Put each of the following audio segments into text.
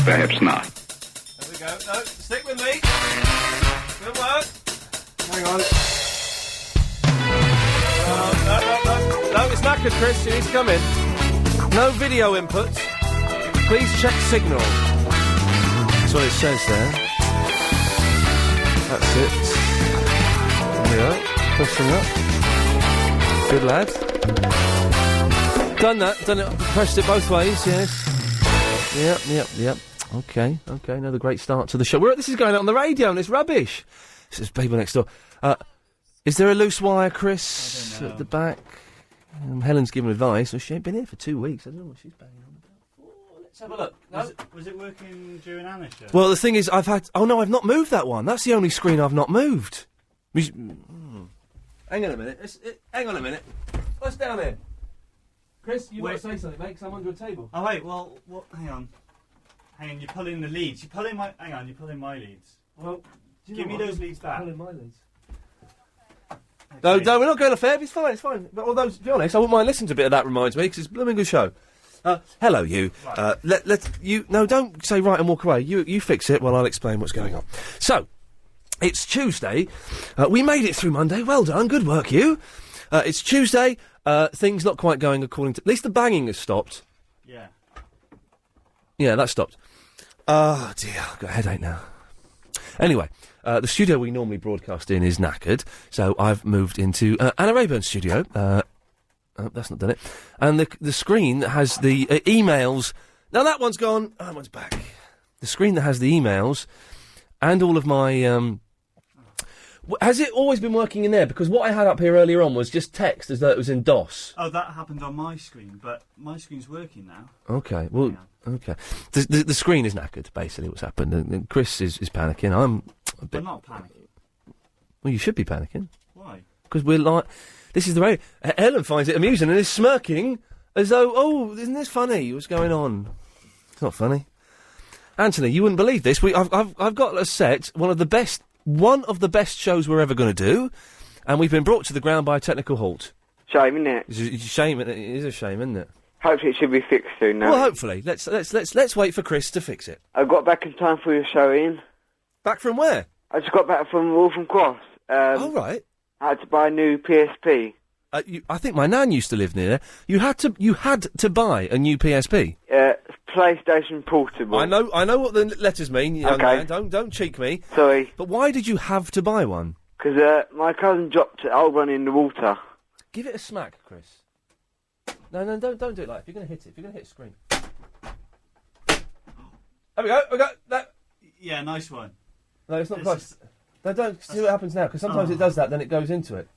perhaps not. There we go. No, stick with me. Good work. Hang on. No, it's knackered, Chris. You need to come in. No video inputs. Please check signal. That's what it says there. That's it. There we go. Pushing up. Good lad. Done it. Pressed it both ways, yes. Yep. Okay. Another great start to the show. This is going out on the radio and it's rubbish. This is people next door. Is there a loose wire, Chris, at the back? Helen's giving advice. Well, she ain't been here for 2 weeks. I don't know what she's banging on about. Oh, let's have a look. No? Was it working during Anna's show? Well, the thing is, I've not moved that one. That's the only screen I've not moved. Hang on a minute. What's down here? Chris, you've got to say something, mate, because I'm under a table. Oh, wait, well, what? Hang on, you're pulling the leads. You're pulling my leads. Well, give me those leads back. Pulling my leads. Okay. No, we're not going off air. It's fine. But although, to be honest, I wouldn't mind listening to a bit of that. Reminds me, because it's a blooming good show. Hello, you. Right. No, don't say right and walk away. You fix it while I'll explain what's going on. So, it's Tuesday. We made it through Monday. Well done. Good work, you. It's Tuesday. Things not quite going according to... At least the banging has stopped. Yeah. Yeah, that stopped. Oh, dear. I've got a headache now. Anyway, the studio we normally broadcast in is knackered, so I've moved into Anna Rayburn's studio. That's not done it. And the screen that has the emails... Now that one's gone. Oh, that one's back. The screen that has the emails and all of my... Has it always been working in there? Because what I had up here earlier on was just text as though it was in DOS. Oh, that happened on my screen, but my screen's working now. Okay, well, okay. The screen is knackered, basically, what's happened. And Chris is panicking. I'm not panicking. Well, you should be panicking. Why? Because we're like... This is the radio... Helen finds it amusing and is smirking as though, oh, isn't this funny? What's going on? It's not funny. Anthony, you wouldn't believe this. I've got a set, one of the best shows we're ever going to do, and we've been brought to the ground by a technical halt. Shame, isn't it? It's a shame. It is a shame, isn't it? Hopefully it should be fixed soon now. Well, hopefully. Let's wait for Chris to fix it. I got back in time for your show, Ian. Back from where? I just got back from Waltham Cross. Oh, right. I had to buy a new PSP. I think my nan used to live near there. You had to buy a new PSP. PlayStation Portable. I know what the letters mean, young man. Don't cheek me. Sorry. But why did you have to buy one? Because my cousin dropped an old one in the water. Give it a smack, Chris. No, don't do it like that. If you're going to hit it, if you're going to hit a screen. There we go. That. Yeah, nice one. No, it's not close. No, don't see what happens now, because sometimes it does that, then it goes into it.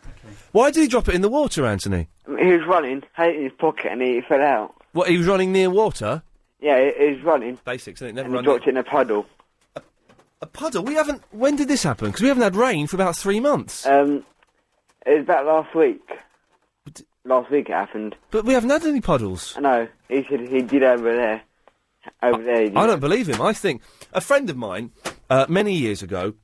Okay. Why did he drop it in the water, Anthony? He was running, had it in his pocket, and he fell out. What, he was running near water? Yeah, he was running. Basics, isn't it? Never and he run dropped it in a puddle. A puddle? When did this happen? Because we haven't had rain for about 3 months. It was about last week. Last week it happened. But we haven't had any puddles. I know. He said he did over there. Over there he did. I don't believe him. I think a friend of mine, many years ago,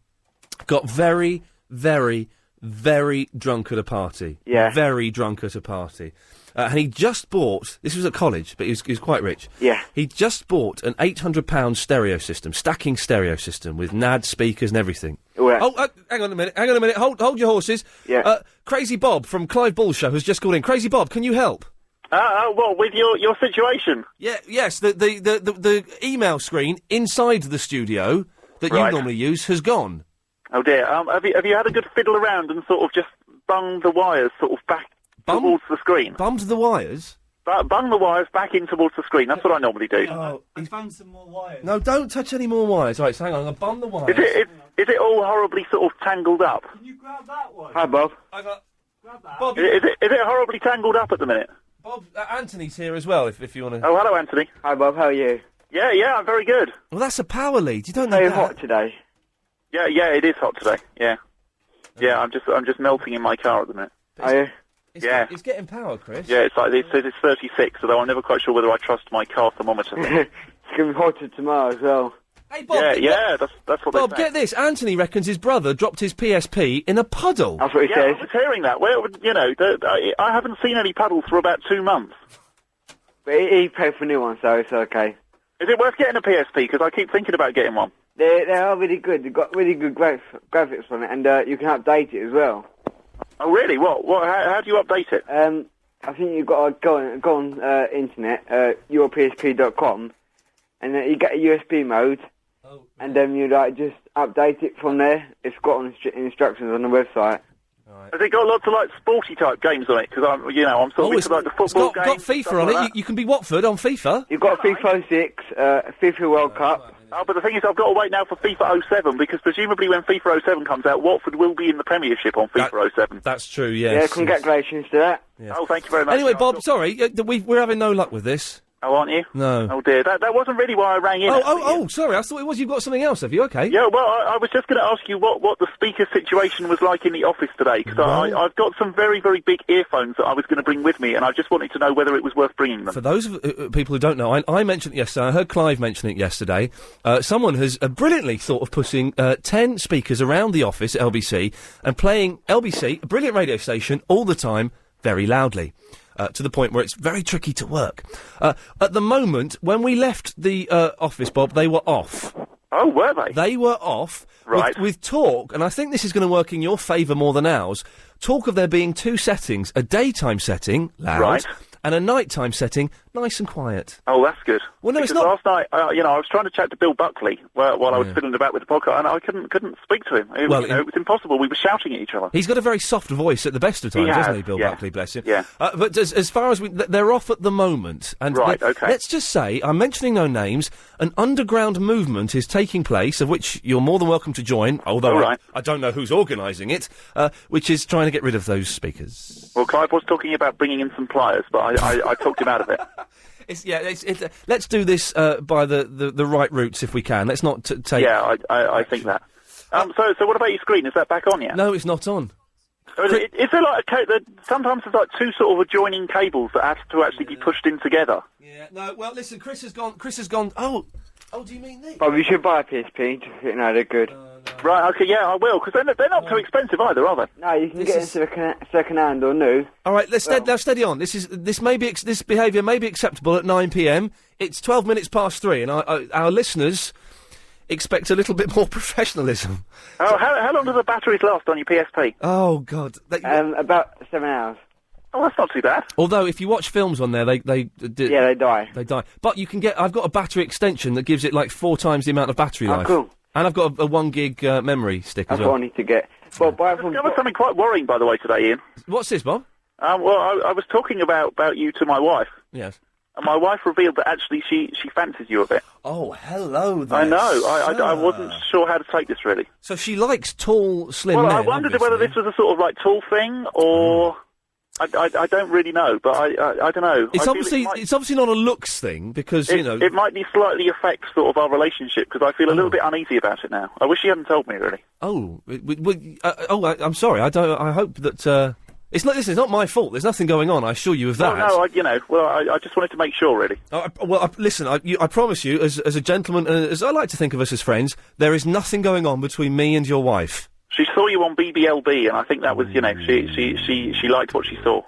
got very, very, very drunk at a party. Yeah. Very drunk at a party. And he just bought... This was at college, but he was quite rich. Yeah. He just bought an £800 stereo system, stacking stereo system, with NAD speakers and everything. Yeah. Oh, hang on a minute. Hold your horses. Yeah. Crazy Bob from Clive Bull's show has just called in. Crazy Bob, can you help? Well, with your situation? Yes, the email screen inside the studio that you normally use has gone. Oh dear. Have you had a good fiddle around and sort of just bunged the wires sort of back towards the screen? Bummed the wires? Bung the wires back in towards the screen. That's what I normally do. Oh, I found some more wires. No, don't touch any more wires. Right, so hang on, I'm going to bum the wires. Is it all horribly sort of tangled up? Can you grab that one? Hi, Bob. Grab that. Bob, Is it horribly tangled up at the minute? Bob, Anthony's here as well, if you want to... Oh, hello, Anthony. Hi, Bob. How are you? Yeah, I'm very good. Well, that's a power lead. You don't know Very that. hot today. Yeah, it is hot today. Yeah, I'm just melting in my car at the minute. Are you? It's getting power, Chris. Yeah, it's 36, although I'm never quite sure whether I trust my car thermometer. It's going to be hotter tomorrow as well. Hey, Bob. That's what Bob, they say. get this. Anthony reckons his brother dropped his PSP in a puddle. That's what he I says. was hearing that. Well, I haven't seen any puddles for about 2 months. But he paid for a new one, so it's okay. Is it worth getting a PSP? Because I keep thinking about getting one. They are really good. They've got really good graphics on it, and you can update it as well. Oh, really? What? How do you update it? I think you've got to go on internet, yourpsp.com, and then you get a USB mode, and then you just update it from there. It's got instructions on the website. Right. Has it got lots of sporty type games on it? Because I'm sort of into the football games. It's got FIFA on it. Like you can be Watford on FIFA. You've got FIFA 06, FIFA World Cup. Oh, but the thing is, I've got to wait now for FIFA 07 because presumably when FIFA 07 comes out, Watford will be in the Premiership on FIFA 07. That's true. Yes. Yeah, congratulations to that. Yes. Oh, thank you very much. Anyway, Bob, sorry, we're having no luck with this. Oh, aren't you? No. Oh dear, that wasn't really why I rang in. Sorry, I thought it was. You've got something else, have you? Okay. Yeah, well, I was just going to ask you what the speaker situation was like in the office today, because I've got some very, very big earphones that I was going to bring with me, and I just wanted to know whether it was worth bringing them. For those people who don't know, I mentioned it yesterday, I heard Clive mention it yesterday, someone has brilliantly thought of putting 10 speakers around the office at LBC and playing LBC, a brilliant radio station, all the time, very loudly. To the point where it's very tricky to work. At the moment, when we left the office, Bob, they were off. Oh, were they? They were off. Right. With talk, and I think this is going to work in your favour more than ours, talk of there being 2 settings, a daytime setting, loud, right, and a nighttime setting, nice and quiet. Oh, that's good. Well, no, because it's not. Last night, I was trying to chat to Bill Buckley while I was fiddling about with the podcast, and I couldn't speak to him. It was impossible. We were shouting at each other. He's got a very soft voice at the best of times, doesn't he, Bill Buckley, bless him? Yeah. But as far as they're off at the moment. And right, okay. Let's just say, I'm mentioning no names, an underground movement is taking place, of which you're more than welcome to join, although I don't know who's organising it, which is trying to get rid of those speakers. Well, Clive was talking about bringing in some pliers, but I talked him out of it. Let's do this by the right routes if we can. Let's not take... Yeah, I think that. So what about your screen? Is that back on yet? No, it's not on. Is there sometimes there's 2 sort of adjoining cables that have to actually be pushed in together? Yeah, no, well, listen, Chris has gone... Oh, do you mean these? Bob, you should buy a PSP. They're good. No. Right, okay, yeah, I will, because they're not too expensive either, are they? No, you can get into second-hand or new. All right, now steady on. This behaviour may be acceptable at 9 p.m. It's 12 minutes past 3, and our listeners expect a little bit more professionalism. Oh, how long do the batteries last on your PSP? Oh, God. About 7 hours. Oh, that's not too bad. Although, if you watch films on there, they die. They die. But you can get... I've got a battery extension that gives it 4 times the amount of battery life. Oh, cool. And I've got a 1 gig memory stick as well. That's what I need to get. Well, I discovered something quite worrying, by the way, today, Ian. What's this, Bob? Well, I was talking about you to my wife. Yes. And my wife revealed that actually she fancies you a bit. Oh, hello there. I know. I wasn't sure how to take this, really. So she likes tall, slim men, Well, I wondered whether this was a sort of tall thing, or... I don't really know, but I don't know. It's obviously not a looks thing, because, it might be slightly affect sort of our relationship, because I feel a little bit uneasy about it now. I wish she hadn't told me, really. I'm sorry. I hope that, it's not my fault. There's nothing going on, I assure you of that. I just wanted to make sure, really. Listen, I promise you, as a gentleman, as I like to think of us as friends, there is nothing going on between me and your wife. She saw you on BBLB, and I think that was, she liked what she saw.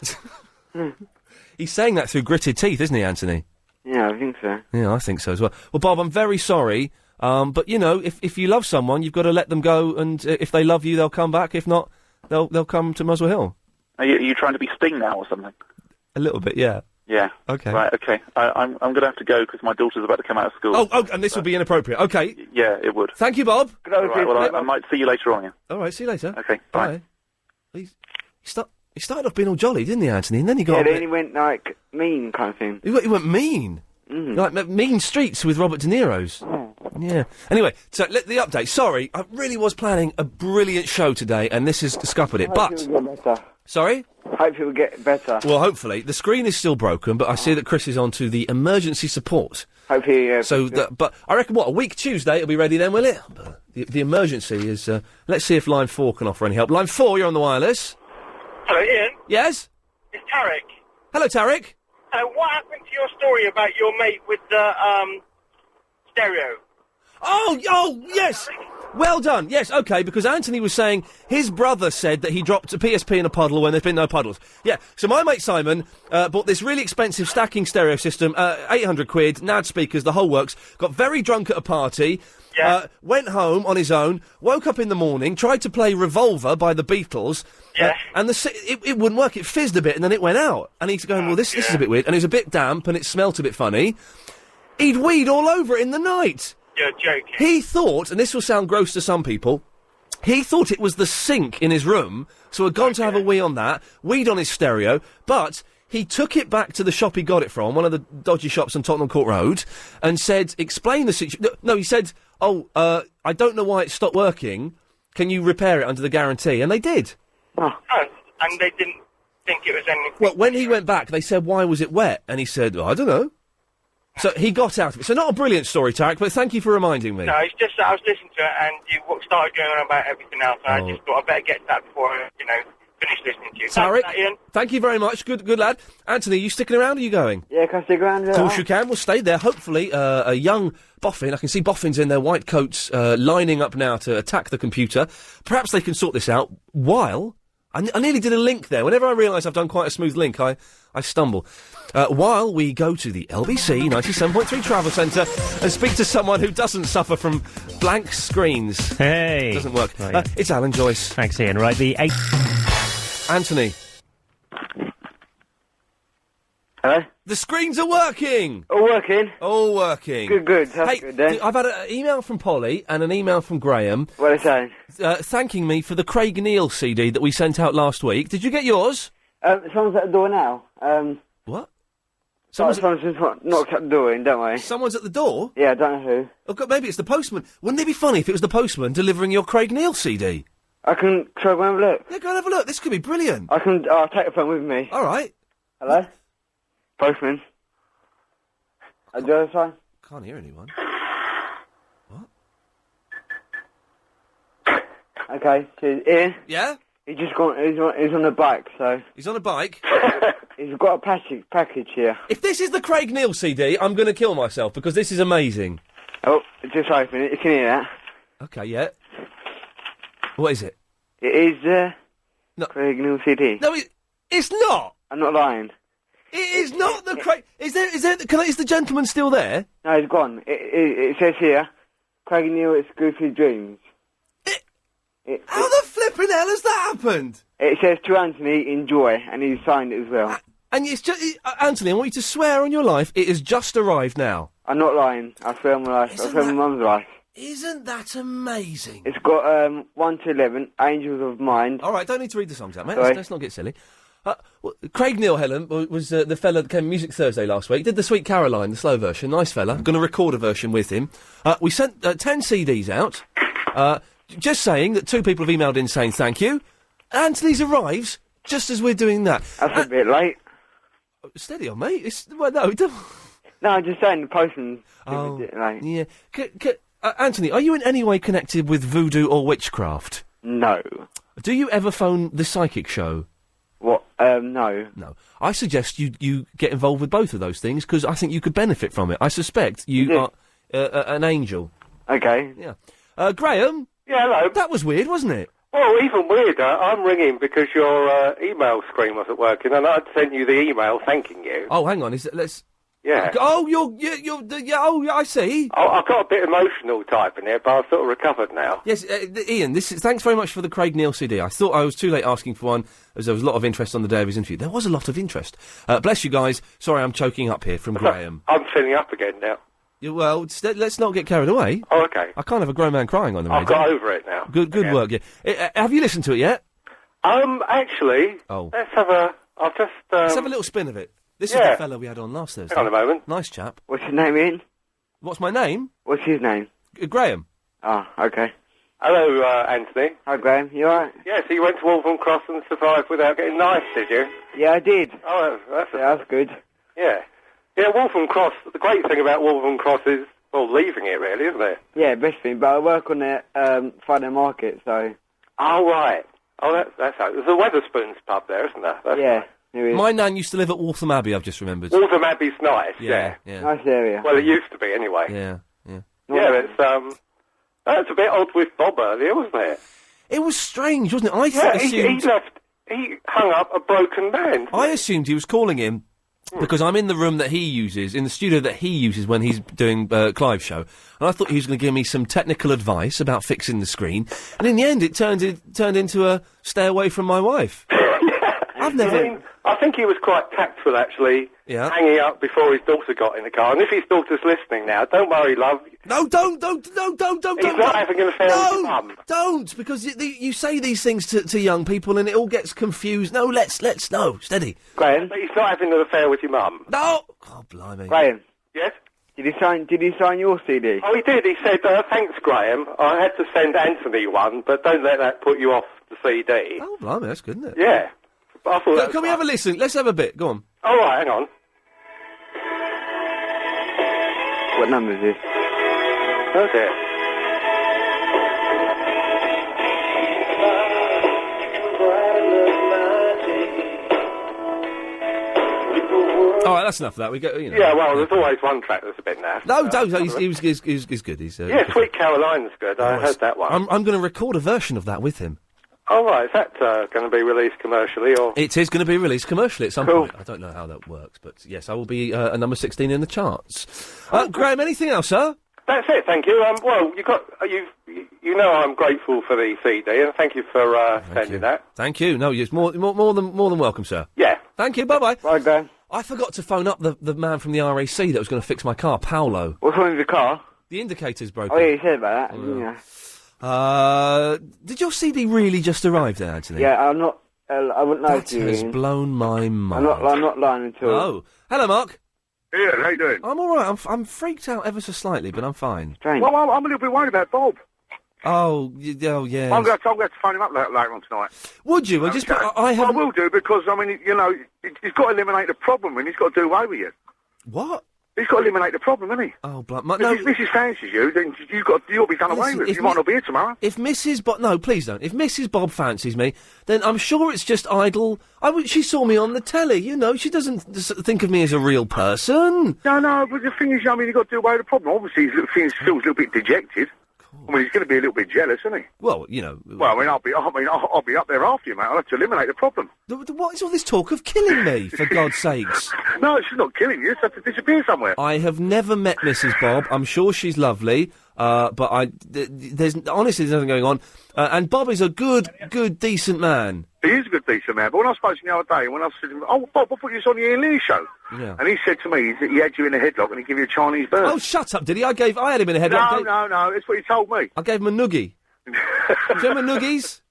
He's saying that through gritted teeth, isn't he, Anthony? Yeah, I think so. Yeah, I think so as well. Well, Bob, I'm very sorry, but, if you love someone, you've got to let them go, and if they love you, they'll come back. If not, they'll come to Muswell Hill. Are you trying to be Sting now or something? A little bit, yeah. Yeah. Okay. Right, okay. I'm going to have to go because my daughter's about to come out of school. Oh, and this will be inappropriate. Okay. Yeah, it would. Thank you, Bob. All right, well, I might see you later on, yeah. All right, see you later. Okay, bye. He started off being all jolly, didn't he, Anthony? And then he got... Yeah, then he went, mean kind of thing. He went mean? Like Mean Streets with Robert De Niro's. Yeah. Anyway, so the update. Sorry, I really was planning a brilliant show today, and this has scuppered it, but... Hopefully it'll get better. Sorry? Hopefully it'll get better. Well, hopefully. The screen is still broken, but I see that Chris is on to the emergency support. Hopefully, yeah. But I reckon, a week Tuesday it'll be ready then, will it? The emergency is... let's see if line 4 can offer any help. Line 4, you're on the wireless. Hello, Ian. Yes? It's Tarek. Hello, Tarek. What happened to your story about your mate with the stereo? Oh, yes! Well done. Yes, OK, because Anthony was saying his brother said that he dropped a PSP in a puddle when there's been no puddles. Yeah, so my mate Simon bought this really expensive stacking stereo system, 800 quid, NAD speakers, the whole works, got very drunk at a party, went home on his own, woke up in the morning, tried to play Revolver by the Beatles, and it wouldn't work. It fizzed a bit and then it went out. And he's going, well, this is a bit weird. And it was a bit damp and it smelt a bit funny. He'd weed all over it in the night. You're joking. He thought, and this will sound gross to some people, he thought it was the sink in his room, so had gone to have a wee on that, weed on his stereo, but he took it back to the shop he got it from, one of the dodgy shops on Tottenham Court Road, and said, explain the situation. No, he said, I don't know why it stopped working, can you repair it under the guarantee? And they did. Oh, and they didn't think it was anything. Well, when he went back, they said, why was it wet? And he said, I don't know. So he got out of it. So not a brilliant story, Tarek, but thank you for reminding me. No, it's just that I was listening to it and you started going on about everything else, and I just thought I better get to that before I, finish listening to you. Tarek, Thanks, Ian. thank you very much. Good lad. Anthony, are you sticking around or are you going? Yeah, can I stick around? Of course you can. We'll stay there. Hopefully, a young boffin, I can see boffins in their white coats lining up now to attack the computer. Perhaps they can sort this out while... I nearly did a link there. Whenever I realise I've done quite a smooth link, I stumble. While we go to the LBC 97.3 Travel Centre and speak to someone who doesn't suffer from blank screens. Hey! Doesn't work. Right. It's Alan Joyce. Thanks, Ian. Right, the 8... Anthony. Hello? The screens are working! All working? All working. Good. That's hey, good then. I've had an email from Polly and an email from Graham. What are they saying? Thanking me for the Craig Neal CD that we sent out last week. Did you get yours? Someone's at the door now. What? Someone's just knocked at the door in, don't we? Someone's at the door? Yeah, I don't know who. Oh, God, maybe it's the postman. Wouldn't it be funny if it was the postman delivering your Craig Neal CD? I can try and have a look. Yeah, go and have a look. This could be brilliant. I'll take the phone with me. All right. Hello? Postman? Do you understand? Can't hear anyone. What? Okay, cheers. Ian? Yeah? He's just gone, he's on a bike, so... He's on a bike? He's got a package here. If this is the Craig Neal CD, I'm going to kill myself, because this is amazing. Oh, just open it. You can hear that. Okay, yeah. What is it? It is, No. Craig Neal CD. No, it's not! I'm not lying. It is not the Craig... Is the gentleman still there? No, he's gone. It says here, Craig Neal exclusive dreams. How the flipping hell has that happened? It says to Anthony, enjoy, and he's signed it as well. And it's just... Anthony, I want you to swear on your life, it has just arrived now. I'm not lying. I swear on my life. I swear on my mum's life. Isn't that amazing? It's got 1 to 11, Angels of Mind. All right, don't need to read the songs out, mate. Sorry. Let's not get silly. Well, Craig Neal, Helen, was the fella that came Music Thursday last week. Did the Sweet Caroline, the slow version. Nice fella. I'm going to record a version with him. We sent 10 CDs out. Just saying that 2 people have emailed in saying thank you. Anthony's arrives just as we're doing that. That's a bit late. Steady on, mate. No, don't... No, I'm just saying the postman's Oh, a bit late. yeah. Anthony, are you in any way connected with voodoo or witchcraft? No. Do you ever phone the psychic show? What? No. No. I suggest you get involved with both of those things, because I think you could benefit from it. I suspect you are an angel. Okay. Yeah. Graham? Yeah, hello. That was weird, wasn't it? Well, even weirder, I'm ringing because your email screen wasn't working, and I'd sent you the email thanking you. Oh, hang on. Let's... Yeah. Oh, I see. I got a bit emotional typing it, but I've sort of recovered now. Yes, Ian, thanks very much for the Craig Neal CD. I thought I was too late asking for one, as there was a lot of interest on the day of his interview. There was a lot of interest. Bless you guys. Sorry, I'm choking up here from Graham. I'm filling up again now. Well, let's not get carried away. Oh, okay. I can't have a grown man crying on the radio. I've got over it now. Good work, yeah. Have you listened to it yet? Actually, let's have a... Let's have a little spin of it. This is the fella we had on last Thursday. Hang on a moment. Nice chap. What's his name, Ian? What's my name? What's his name? Graham. Oh, okay. Hello, Anthony. Hi, Graham. You alright? Yeah, so you went to Waltham Cross and survived without getting knifed, did you? Yeah, I did. Oh, that's good. Yeah. Yeah, Waltham Cross, the great thing about Waltham Cross is, well, leaving it, really, isn't it? Yeah, best thing, but I work on the Friday market, so... Oh, right. Oh, that's how... There's a Wetherspoons pub there, isn't there? That's yeah. Right. My nan used to live at Waltham Abbey, I've just remembered. Waltham Abbey's nice, yeah. Nice area. Well, it used to be, anyway. Yeah. Yeah, it's, That's a bit odd with Bob earlier, wasn't it? It was strange, wasn't it? He hung up a broken band. I assumed he was calling him because I'm in the room that he uses, in the studio that he uses when he's doing Clive's show, and I thought he was going to give me some technical advice about fixing the screen, and in the end it turned into a stay away from my wife. I think he was quite tactful, actually, hanging up before his daughter got in the car. And if his daughter's listening now, don't worry, love. No, don't. He's not having an affair with your mum. Don't, because you say these things to young people and it all gets confused. No, let's, no, steady. Graham? But he's not having an affair with your mum. No! Oh, blimey. Graham? Yes? Did he sign your CD? Oh, he did. He said, thanks, Graham. I had to send Anthony one, but don't let that put you off the CD. Oh, blimey, that's good, isn't it? Yeah. I thought Can we have a listen? Let's have a bit. Go on. All right, hang on. What number is this? That's it. All right, that's enough of that. We go. Yeah, well, there's always one track that's a bit naff. No, don't. He's good. He's Sweet Caroline's good. I heard that one. I'm going to record a version of that with him. Oh, right. Is that going to be released commercially, or...? It is going to be released commercially at some point. I don't know how that works, but yes, I will be a number 16 in the charts. Graham, anything else, sir? That's it, thank you. Well, you know I'm grateful for the CD, and thank you for sending that. Thank you. No, you're more than welcome, sir. Yeah. Thank you, bye-bye. Bye, Graham. I forgot to phone up the man from the RAC that was going to fix my car, Paolo. What's wrong with the car? The indicator's broken. Oh, yeah, you said about that, didn't you? Did your CD really just arrive there, Anthony? Yeah, I'm not. I wouldn't know. That has blown my mind. I'm not lying at all. Oh, hello, Mark. Yeah, how you doing? I'm all right. I'm freaked out ever so slightly, but I'm fine. Strange. Well, I'm a little bit worried about Bob. Oh yeah. I'm going to phone him up later on tonight. Would you? I will do, because I mean, he's got to eliminate the problem, and he's got to do away with you. What? He's got to eliminate the problem, hasn't he? Oh, no. If Mrs. fancies you, then you'll be done away with. You might not be here tomorrow. If Mrs. Bob... No, please don't. If Mrs. Bob fancies me, then I'm sure it's just idle... She saw me on the telly, She doesn't think of me as a real person. No, but the thing is, you've got to do away with the problem. Obviously, he feels a little bit dejected. I mean, he's going to be a little bit jealous, isn't he? Well, Well, I'll be up there after you, mate. I'll have to eliminate the problem. What is all this talk of killing me, for God's sakes? No, she's not killing you. She has to disappear somewhere. I have never met Mrs. Bob. I'm sure she's lovely, but there's honestly nothing going on. And Bob is a good, decent man. He is a good, decent man. But when I spoke to him the other day, when I said to him, "Oh, Bob, I thought you was on the Iain show," and he said to me that he had you in a headlock and he gave you a Chinese bird. Oh, shut up! Did he? I had him in a headlock. No. That's what he told me. I gave him a noogie. Do you remember noogies?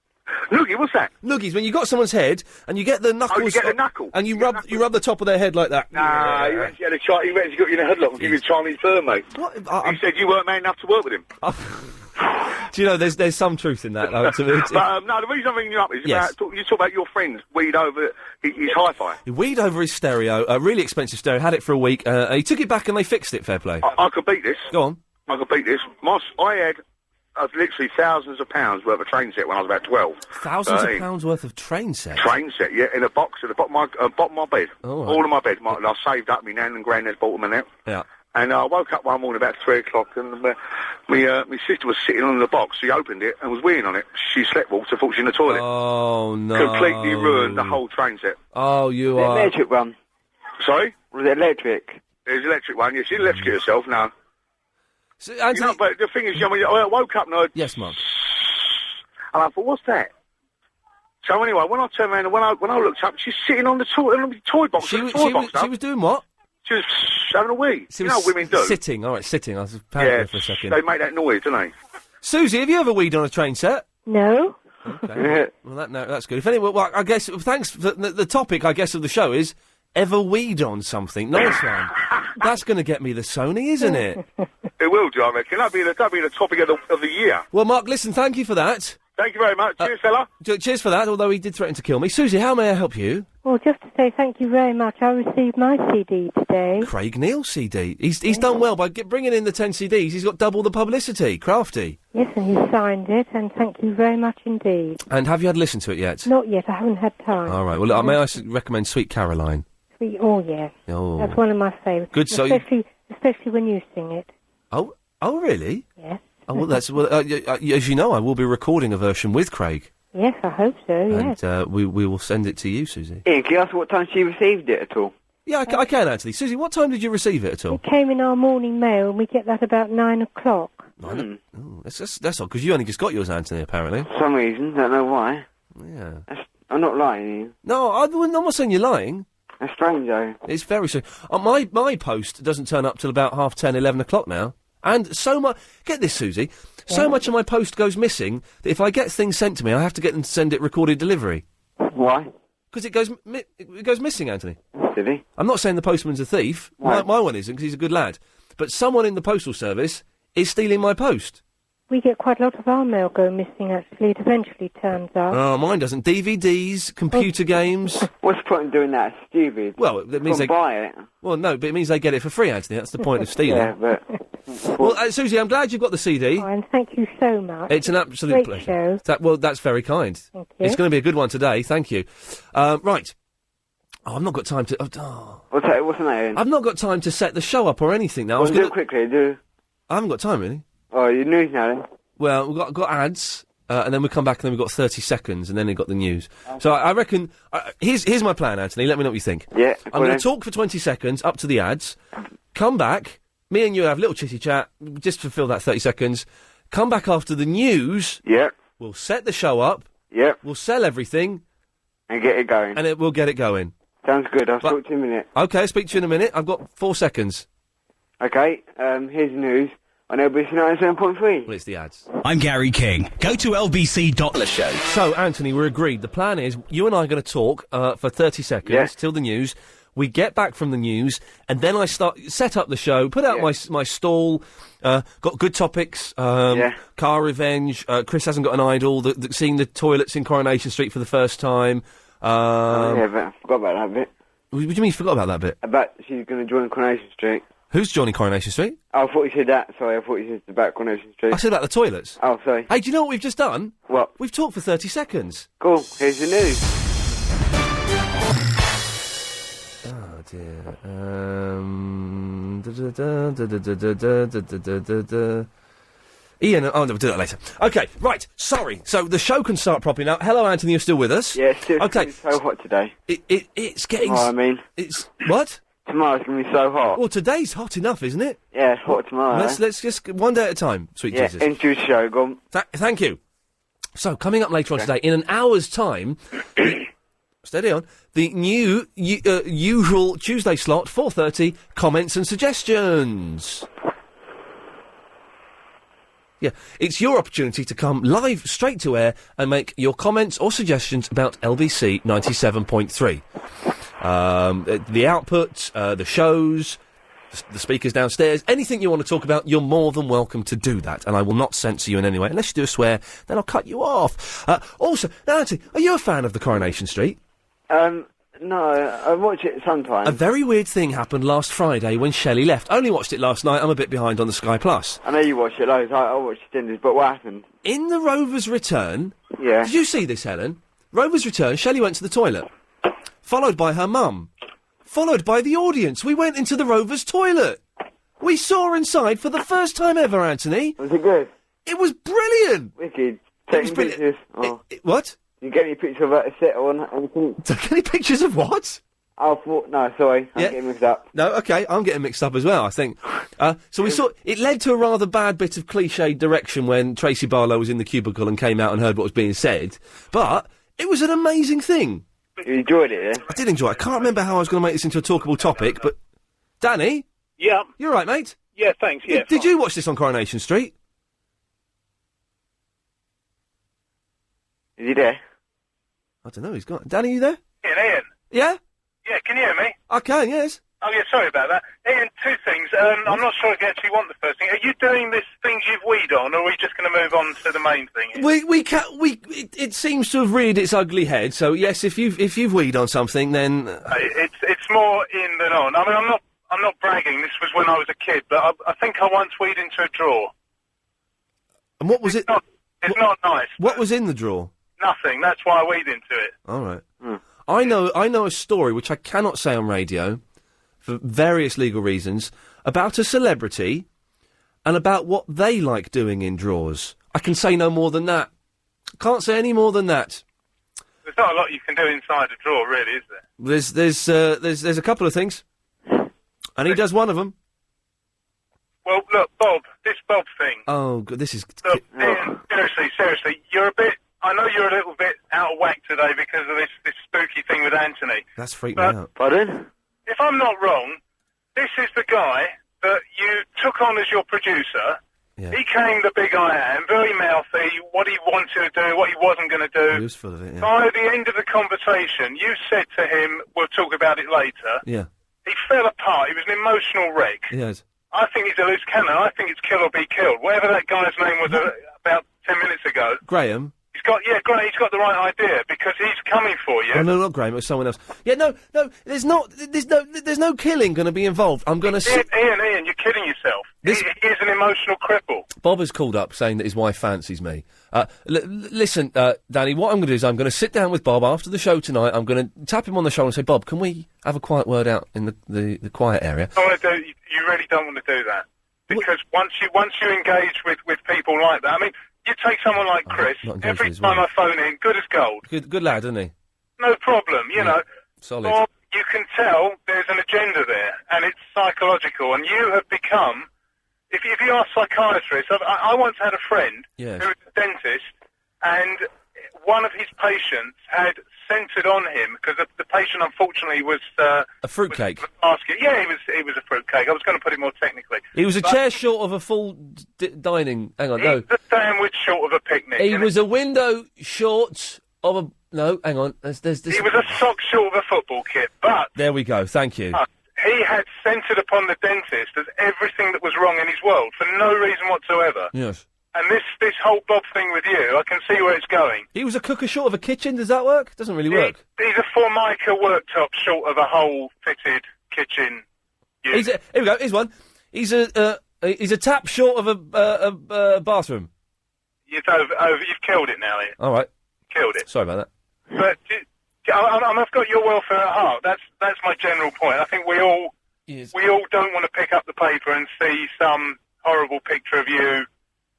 Noogie, what's that? Noogies, when you got someone's head and you get the knuckles. Oh, you get the knuckle. And you rub the top of their head like that. Nah, he actually had he got you in a headlock and give you a Chinese bird, mate. What? He said you weren't man enough to work with him. Do you know, there's some truth in that, though. But, no, the reason I'm ringing you up is you talk about your friend weed over his hi-fi. He weed over his stereo, a really expensive stereo, had it for a week. He took it back and they fixed it, fair play. I could beat this. Go on. I could beat this. I had literally thousands of pounds worth of train set when I was about 12. Thousands of pounds worth of train set? Train set, yeah, in a box at the bottom of my bed. Oh, right. All of my bed. I saved up, my nan and granddad bought them and that. Yeah. And I woke up one morning about 3 o'clock and my sister was sitting on the box. She opened it and was weeing on it. She sleepwalked, so thought she was in the toilet. Oh, no. Completely ruined the whole train set. Oh, you are... The electric one. Sorry? Was it electric? It was electric one, yeah. She didn't electrocute herself, no. So, Anthony... but the thing is, I woke up and I... Yes, Mum. And I thought, what's that? So anyway, when I turned around and when I looked up, she's sitting on the toy box. She was doing what? She was having a wee. She know what women do. Sitting, all right, sitting. I was panicking for a second. They make that noise, don't they? Susie, have you ever weed on a train set? No. Okay. Well, that's good. If anyone, well, I guess, thanks for the topic, I guess, of the show is ever weed on something. Nice one. That's going to get me the Sony, isn't it? It will do, I reckon. That'll be the topic of the year. Well, Mark, listen, thank you for that. Thank you very much. Cheers, fella. Cheers for that, although he did threaten to kill me. Susie, how may I help you? Well, just to say thank you very much. I received my CD today. Craig Neal CD. He's done well by bringing in the 10 CDs. He's got double the publicity. Crafty. Yes, and he signed it, and thank you very much indeed. And have you had a listen to it yet? Not yet. I haven't had time. All right. Well, may I recommend Sweet Caroline? Oh, yes. Oh. That's one of my favourites. Good, so especially when you sing it. Oh, really? Yes. Oh, well, as you know, I will be recording a version with Craig. Yes, I hope so, yes. And we will send it to you, Susie. Ian, can you ask what time she received it at all? Yeah, I can, actually. Susie, what time did you receive it at all? It came in our morning mail, and we get that about 9 o'clock. Oh, that's odd, because you only just got yours, Anthony, apparently. For some reason, don't know why. Yeah. I'm not lying, Ian. No, I'm not saying you're lying. That's strange, though. It's very strange. My post doesn't turn up till about 10:30, 11 o'clock now. And so much... Get this, Susie. Yeah. So much of my post goes missing that if I get things sent to me, I have to get them to send it recorded delivery. Why? Because it goes missing, Anthony. Did he? I'm not saying the postman's a thief. My one isn't, because he's a good lad. But someone in the postal service is stealing my post. We get quite a lot of our mail go missing, actually. It eventually turns up. Oh, mine doesn't. DVDs, computer games... What's the point in doing that? It's stupid. Well, it means they... buy it. Well, no, but it means they get it for free, Anthony. That's the point of stealing. Yeah, but... Well, Susie, I'm glad you've got the CD. Oh, and thank you so much. It's an absolute pleasure. That's very kind. Thank you. It's going to be a good one today. Thank you. Right. Oh, I've not got time to... What's the name? I've not got time to set the show up or anything now. Do it quickly, I haven't got time, really. Oh, you're news now, then? Well, we've got ads, and then we come back and then we've got 30 seconds, and then we've got the news. So I reckon... here's my plan, Anthony. Let me know what you think. Yeah. I'm going to talk for 20 seconds, up to the ads, come back, me and you have a little chitty chat, just to fill that 30 seconds, come back after the news. Yeah. We'll set the show up. Yeah. We'll sell everything. And get it going. And we'll get it going. Sounds good. I'll talk to you in a minute. Okay, I'll speak to you in a minute. I've got 4 seconds. Okay, here's the news on LBC 97.3. Well, it's the ads. I'm Gary King. Go to lbc.the show. So, Anthony, we're agreed. The plan is you and I are going to talk for 30 seconds till the news. We get back from the news, and then I set up the show, put out my stall, got good topics, car revenge, Chris hasn't got an idol, seeing the toilets in Coronation Street for the first time. But I forgot about that bit. What do you mean you forgot about that bit? About she's going to join Coronation Street. Who's joining Coronation Street? Oh, I thought you said that. Sorry, I thought you said about Coronation Street. I said about the toilets. Oh, sorry. Hey, do you know what we've just done? What? We've talked for 30 seconds. Cool. Here's the news. Oh, dear. Ian, we'll do that later. Okay, right, sorry. So the show can start properly now. Hello, Anthony, you're still with us? Yeah, it's so hot today. It's getting... Oh, I mean... It's... What? Tomorrow's going to be so hot. Well, today's hot enough, isn't it? Yeah, it's hot tomorrow. Let's just... One day at a time, sweet Jesus. Yeah, into the show, go on. Thank you. So, coming up later on today, in an hour's time... Steady on. The new, usual Tuesday slot, 4:30, comments and suggestions. Yeah, it's your opportunity to come live straight to air and make your comments or suggestions about LBC 97.3. The output, the shows, the speakers downstairs, anything you want to talk about, you're more than welcome to do that, and I will not censor you in any way. Unless you do a swear, then I'll cut you off. Also, now, Auntie, are you a fan of the Coronation Street? No, I watch it sometimes. A very weird thing happened last Friday when Shelley left. Only watched it last night. I'm a bit behind on the Sky Plus. I know you watch it loads. I watch it dinners, but what happened? In the Rover's return... Yeah. Did you see this, Helen? Rover's return, Shelley went to the toilet. Followed by her mum. Followed by the audience. We went into the Rover's toilet. We saw her inside for the first time ever, Anthony. Was it good? It was brilliant. Wicked. Taking pictures. Oh. What? You get any pictures of a set or anything? Get any pictures of what? No, sorry. I'm getting mixed up. No, okay, I'm getting mixed up as well, I think. So we saw... It led to a rather bad bit of cliched direction when Tracy Barlow was in the cubicle and came out and heard what was being said. But it was an amazing thing. You enjoyed it, yeah? I did enjoy it. I can't remember how I was going to make this into a talkable topic, but... Danny? Yeah. You all right, mate? Yeah, thanks, yeah. Did you watch this on Coronation Street? Is he there? I don't know, he's gone. Danny, you there? Ian. Yeah? Yeah, can you hear me? I can, yes. Oh, yeah, sorry about that. Ian, two things. I'm not sure if you actually want the first thing. Are you doing this things you've weed on, or are we just going to move on to the main thing? It seems to have reared its ugly head, so yes, if you've weed on something, then... It's more in than on. I mean, I'm not bragging. This was when I was a kid, but I think I once weed into a drawer. And what was it? It's not nice. What was in the drawer? Nothing. That's why I weed into it. All right. I know a story which I cannot say on radio for various legal reasons about a celebrity and about what they like doing in drawers. I can say no more than that. Can't say any more than that. There's not a lot you can do inside a drawer, really, is there? There's a couple of things, and he does one of them. Well, look, Bob, this Bob thing. Oh, God, this is... Look, Ian, seriously, you're a bit... I know you're a little bit out of whack today because of this spooky thing with Anthony. That's freaked me out. Pardon? If I'm not wrong, this is the guy that you took on as your producer. Yeah. He came the big iain, very mouthy, what he wanted to do, what he wasn't going to do. He was full of it, yeah. By the end of the conversation, you said to him, we'll talk about it later. Yeah. He fell apart. He was an emotional wreck. He is. I think he's a loose cannon. I think it's kill or be killed. Whatever that guy's name was about 10 minutes ago. Graham? He's got the right idea because he's coming for you. Oh, no, not Graham, it was someone else. Yeah, no, there's no killing going to be be involved. I'm going to... Ian, you're kidding yourself. He is an emotional cripple. Bob has called up saying that his wife fancies me. Listen, Danny, what I'm going to do is I'm going to sit down with Bob after the show tonight. I'm going to tap him on the shoulder and say, Bob, can we have a quiet word out in the quiet area? You really don't want to do that. Because once you engage with people like that, I mean, you take someone like Chris, every time I phone in, good as gold. Good lad, isn't he? No problem, you know. Solid. Bob, you can tell there's an agenda there, and it's psychological, and you have become... If you are psychiatrists, I once had a friend who was a dentist, and one of his patients had centred on him, because the patient, unfortunately, was... a fruitcake? Yeah, he was a fruitcake. I was going to put it more technically. He was a chair short of a full dining... Hang on, no. He was a sandwich short of a picnic. He was a window short of a... No, hang on. There's He was a sock short of a football kit, but... There we go, thank you. He had centred upon the dentist as everything that was wrong in his world, for no reason whatsoever. Yes. And this whole Bob thing with you, I can see where it's going. He was a cooker short of a kitchen, does that work? Doesn't really work. He's a Formica worktop short of a whole fitted kitchen. Here we go, here's one. He's a tap short of a bathroom. You've killed it now, Ian. All right. Killed it. Sorry about that. But... I've got your welfare at heart. That's my general point. I think we all don't want to pick up the paper and see some horrible picture of you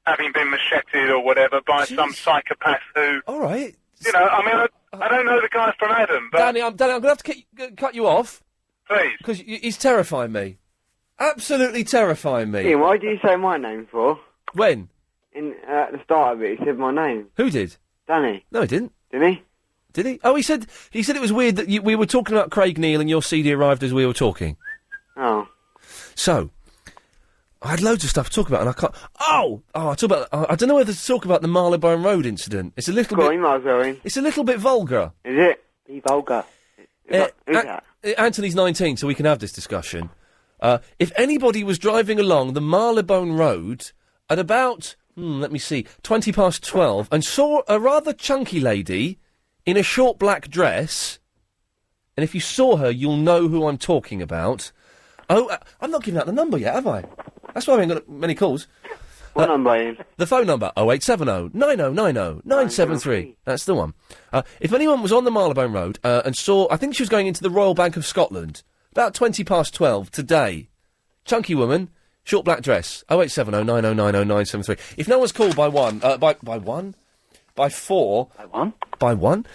having been macheted or whatever by some psychopath who... All right. You know, I mean, I don't know the guy from Adam, but... Danny, I'm going to have to cut you off. Please. Because he's terrifying me. Absolutely terrifying me. Ian, why did you say my name for? When? At the start of it, he said my name. Who did? Danny. No, he didn't. Didn't he? Did he? Oh, he said it was weird that we were talking about Craig Neal and your CD arrived as we were talking. Oh. So, I had loads of stuff to talk about and I can't... I talk about... I don't know whether to talk about the Marylebone Road incident. It's a little bit... It's a little bit vulgar. Is it? Be vulgar. Who's that? Anthony's 19, so we can have this discussion. If anybody was driving along the Marylebone Road at about, let me see, 20 past 12 and saw a rather chunky lady... in a short black dress, and if you saw her, you'll know who I'm talking about. Oh, I'm not giving out the number yet, have I? That's why I haven't got many calls. What number, Ian? The phone number, 0870 9090 973. That's the one. If anyone was on the Marylebone Road and saw, I think she was going into the Royal Bank of Scotland, about 20 past 12 today. Chunky woman, short black dress, 0870 9090 973. If no one's called by one, by four... By one? Buy one,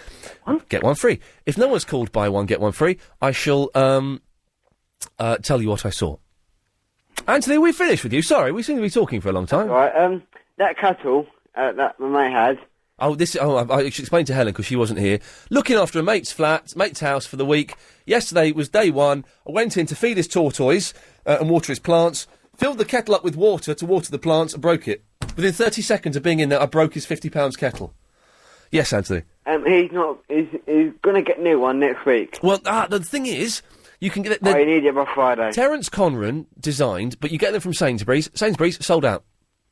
get one free. If no one's called buy one, get one free, I shall tell you what I saw. Anthony, we finished with you. Sorry, we seem to be talking for a long time. All right, that cattle that my mate had... I should explain to Helen because she wasn't here. Looking after a mate's house for the week. Yesterday was day one. I went in to feed his tortoise and water his plants, filled the kettle up with water to water the plants and broke it. Within 30 seconds of being in there, I broke his £50 kettle. Yes, Anthony. He's going to get a new one next week. Well, the thing is, you can get it... you need it by Friday. Terence Conran designed, but you get them from Sainsbury's. Sainsbury's sold out.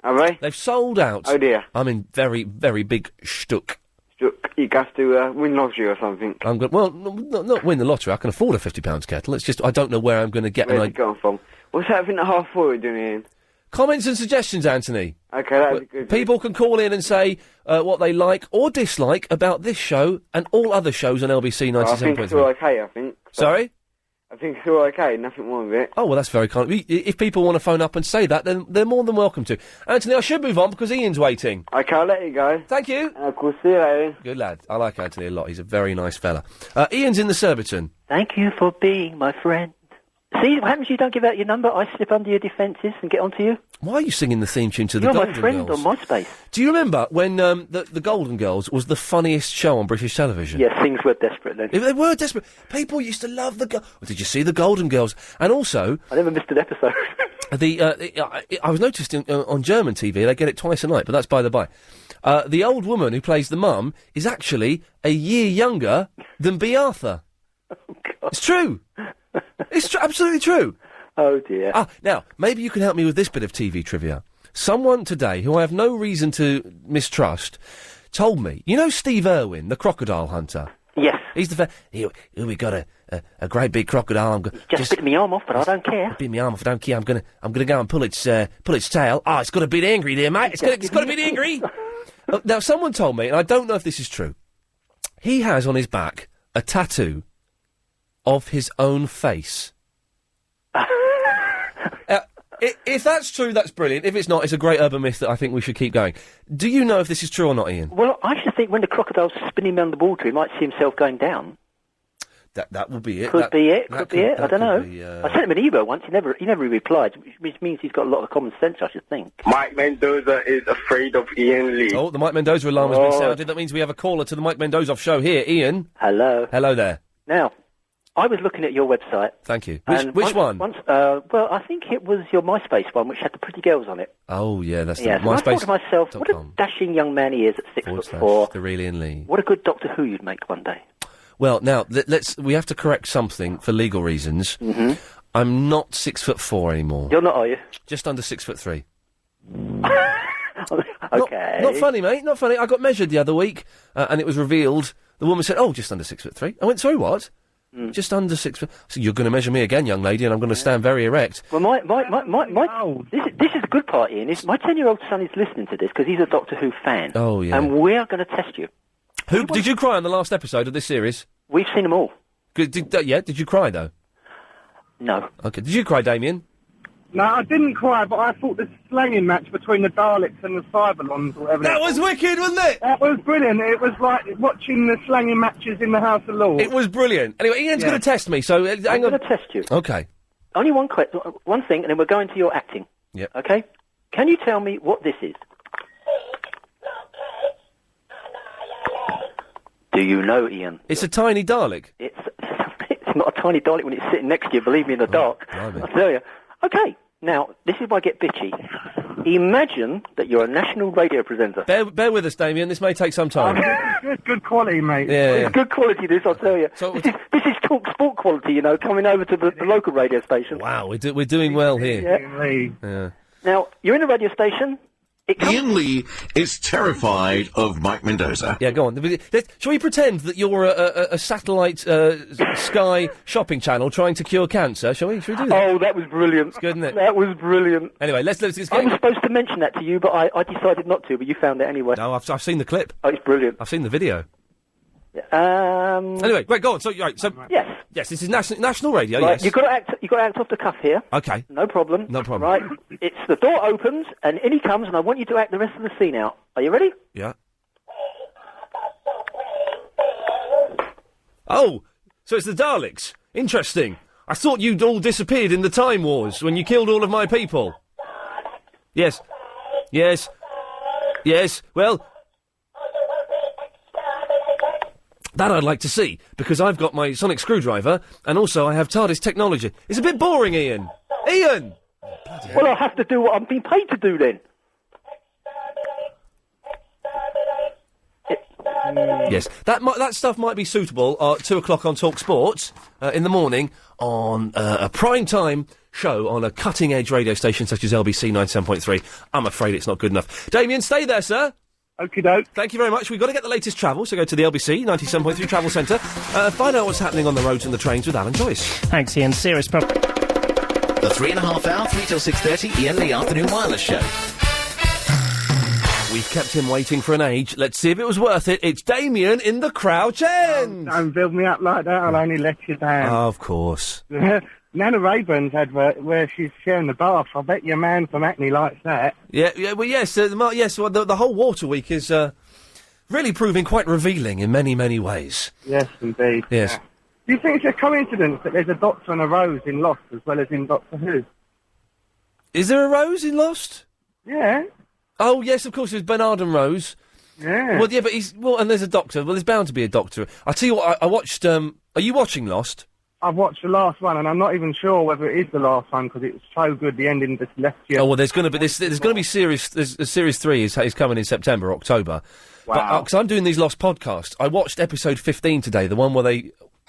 Are they? They've sold out. Oh, dear. I'm in very, very big shtuck. You have to win lottery or something. I'm going... Well, not win the lottery. I can afford a £50 kettle. It's just I don't know where I'm going to get... Where's it going from? What's that thing at 4:30 we're doing, Ian? Comments and suggestions, Anthony. Okay, that would be good. People can call in and say what they like or dislike about this show and all other shows on LBC 97.3. I think it's all okay, I think. Sorry? I think it's all okay, nothing wrong with it. Oh, well, that's very kind. If people want to phone up and say that, then they're more than welcome to. Anthony, I should move on because Ian's waiting. Okay, I'll let you go. Thank you. And of course, see you later. Good lad. I like Anthony a lot. He's a very nice fella. Ian's in the Surbiton. Thank you for being my friend. See, what happens if you don't give out your number? I slip under your defences and get onto you. Why are you singing the theme tune to the You're Golden my friend Girls? on MySpace. Do you remember when the Golden Girls was the funniest show on British television? Yes, things were desperate then. They were desperate. People used to love the... Did you see the Golden Girls? And also... I never missed an episode. I was noticing on German TV, they get it twice a night, but that's by the by. The old woman who plays the mum is actually a year younger than B. Arthur. Oh, God. It's true. It's absolutely true. Oh, dear. Now, maybe you can help me with this bit of TV trivia. Someone today, who I have no reason to mistrust, told me, you know Steve Irwin, the crocodile hunter? Yes. He's the... Here we got a great big crocodile. Just bit my arm off, but I don't care. Bit my arm off, I don't care. I'm gonna go and pull its tail. Oh, it's got a bit angry there, mate. It's got a bit angry. Now, someone told me, and I don't know if this is true, he has on his back a tattoo of his own face. If that's true, that's brilliant. If it's not, it's a great urban myth that I think we should keep going. Do you know if this is true or not, Ian? Well, I actually think when the crocodile's spinning around the water, he might see himself going down. That would be it. Could be it. I don't know. I sent him an email once. He never replied, which means he's got a lot of common sense, I should think. Mike Mendoza is afraid of Iain Lee. Oh, the Mike Mendoza alarm has been sounded. That means we have a caller to the Mike Mendoza show here. Ian. Hello. Hello there. Now, I was looking at your website. Thank you. Which one? Well, I think it was your MySpace one, which had the pretty girls on it. Oh, yeah, that's the MySpace. I thought to myself, what a dashing young man he is at 6'4". The real Iain Lee. What a good Doctor Who you'd make one day. Well, now, we have to correct something for legal reasons. Mm-hmm. I'm not 6'4" anymore. You're not, are you? Just under 6'3". Okay. Not funny, mate, not funny. I got measured the other week, and it was revealed, the woman said, oh, just under 6'3". I went, sorry, what? Just under 6 foot. So you're going to measure me again, young lady, and I'm going to stand very erect. Well, this is the good part, Ian. Is my 10-year-old son is listening to this because he's a Doctor Who fan. Oh, yeah. And we're going to test you. Did you cry on the last episode of this series? We've seen them all. Did you cry, though? No. Okay. Did you cry, Damien? No, I didn't cry, but I thought the slanging match between the Daleks and the Cyberlons or whatever... That was wicked, wasn't it? That was brilliant. It was like watching the slanging matches in the House of Lords. It was brilliant. Anyway, Ian's going to test me, so hang on. I'm going to test you. Okay. Only one thing, and then we're going to your acting. Yep. Okay? Can you tell me what this is? Do you know, Ian? It's a tiny Dalek. It's not a tiny Dalek when it's sitting next to you, believe me, in the dark. Blimey. I'll tell you. Okay, now, this is where I get bitchy. Imagine that you're a national radio presenter. Bear with us, Damien. This may take some time. Good quality, mate. Yeah. It's good quality, this, I'll tell you. So, this is talk sport quality, you know, coming over to the local radio station. Wow, we're doing well here. Yeah. Now, you're in a radio station. Iain Lee is terrified of Mike Mendoza. Yeah, go on. Shall we pretend that you're a satellite Sky shopping channel trying to cure cancer? Shall we do that? Oh, that was brilliant. It's good, isn't it? That was brilliant. Anyway, let's get... I was supposed to mention that to you, but I decided not to, but you found it anyway. No, I've seen the clip. Oh, it's brilliant. I've seen the video. Anyway, great, go on. So, yes, this is national radio. Right, yes, you've got to act off the cuff here. Okay, no problem. Right, it's the door opens and in he comes, and I want you to act the rest of the scene out. Are you ready? Yeah. Oh, so it's the Daleks. Interesting. I thought you'd all disappeared in the Time Wars when you killed all of my people. Yes. Well. That I'd like to see, because I've got my sonic screwdriver, and also I have TARDIS technology. It's a bit boring, Ian. Ian! Well, I'll have to do what I'm being paid to do, then. Yes, that stuff might be suitable at 2 o'clock on Talk Sports in the morning on a prime-time show on a cutting-edge radio station such as LBC 97.3. I'm afraid it's not good enough. Damien, stay there, sir. Okie doke. Thank you very much. We've got to get the latest travel, so go to the LBC 97.3 Travel Centre. Find out what's happening on the roads and the trains with Alan Joyce. Thanks, Ian. Serious problem. The 3.5 hour, 3 till 6:30 Iain Lee Afternoon Wireless Show. we've kept him waiting for an age. Let's see if it was worth it. It's Damien in the Crouch End. Don't build me up like that. I'll only let you down. Oh, of course. Nana Rayburn's advert where she's sharing the bath. I bet your man from Acne likes that. Yeah. Well, yes. Well, the whole Water Week is really proving quite revealing in many, many ways. Yes, indeed. Yes. Yeah. Do you think it's a coincidence that there's a Doctor and a Rose in Lost as well as in Doctor Who? Is there a Rose in Lost? Yeah. Oh, yes, of course, there's Bernard and Rose. Yeah. Well, yeah, but and there's a Doctor. Well, there's bound to be a Doctor. I'll tell you what, I watched, are you watching Lost? I've watched the last one, and I'm not even sure whether it is the last one, because it's so good, the ending just left you. Oh, well, there's going to be, series 3 is coming in September, October. Wow. Because I'm doing these Lost podcasts. I watched episode 15 today, the one where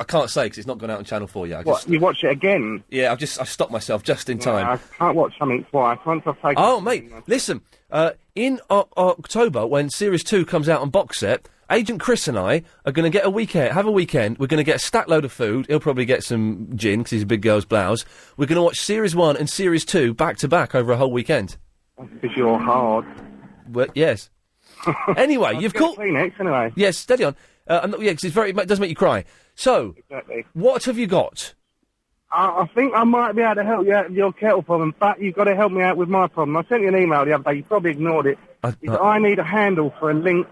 I can't say because it's not gone out on Channel 4 yet. You watch it again? Yeah, I stopped myself just in time. I can't watch something twice. Once I've taken... Oh, mate, listen. In October, when Series 2 comes out on box set, Agent Chris and I are going to have a weekend. We're going to get a stack load of food. He'll probably get some gin because he's a big girl's blouse. We're going to watch Series 1 and Series 2 back to back over a whole weekend. Because you're hard. Well, yes. Anyway, you've called... Kleenex, anyway. Yes, steady on. Because it does make you cry. So, exactly. What have you got? I think I might be able to help you out with your kettle problem, but you've got to help me out with my problem. I sent you an email the other day. You probably ignored it. I need a handle for a Lynx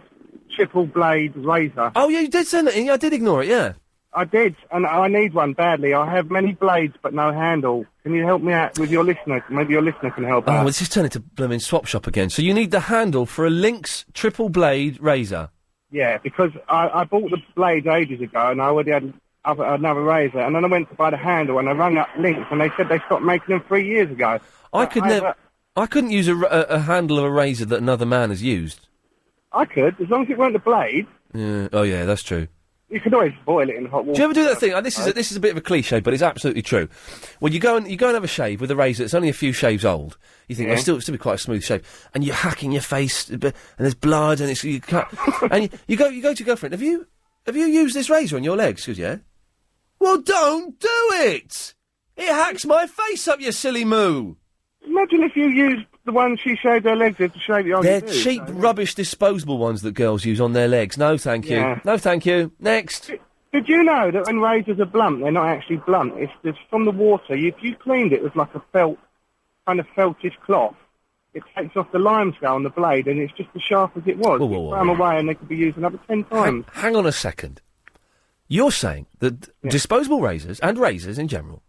triple blade razor. Oh, yeah, you did send it in. Yeah, I did ignore it, yeah. I did, and I need one badly. I have many blades, but no handle. Can you help me out with your listener? Maybe your listener can help out. Oh, it's just turned into blooming swap shop again. So you need the handle for a Lynx triple blade razor. Yeah, because I bought the blades ages ago, and I already had another razor, and then I went to buy the handle, and I rang up Lynx, and they said they stopped making them 3 years ago. I couldn't use a handle of a razor that another man has used. I could, as long as it weren't the blade. Yeah. Oh, yeah, that's true. You could always boil it in hot water. Do you ever do that thing? This is a bit of a cliche, but it's absolutely true. Well, you go and have a shave with a razor that's only a few shaves old. You think it'll still be quite a smooth shave, and you're hacking your face, and there's blood, and you cut, and you go to your girlfriend. Have you used this razor on your legs? She goes, yeah. Well, don't do it. It hacks my face up, you silly moo. Imagine if you used the one she shaved her legs with to shave it on. They're cheap, rubbish, disposable ones that girls use on their legs. No, thank you. Yeah. No, thank you. Next. Did you know that when razors are blunt, they're not actually blunt? It's from the water. If you cleaned it with like a feltish cloth, it takes off the lime scale on the blade, and it's just as sharp as it was. You throw them away, and they could be used another 10 times. Hang on a second. You're saying that disposable razors and razors in general,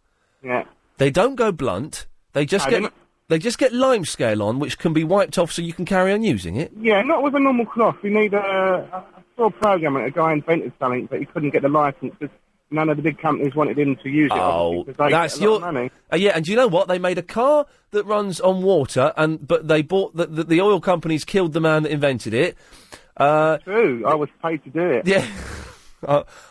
they don't go blunt. They just get lime scale on, which can be wiped off so you can carry on using it? Yeah, not with a normal cloth. You need I saw a program and a guy invented something, but he couldn't get the licence because none of the big companies wanted him to use it. Oh, that's your money. Yeah, and do you know what? They made a car that runs on water, but they bought the oil companies killed the man that invented it. True, I was paid to do it. Yeah,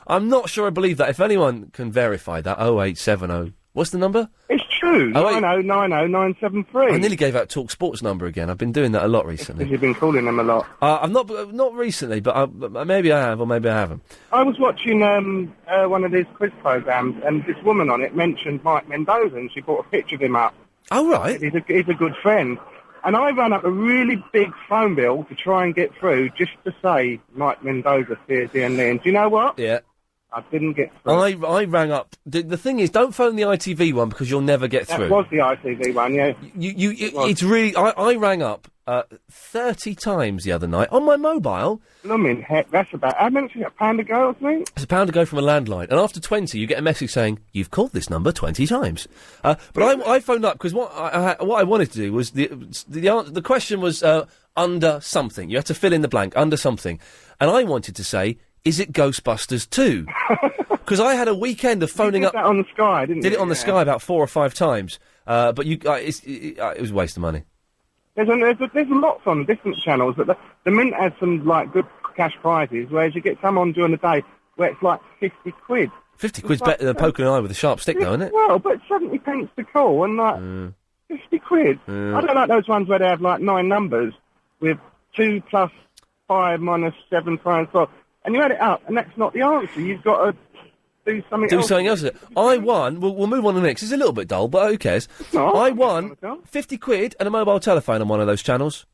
I'm not sure I believe that. If anyone can verify that, 0870. What's the number? It's true. 9090973. I nearly gave out Talk Sports number again. I've been doing that a lot recently. Because you've been calling them a lot. I've not recently, but maybe I have, or maybe I haven't. I was watching one of these quiz programs, and this woman on it mentioned Mike Mendoza, and she brought a picture of him up. Oh, right. He's a good friend. And I ran up a really big phone bill to try and get through, just to say Mike Mendoza fears Iain Lee. And do you know what? Yeah. I didn't get through. I rang up. The thing is, don't phone the ITV one because you'll never get through. That was the ITV one, yeah. It's really. I rang up 30 times the other night on my mobile. Blooming heck, that's about. How much is it? £1 a go or something? It's £1 a go from a landline, and after 20, you get a message saying you've called this number 20 times. But I phoned up because what I wanted to do was the question was under something. You had to fill in the blank under something, and I wanted to say, is it Ghostbusters 2? Because I had a weekend of phoning up. You did that on the Sky, didn't you? Did it on the Sky about 4 or 5 times. But it was a waste of money. There's lots on different channels, but the Mint has some like good cash prizes, whereas you get some on during the day where it's like 50 quid. 50 quid's better than poking an eye with a sharp stick, though, isn't it? Well, but 70 pence to call, and like 50 quid. I don't like those ones where they have like 9 numbers with 2 plus 5 minus 7 times 12. And you add it up, and that's not the answer. You've got to do something else. Do something else with it. I won. We'll move on to the next. It's a little bit dull, but who cares? I won 50 quid and a mobile telephone on one of those channels.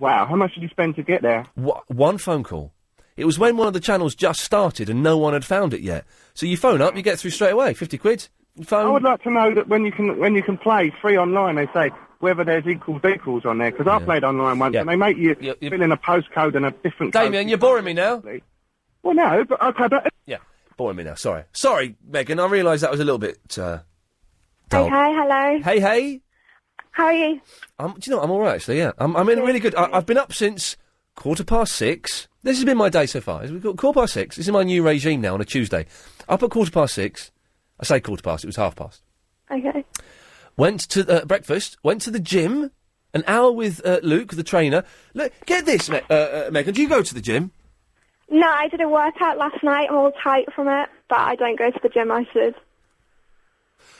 Wow, how much did you spend to get there? One phone call. It was when one of the channels just started and no one had found it yet. So you phone up, you get through straight away. 50 quid. Phone. I would like to know that when you can play free online, they say whether there's equals on there, because I played online once and they make you fill in a postcode and a different. Damien, you're boring me now. Well, no, but okay, but yeah, boring me now. Sorry, Megan. I realised that was a little bit. Dull. Okay, hello. Hey. How are you? Do you know what? I'm all right actually. Yeah, I'm in really good. I've been up since 6:15. This has been my day so far. We've got 6:15. This is my new regime now on a Tuesday. Up at 6:15. I say 15:15. It was 30:30. Okay. Went to breakfast. Went to the gym. An hour with Luke, the trainer. Look, get this, Megan. Do you go to the gym? No, I did a workout last night. I'm all tight from it, but I don't go to the gym. I should.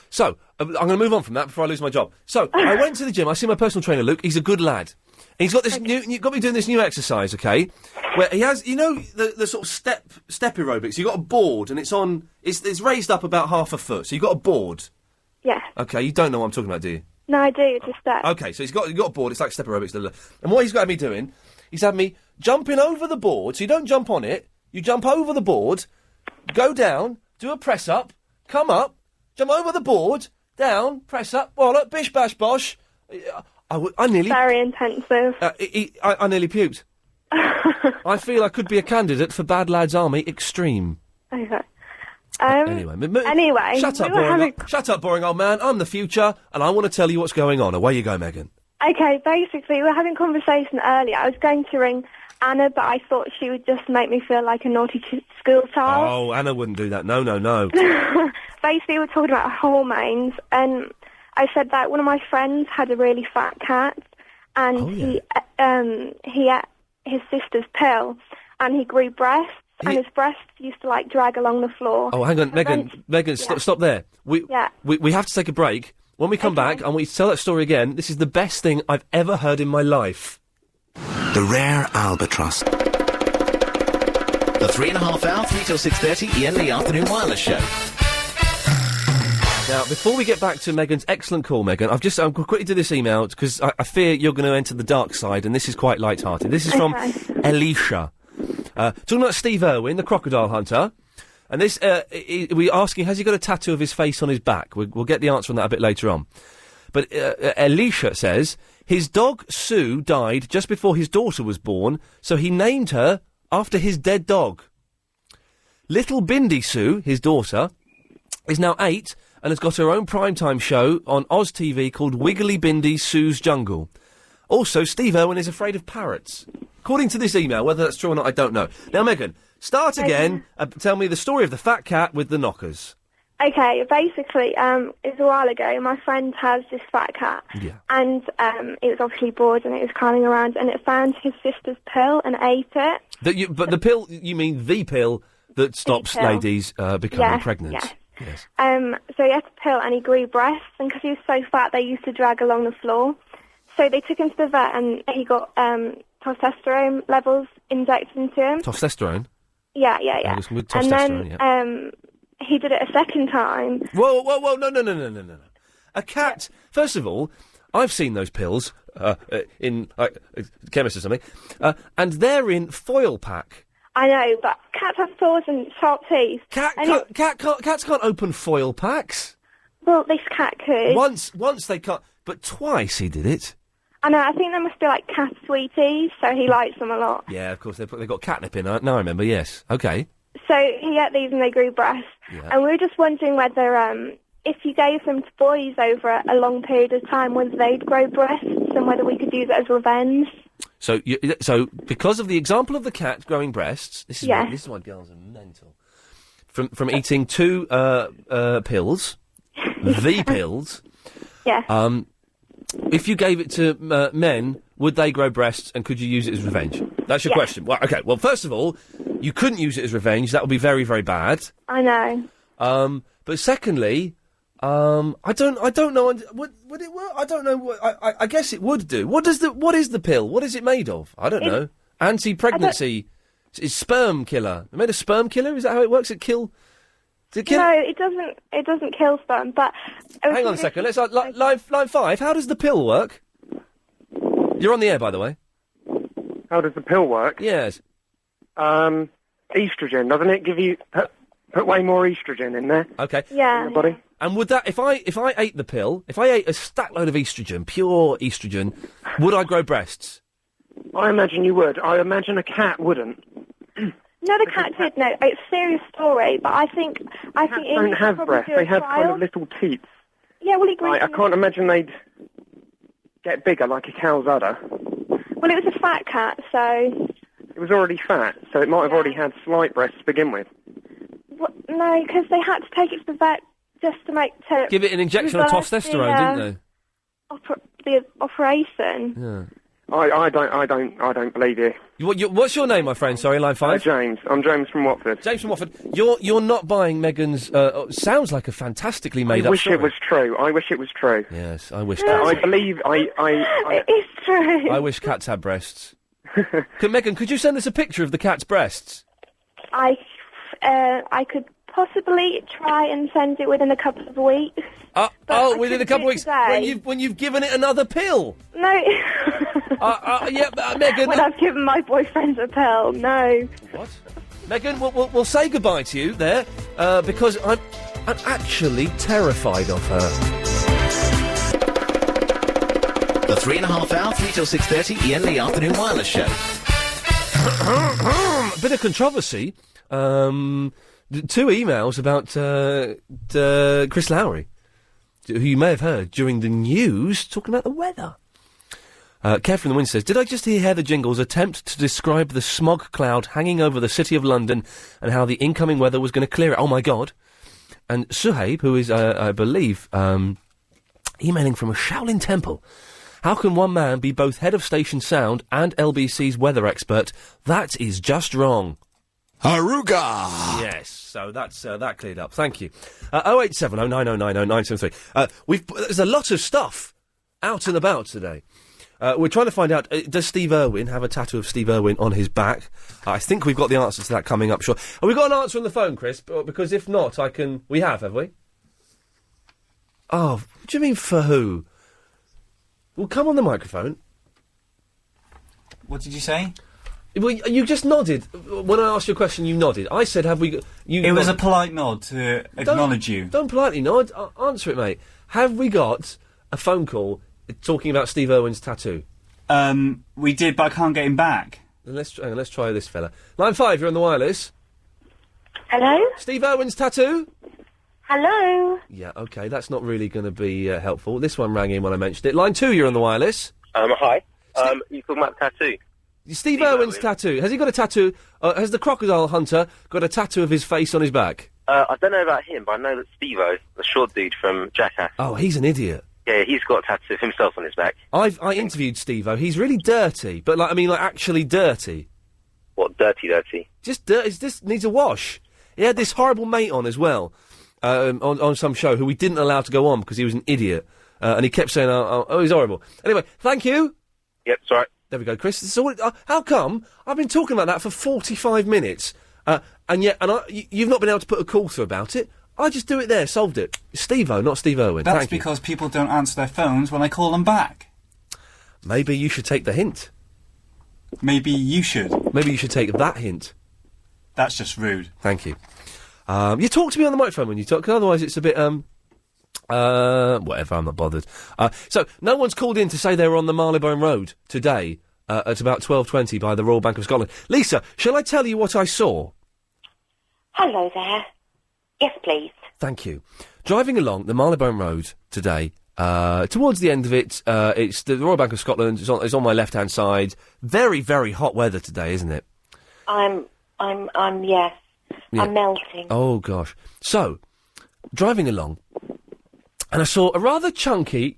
So, I'm going to move on from that before I lose my job. So, I went to the gym. I see my personal trainer, Luke. He's a good lad. And he's got this you've got me doing this new exercise, okay? Where he has, you know, the sort of step aerobics. You've got a board and it's raised up about half a foot. So you've got a board. Yeah. Okay, you don't know what I'm talking about, do you? No, I do. It's a step. Okay, so you've got a board. It's like step aerobics. And what he's got me doing, he's had me jumping over the board. So you don't jump on it. You jump over the board, go down, do a press up, come up, jump over the board, down, press up, wallop, bish, bash, bosh. I nearly... Very intensive. I nearly puked. I feel I could be a candidate for Bad Lads Army Extreme. Okay. Anyway, shut up, boring old man. I'm the future, and I want to tell you what's going on. Away you go, Megan. Okay, basically, we were having a conversation earlier. I was going to ring Anna, but I thought she would just make me feel like a naughty school child. Oh, Anna wouldn't do that. No. Basically, we were talking about hormones, and I said that one of my friends had a really fat cat, and he ate his sister's pill, and he grew breasts, and his breasts used to, like, drag along the floor. Oh, hang on, Megan, stop there. We have to take a break. When we come back, I want you to tell that story again. This is the best thing I've ever heard in my life. The rare albatross. The 3.5 hour, 3 till 6:30 Iain Lee Afternoon Wireless Show. Now, before we get back to Megan's excellent call, Megan, I'm going to quickly do this email because I fear you're going to enter the dark side, and this is quite light-hearted. This is from Alicia. Talking about Steve Irwin, the crocodile hunter. And this, we're asking, has he got a tattoo of his face on his back? We'll get the answer on that a bit later on. But Alicia says, his dog Sue died just before his daughter was born, so he named her after his dead dog. Little Bindi Sue, his daughter, is now 8 and has got her own primetime show on Oz TV called Wiggly Bindi Sue's Jungle. Also, Steve Irwin is afraid of parrots. According to this email, whether that's true or not, I don't know. Now, Megan, start again. Tell me the story of the fat cat with the knockers. Okay, basically, it was a while ago. My friend has this fat cat, and it was obviously bored and it was crawling around, and it found his sister's pill and ate it. But the pill, you mean the pill that stops ladies becoming pregnant? Yes. So he had the pill and he grew breasts, and because he was so fat, they used to drag along the floor. So they took him to the vet, and he got testosterone levels injected into him. Testosterone? Yeah. With testosterone, and then he did it a second time. Whoa, no. A cat, first of all, I've seen those pills in a chemist or something, and they're in foil pack. I know, but cats have claws and sharp teeth. Cats can't open foil packs. Well, this cat could. Once they can't, but twice he did it. I know, I think they must be like cat sweeties, so he likes them a lot. Yeah, of course, they've got catnip in. Now I remember, yes. Okay. So he ate these and they grew breasts. Yeah. And we were just wondering whether, if you gave them to boys over a long period of time, whether they'd grow breasts and whether we could use it as revenge. So because of the example of the cat growing breasts, this is why girls are mental. From eating 2 pills, the pills. Yeah. If you gave it to men, would they grow breasts, and could you use it as revenge? That's your question. Well, okay. Well, first of all, you couldn't use it as revenge. That would be very, very bad. I know. But secondly, I don't know. Would it work? I don't know. I guess it would do. What is the pill? What is it made of? I don't know. Anti-pregnancy. It's sperm killer. It made a sperm killer? Is that how it works? Does it kill? No, it doesn't kill sperm, but... Hang on a second. Let's line 5. How does the pill work? You're on the air, by the way. How does the pill work? Yes. Estrogen, doesn't it? Give you put way more estrogen in there. Okay. Yeah. In your body. And would that, if I ate the pill, if I ate a stack load of estrogen, pure estrogen, would I grow breasts? I imagine you would. I imagine a cat wouldn't. No, the cat did. No, it's a serious story, but I think Cats don't have breasts. They have kind of little teeth. Yeah, well, he grew. I can't imagine they'd get bigger like a cow's udder. Well, it was a fat cat, so. It was already fat, so it might have already had slight breasts to begin with. What? No, because they had to take it to the vet just to give it an injection of testosterone, didn't they? The operation. Yeah. I don't believe you. What's your name, my friend? Sorry, line 5. James. I'm James from Watford. James from Watford. You're not buying Meghan's. Sounds like a fantastically made up. I wish story. it was true. I wish it was true. Yes, I wish. I believe. It is true. I wish cats had breasts. Meghan, could you send us a picture of the cat's breasts? I could possibly try and send it within a couple of weeks. Within a couple of weeks when you've given it another pill. No. Meghan. When I've given my boyfriend a pill, no. What? Meghan, we'll say goodbye to you there because I'm actually terrified of her. The 3.5 hour, 3 till 6:30, Iain Lee Afternoon Wireless Show. A bit of controversy. 2 emails about Chris Lowry, who you may have heard during the news talking about the weather. Kev from the Wind says, did I just hear Heather Jingles attempt to describe the smog cloud hanging over the city of London and how the incoming weather was going to clear it? Oh, my God. And Suhaib, who is, I believe, emailing from a Shaolin temple. How can one man be both head of Station Sound and LBC's weather expert? That is just wrong. Haruga! Yes, so that's that cleared up. Thank you. 0870 9090 973. There's a lot of stuff out and about today. We're trying to find out, does Steve Irwin have a tattoo of Steve Irwin on his back? I think we've got the answer to that coming up, sure. Have we got an answer on the phone, Chris? Because if not, we have we? Oh, what do you mean for who? Well, come on the microphone. What did you say? Well, you just nodded. When I asked you a question, you nodded. I said, have we... It was a polite nod to acknowledge you. Don't politely nod. Answer it, mate. Have we got a phone call talking about Steve Irwin's tattoo? We did, but I can't get him back. Then let's try this fella. Line 5, you're on the wireless. Hello? Steve Irwin's tattoo? Hello? Yeah, OK, that's not really going to be helpful. This one rang in when I mentioned it. Line 2, you're on the wireless. Hi. You talking about tattoo? Steve Irwin's tattoo. Has he got a tattoo? Has the crocodile hunter got a tattoo of his face on his back? I don't know about him, but I know that Steve-O, the short dude from Jackass. Oh, he's an idiot. Yeah, he's got a tattoo of himself on his back. I interviewed Steve-O. He's really dirty, but actually dirty. What, dirty? Just dirty. Just needs a wash. He had this horrible mate on as well, on some show who we didn't allow to go on because he was an idiot, and he kept saying, "Oh, he's horrible." Anyway, thank you. Yep, it's all right. There we go, Chris. So, how come I've been talking about that for 45 minutes, and you've not been able to put a call through about it? I just do it there, solved it. Steve-O, not Steve Irwin. That's because people don't answer their phones when I call them back. Maybe you should take the hint. Maybe you should. Maybe you should take that hint. That's just rude. Thank you. You talk to me on the microphone when you talk, 'cause otherwise it's a bit, whatever, I'm not bothered. So, no one's called in to say they were on the Marylebone Road today at about 12:20 by the Royal Bank of Scotland. Lisa, shall I tell you what I saw? Hello there. Yes, please. Thank you. Driving along the Marylebone Road today, towards the end of it, it's the Royal Bank of Scotland. It's on my left-hand side. Very, very hot weather today, isn't it? Yes. Yeah. I'm melting. Oh, gosh. So, driving along, and I saw a rather chunky,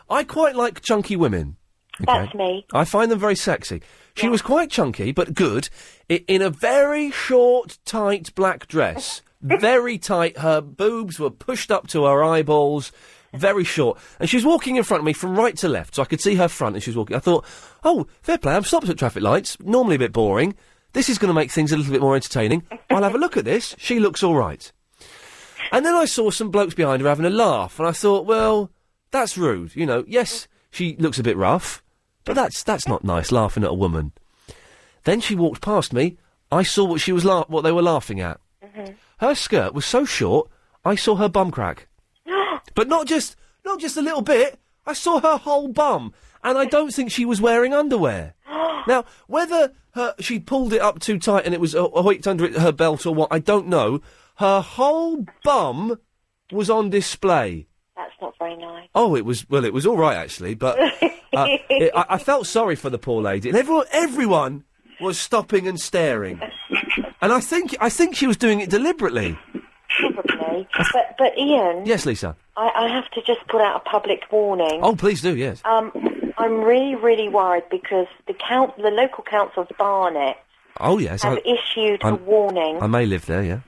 I quite like chunky women. Okay? That's me. I find them very sexy. She was quite chunky, but good, in a very short, tight black dress. Very tight. Her boobs were pushed up to her eyeballs. Very short. And she was walking in front of me from right to left, so I could see her front as she was walking. I thought, oh, fair play, I'm stopped at traffic lights. Normally a bit boring. This is going to make things a little bit more entertaining. I'll have a look at this. She looks all right. And then I saw some blokes behind her having a laugh, and I thought, well, that's rude. You know, yes, she looks a bit rough, but that's not nice, laughing at a woman. Then she walked past me. I saw what she was what they were laughing at. Mm-hmm. Her skirt was so short, I saw her bum crack. But not just a little bit. I saw her whole bum, and I don't think she was wearing underwear. Now, whether she pulled it up too tight and it was hoiked under her belt or what, I don't know. Her whole bum was on display. That's not very nice. Oh, it was all right, actually, but I felt sorry for the poor lady. And everyone was stopping and staring. And I think she was doing it deliberately. Probably. But Ian... Yes, Lisa? I have to just put out a public warning. Oh, please do, yes. I'm really, really worried because the local council of Barnet have issued a warning. I may live there, yeah.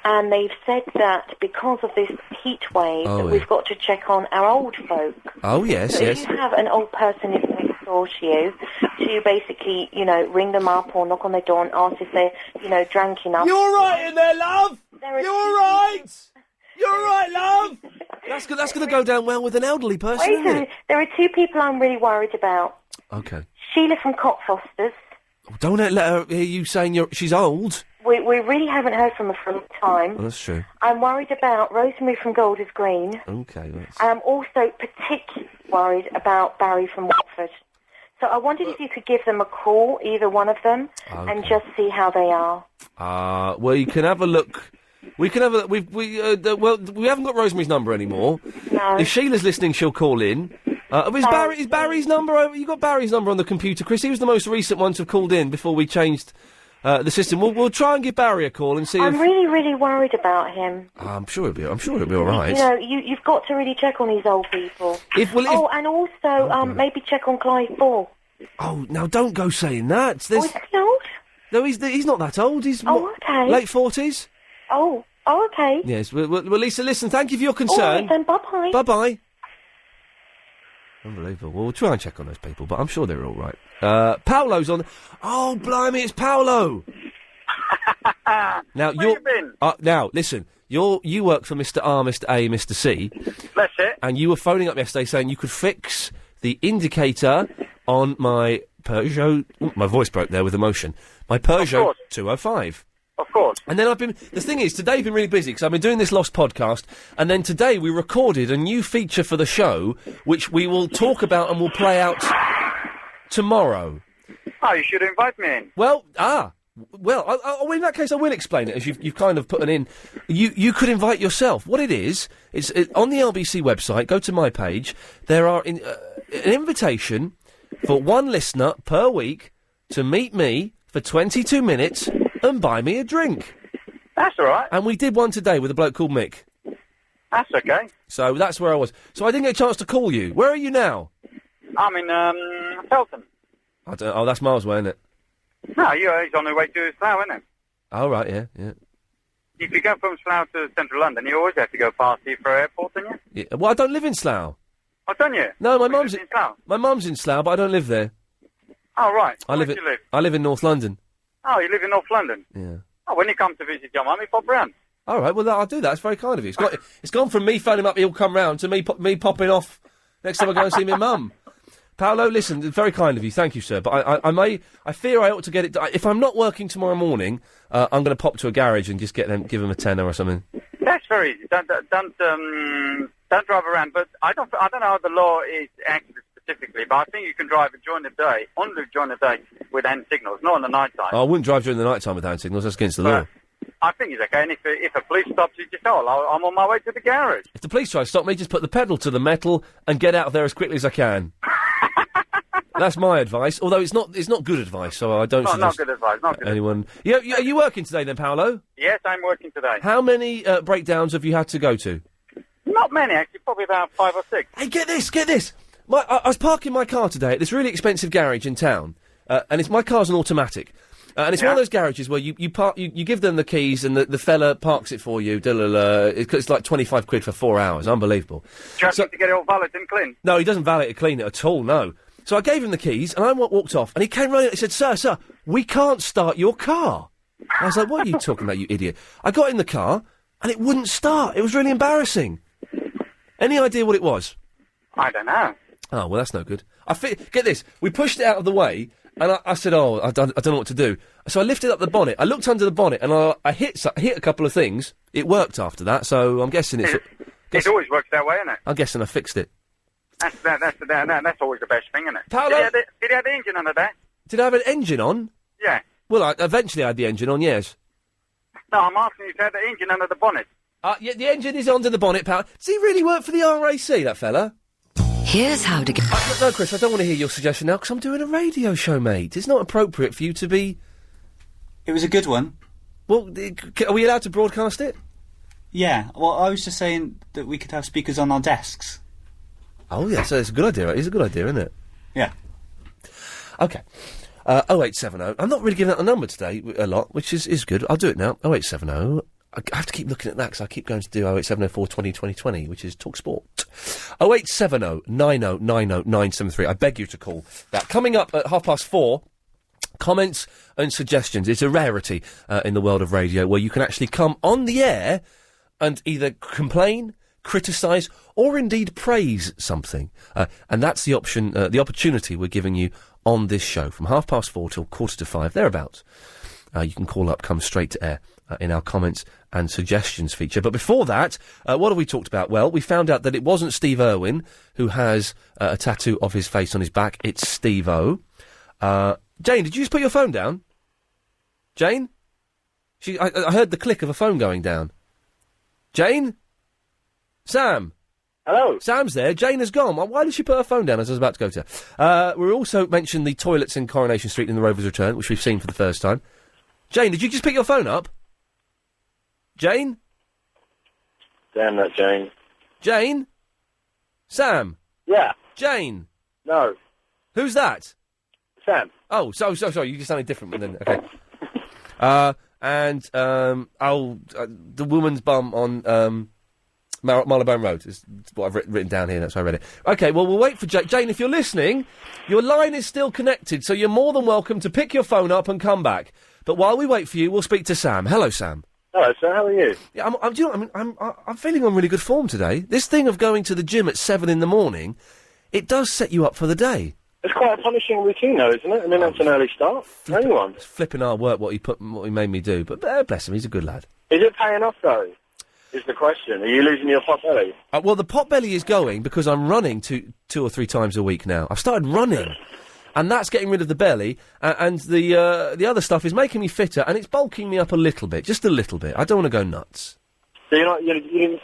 And they've said that because of this heat wave, we've got to check on our old folk. Oh, yes, so yes. if you have an old person who's next door to you, to basically, ring them up or knock on their door and ask if they're, drank enough. You're all right in there, love! You're all right! You're all right, love! That's going to go down well with an elderly person, isn't it? There are two people I'm really worried about. Okay. Sheila from Cockfosters. Don't let her hear you saying she's old. We really haven't heard from her for a long time. Well, that's true. I'm worried about Rosemary from Golders Green. Okay, And I'm also particularly worried about Barry from Watford. So I wondered if you could give them a call, either one of them, and just see how they are. Well, you can have a look. We can have a look. We haven't got Rosemary's number anymore. No. If Sheila's listening, she'll call in. Is Barry's number over? You got Barry's number on the computer, Chris? He was the most recent one to have called in before we changed the system. We'll try and give Barry a call and see. I'm really, really worried about him. I'm sure he'll be all right. You've got to really check on these old people. And also maybe check on Clive Ball. Oh, now don't go saying that. Is he old? No, he's not that old. He's okay. Late 40s. Oh, okay. Yes. Well, Lisa, listen. Thank you for your concern. All right, then. Bye-bye. Bye-bye. Unbelievable. Well, we'll try and check on those people, but I'm sure they're all right. Paolo's on. Oh, blimey, it's Paolo. Now, Where you been? Now, listen. You work for Mr. R, Mr. A, Mr. C. That's it. And you were phoning up yesterday saying you could fix the indicator on my Peugeot. Ooh, my voice broke there with emotion. My Peugeot 205. Of course. And then the thing is, today I've been really busy because I've been doing this Lost podcast, and then today we recorded a new feature for the show, which we will talk about and we'll play out tomorrow. Oh, you should invite me in. Well, in that case I will explain it, as you've kind of put it in. You could invite yourself. What it is, it's on the LBC website, go to my page, there are an invitation for one listener per week to meet me for 22 minutes and buy me a drink. That's all right. And we did one today with a bloke called Mick. That's okay. So that's where I was. So I didn't get a chance to call you. Where are you now? I'm in Felton. That's miles away, isn't it? No, he's on the way to Slough, isn't it? Oh, right, yeah. If you go from Slough to central London, you always have to go past Heathrow Airport, don't you? Yeah. Well, I don't live in Slough. Oh, don't you? No, my mum's in Slough. My mum's in Slough, but I don't live there. Oh, right. I live in North London. Oh, you live in North London? Yeah. Oh, when you come to visit your mummy, pop round. All right, well, I'll do that. It's very kind of you. It's gone from me phoning him up, he'll come round, to me popping off next time I go and see my mum. Paolo, listen, very kind of you. Thank you, sir. But I fear I ought to get it. If I'm not working tomorrow morning, I'm going to pop to a garage and just give them a tenner or something. That's very easy. Don't drive around. But I don't know how the law is actually specifically, but I think you can drive during the day, only during the day with hand signals, not in the night time. I wouldn't drive during the night time with hand signals. That's against the law. I think it's okay. And if a police stops you, just I'm on my way to the garage. If the police try to stop me, just put the pedal to the metal and get out of there as quickly as I can. That's my advice. Although it's not good advice, so I don't suggest not good advice. Not good anyone. Are you working today then, Paolo? Yes, I'm working today. How many breakdowns have you had to go to? Not many, actually. Probably about 5 or 6. Hey, get this. I was parking my car today at this really expensive garage in town, and my car's an automatic. And it's one of those garages where you give them the keys and the fella parks it for you. It's like 25 quid for 4 hours. Unbelievable. Do you have to get it all valeted and clean? No, he doesn't valet or clean it at all, no. So I gave him the keys and I walked off and he came running and he said, Sir, we can't start your car. I was like, what are you talking about, you idiot? I got in the car and it wouldn't start. It was really embarrassing. Any idea what it was? I don't know. Oh, well, that's no good. Get this. We pushed it out of the way. And I said, I don't know what to do. So I lifted up the bonnet. I looked under the bonnet, and I hit a couple of things. It worked after that, so I'm guessing it's... It always works that way, isn't it? I'm guessing I fixed it. That's always the best thing, isn't it? Paolo? Did he have the engine under there? Did I have an engine on? Yeah. Well, eventually I had the engine on, yes. No, I'm asking you to have the engine under the bonnet. Yeah, the engine is under the bonnet, pal. Does he really work for the RAC, that fella? Here's how to get... No, Chris, I don't want to hear your suggestion now, because I'm doing a radio show, mate. It's not appropriate for you to be... It was a good one. Well, are we allowed to broadcast it? Yeah, well, I was just saying that we could have speakers on our desks. Oh, yeah, so it's a good idea. It's a good idea, isn't it? Yeah. OK. 0870. I'm not really giving out the number today a lot, which is good. I'll do it now. 0870... I have to keep looking at that because I keep going to do 08704 20 2020, which is Talk Sport. 0870 90 90 973. I beg you to call that. Coming up at 4:30, comments and suggestions. It's a rarity in the world of radio where you can actually come on the air and either complain, criticise, or indeed praise something. And that's the option, the opportunity we're giving you on this show from 4:30 till 4:45, thereabouts. You can call up, come straight to air in our comments and suggestions feature. But before that, what have we talked about? Well, we found out that it wasn't Steve Irwin who has a tattoo of his face on his back. It's Steve-O. Jane, did you just put your phone down? Jane? I heard the click of a phone going down. Jane? Sam? Hello? Sam's there. Jane has gone. Why did she put her phone down as I was about to go to her? We also mentioned the toilets in Coronation Street in the Rover's Return, which we've seen for the first time. Jane, did you just pick your phone up? Jane? Damn that Jane. Jane? Sam? Yeah. Jane? No. Who's that? Sam. Oh, so sorry, you just sounded different then. Okay. The woman's bum on, Marylebone Road is what I've written down here, that's why I read it. OK, well, we'll wait for Jane. Jane, if you're listening, your line is still connected, so you're more than welcome to pick your phone up and come back. But while we wait for you, we'll speak to Sam. Hello, Sam. Hello, sir. How are you? Yeah, do you know what I mean? I'm feeling on really good form today. This thing of going to the gym at 7 in the morning, it does set you up for the day. It's quite a punishing routine, though, isn't it? I mean, that's an early start for anyone. It's flipping hard work what he made me do, but bless him, he's a good lad. Is it paying off, though? Is the question. Are you losing your pot belly? Well, the pot belly is going because I'm running two or three times a week now. I've started running. And that's getting rid of the belly, and the other stuff is making me fitter, and it's bulking me up a little bit, just a little bit. I don't want to go nuts. So you're not looking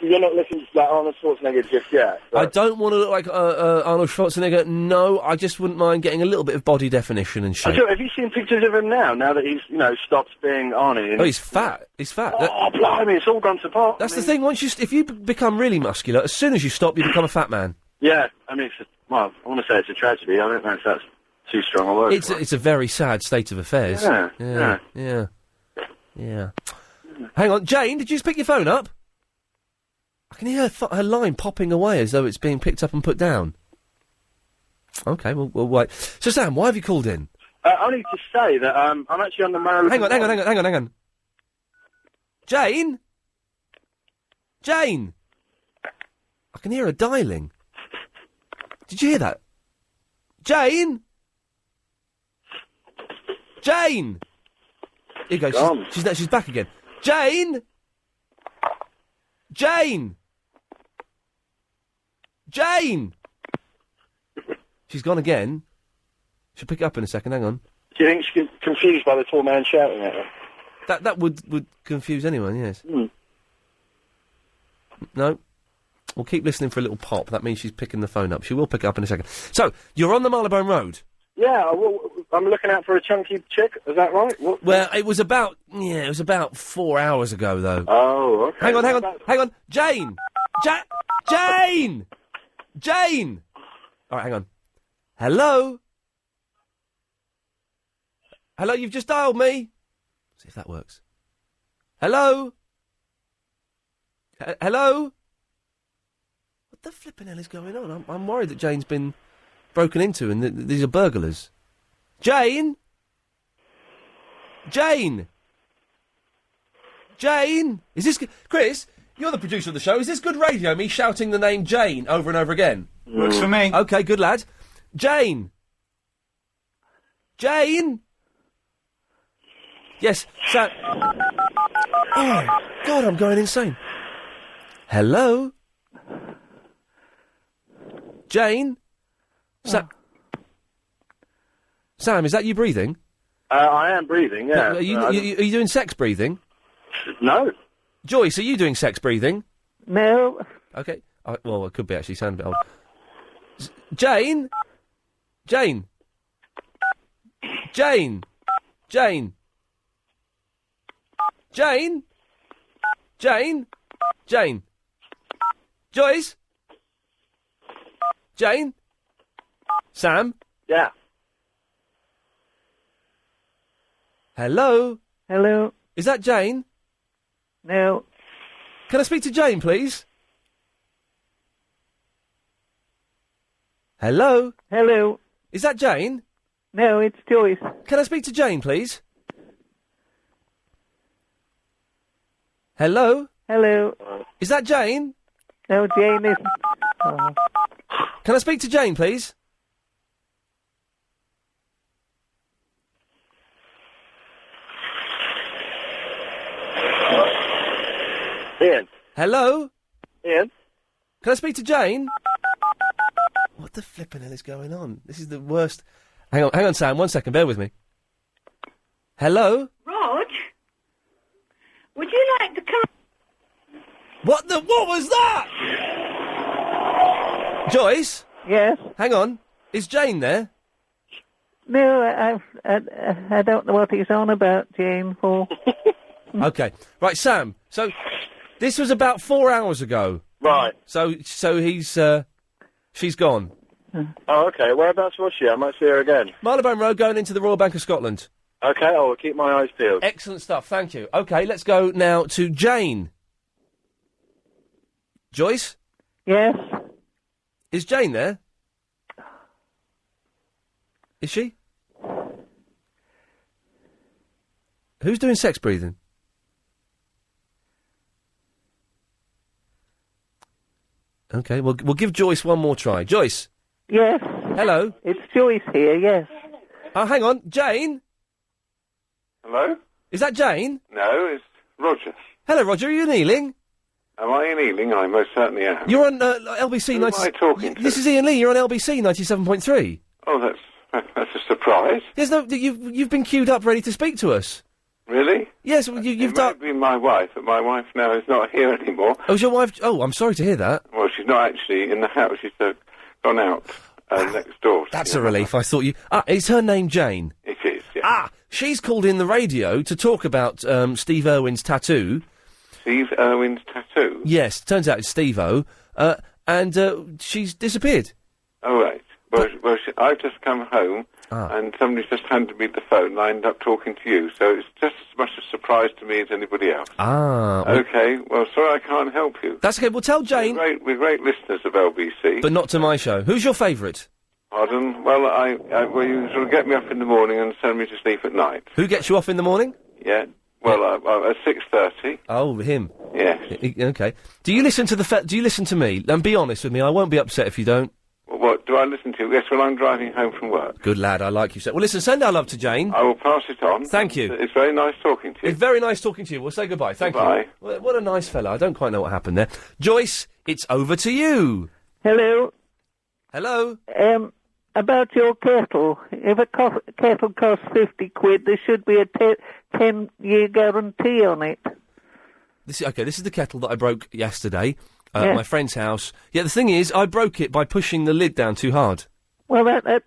like Arnold Schwarzenegger just yet? I don't want to look like Arnold Schwarzenegger. No, I just wouldn't mind getting a little bit of body definition and shape. Have you seen pictures of him now that he's, stopped being Arnie? Oh, he's fat. He's fat. Oh, blimey, it's all gone to pot. That's the thing. If you become really muscular, as soon as you stop, you become a fat man. Yeah, I mean, I want to say it's a tragedy. I don't know if that's too strong a word. It's a very sad state of affairs. Yeah. Hang on, Jane, did you just pick your phone up? I can hear her line popping away as though it's being picked up and put down. OK, we'll wait. So, Sam, why have you called in? Only to say that I'm actually on the Maryland... Hang on. Jane? Jane? I can hear her dialing. Did you hear that? Jane? Jane! Here you go, she's back again. Jane! Jane! Jane! She's gone again. She'll pick it up in a second, hang on. Do you think she's confused by the tall man shouting at her? That would confuse anyone, yes. No. We'll keep listening for a little pop. That means she's picking the phone up. She will pick it up in a second. So, you're on the Marylebone Road? Yeah, I'm looking out for a chunky chick, is that right? Well, it was about 4 hours ago, though. Oh, okay. Hang on. Jane! Jane! All right, hang on. Hello? Hello, you've just dialed me? See if that works. Hello? Hello? What the flipping hell is going on? I'm worried that Jane's been broken into and these are burglars. Jane? Is this... Chris, you're the producer of the show. Is this good radio, me shouting the name Jane over and over again? Works for me. OK, good lad. Jane! Jane? Yes, Sam. Oh, God, I'm going insane. Hello? Jane? Sam, is that you breathing? I am breathing, yeah. Are you doing sex breathing? No. Joyce, are you doing sex breathing? No. Okay. Well, it could be actually. Sound a bit old. Jane? Jane? Jane? Jane? Jane? Jane? Jane? Joyce? Jane? Sam? Yeah. Hello? Hello? Is that Jane? No. Can I speak to Jane, please? Hello? Hello? Is that Jane? No, it's Joyce. Can I speak to Jane, please? Hello? Hello? Is that Jane? No, Jane isn't. Oh. Can I speak to Jane, please? Ian. Hello? Ian? Can I speak to Jane? What the flippin' hell is going on? This is the worst. Hang on, Sam, 1 second, bear with me. Hello? Rog? Would you like to come... What was that? Joyce? Yes? Hang on. Is Jane there? No, I don't know what he's on about, Jane, for. Okay. Right, Sam, so this was about 4 hours ago. Right. So he's, she's gone. Oh, okay. Whereabouts was she? I might see her again. Marylebone Road going into the Royal Bank of Scotland. Okay, I will keep my eyes peeled. Excellent stuff, thank you. Okay, let's go now to Jane. Joyce? Yes? Is Jane there? Is she? Who's doing sex breathing? Okay, we'll give Joyce one more try. Joyce? Yes? Hello? It's Joyce here, yes. Oh, hang on. Jane? Hello? Is that Jane? No, it's Roger. Hello, Roger. Are you in Ealing? Am I in Ealing? I most certainly am. You're on LBC... Who am I talking to? This is Ian Lee. You're on LBC 97.3. Oh, that's a surprise. Yes, no, you've been queued up ready to speak to us. Really? Yes, you've done... It might be my wife, but my wife now is not here anymore. Oh, is your wife... Oh, I'm sorry to hear that. Well, she's not actually in the house. She's gone out next door. That's a relief. I thought you... is her name Jane? It is, yeah. She's called in the radio to talk about Steve Irwin's tattoo. Steve Irwin's tattoo? Yes, turns out it's Steve-O. And she's disappeared. Oh, right. Well, I've just come home, and somebody's just handed me the phone, and I ended up talking to you, so it's just as much a surprise to me as anybody else. Okay, well, sorry I can't help you. That's okay, well, tell Jane... We're great listeners of LBC. But not to my show. Who's your favourite? Pardon? Well, well, you sort of get me up in the morning and send me to sleep at night. Who gets you off in the morning? Yeah. Well, at 6:30. Oh, him. Yes. Okay. Do you listen to Do you listen to me? And be honest with me. I won't be upset if you don't. What do I listen to? Yes, when I'm driving home from work. Good lad. I like you, sir. Well, listen. Send our love to Jane. I will pass it on. Thank you. It's very nice talking to you. It's very nice talking to you. We'll say goodbye. Thank you. Bye. Well, what a nice fella. I don't quite know what happened there. Joyce, it's over to you. Hello? Hello? About your kettle. If a kettle costs 50 quid, there should be a 10-year guarantee on it. This is the kettle that I broke yesterday Yeah. at my friend's house. Yeah, the thing is, I broke it by pushing the lid down too hard. Well, that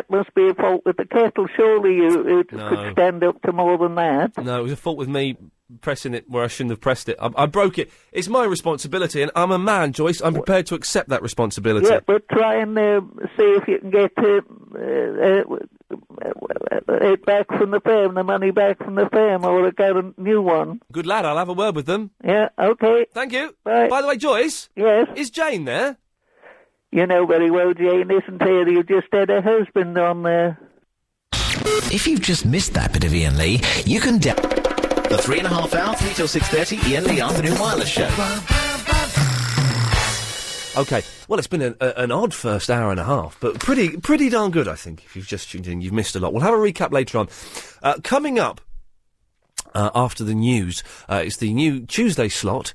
must be a fault with the kettle. Surely you could stand up to more than that. No, it was a fault with me pressing it where I shouldn't have pressed it. I broke it. It's my responsibility, and I'm a man, Joyce. I'm prepared to accept that responsibility. Yeah, but try and see if you can get it back from the firm, the money back from the firm, or get a new one. Good lad, I'll have a word with them. Yeah, okay. Thank you. Bye. By the way, Joyce? Yes? Is Jane there? You know very well Jane isn't here. You just had a husband on there. If you've just missed that bit of Ian Lee, you can the 3.5 hour, 3 till 6:30 Ian Lee Afternoon Wireless Show. Okay, well, it's been an odd first hour and a half, but pretty darn good, I think. If you've just tuned in, you've missed a lot. We'll have a recap later on. Coming up after the news, it's the new Tuesday slot,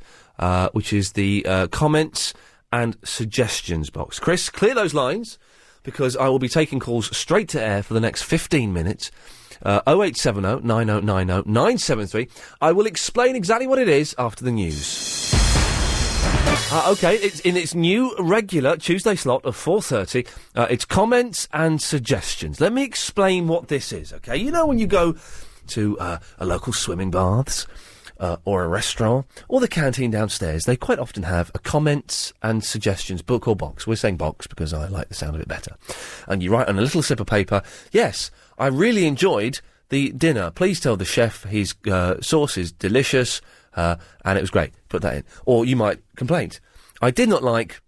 which is the comments and suggestions box. Chris, clear those lines, because I will be taking calls straight to air for the next 15 minutes. 0870 9090 973. I will explain exactly what it is after the news. Okay, it's in its new regular Tuesday slot of 4:30. It's comments and suggestions. Let me explain what this is, okay? You know when you go to a local swimming baths or a restaurant or the canteen downstairs, they quite often have a comments and suggestions book or box. We're saying box because I like the sound of it better. And you write on a little slip of paper, yes, I really enjoyed the dinner. Please tell the chef his sauce is delicious, and it was great. Put that in. Or you might complain, I did not like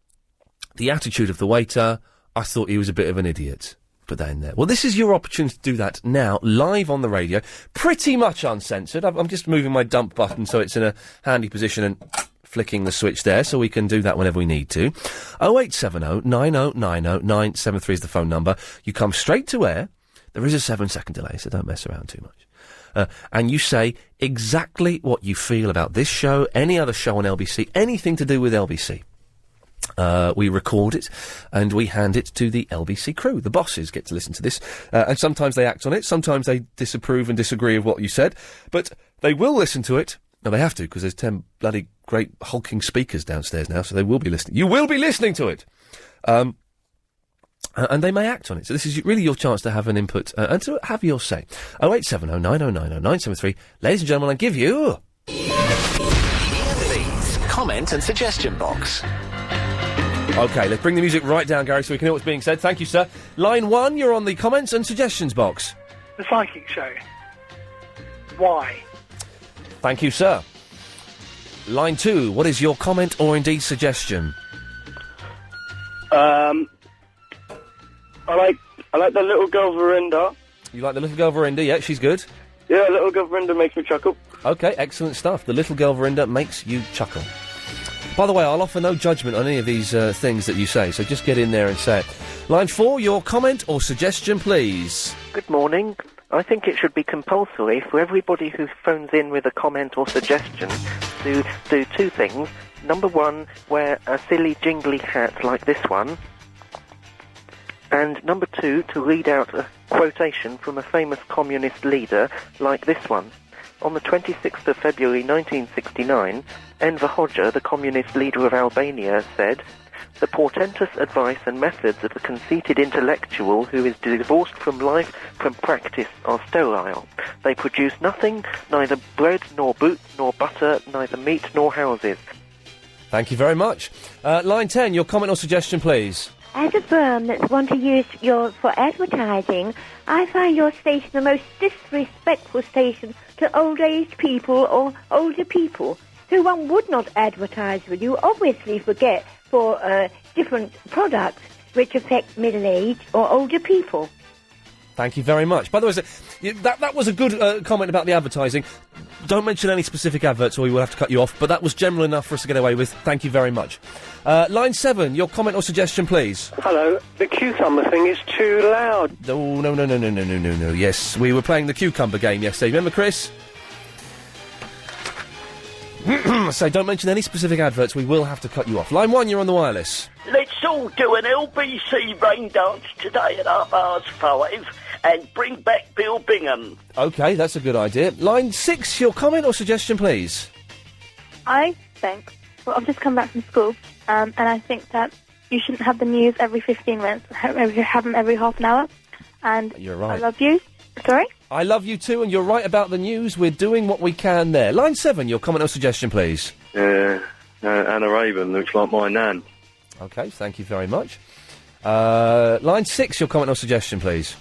the attitude of the waiter. I thought he was a bit of an idiot. Put that in there. Well, this is your opportunity to do that now, live on the radio, pretty much uncensored. I'm just moving my dump button so it's in a handy position and flicking the switch there, so we can do that whenever we need to. 0870 9090 973 is the phone number. You come straight to air. There is a 7-second delay, so don't mess around too much. And you say exactly what you feel about this show, any other show on LBC, anything to do with LBC. We record it, and we hand it to the LBC crew. The bosses get to listen to this, and sometimes they act on it, sometimes they disapprove and disagree with what you said, but they will listen to it. No, they have to, because there's 10 bloody great hulking speakers downstairs now, so they will be listening. You will be listening to it! And they may act on it. So this is really your chance to have an input and to have your say. 0870 9090 973. Ladies and gentlemen, I give you... Iain Lee's comment and suggestion box. OK, let's bring the music right down, Gary, so we can hear what's being said. Thank you, sir. Line 1, you're on the comments and suggestions box. The Psychic Show. Why? Thank you, sir. Line 2, what is your comment or indeed suggestion? I like the Little Girl Verinda. You like the Little Girl Verinda? Yeah, she's good. Yeah, Little Girl Verinda makes me chuckle. OK, excellent stuff. The Little Girl Verinda makes you chuckle. By the way, I'll offer no judgment on any of these things that you say, so just get in there and say it. Line 4, your comment or suggestion, please. Good morning. I think it should be compulsory for everybody who phones in with a comment or suggestion to do two things. Number 1, wear a silly jingly hat like this one. And number 2, to read out a quotation from a famous communist leader like this one. On the 26th of February 1969, Enver Hoxha, the communist leader of Albania, said, "The portentous advice and methods of a conceited intellectual who is divorced from life, from practice, are sterile. They produce nothing, neither bread nor boots nor butter, neither meat nor houses." Thank you very much. Line 10, your comment or suggestion, please. As a firm that's want to use for advertising, I find your station the most disrespectful station to old-aged people or older people who one would not advertise with you, obviously for different products which affect middle-aged or older people. Thank you very much. By the way, that was a good comment about the advertising. Don't mention any specific adverts or we will have to cut you off, but that was general enough for us to get away with. Thank you very much. Line 7, your comment or suggestion, please. Hello, the cucumber thing is too loud. Oh, no. Yes, we were playing the cucumber game yesterday. Remember, Chris? So don't mention any specific adverts, we will have to cut you off. Line 1, you're on the wireless. Let's all do an LBC rain dance today at 5:30 and bring back Bill Bingham. OK, that's a good idea. Line 6, your comment or suggestion, please. I think, well, I've just come back from school, and I think that you shouldn't have the news every 15 minutes, have them every half an hour. And you're right. I love you. Sorry? I love you too, and you're right about the news. We're doing what we can there. Line 7, your comment or suggestion, please. Anna Raven looks like my nan. OK, thank you very much. Line 6, your comment or suggestion, please.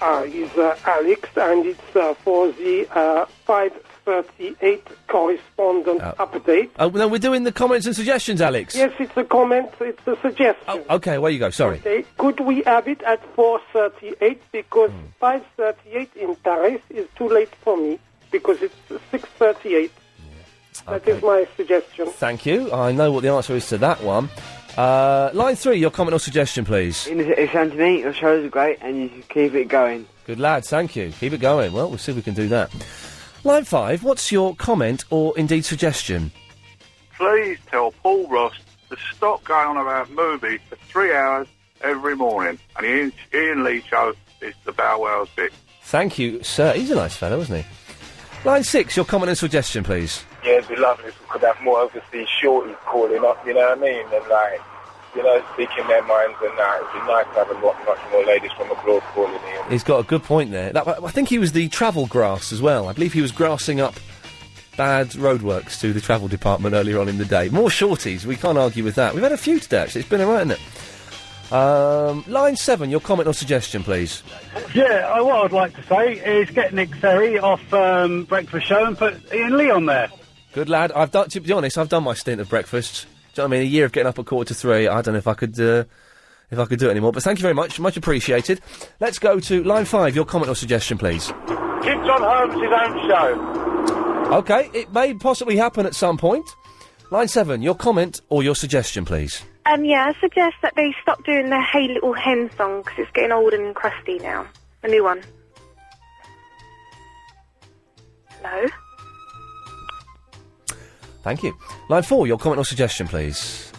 It's Alex, and it's for the 5:38 correspondent update. Oh, no, we're doing the comments and suggestions, Alex. Yes, it's a comment, it's a suggestion. Oh, OK, away you go, sorry. Okay. Could we have it at 4:38, because 5:38 in Paris is too late for me, because it's 6:38. That is my suggestion. Thank you. I know what the answer is to that one. Line 3, your comment or suggestion, please. It's Anthony. Your shows are great, and you should keep it going. Good lad, thank you. Keep it going. Well, we'll see if we can do that. Line 5, what's your comment or indeed suggestion? Please tell Paul Ross to stop going on about movies for 3 hours every morning. And the Iain Lee show is the Bow Wow's bit. Thank you, sir. He's a nice fellow, isn't he? Line 6, your comment and suggestion, please. Yeah, it'd be lovely if we could have more overseas shorties calling up, you know what I mean? And, like, you know, speaking their minds and that. It'd be nice to have much more ladies from abroad calling in. He's got a good point there. I think he was the travel grass as well. I believe he was grassing up bad roadworks to the travel department earlier on in the day. More shorties, we can't argue with that. We've had a few today, actually. It's been alright, isn't it? Line 7, your comment or suggestion, please. Yeah, what I'd like to say is get Nick Ferry off Breakfast Show and put Iain Lee on there. Good lad. To be honest, I've done my stint of breakfast. Do you know what I mean? A year of getting up at 2:45. I don't know if I could do it anymore. But thank you very much. Much appreciated. Let's go to line 5, your comment or suggestion, please. Keep John Holmes' own show. OK, it may possibly happen at some point. Line 7, your comment or your suggestion, please. Yeah, I suggest that they stop doing the Hey Little Hen song, because it's getting old and crusty now. A new one. Hello? Thank you. Line 4, your comment or suggestion, please.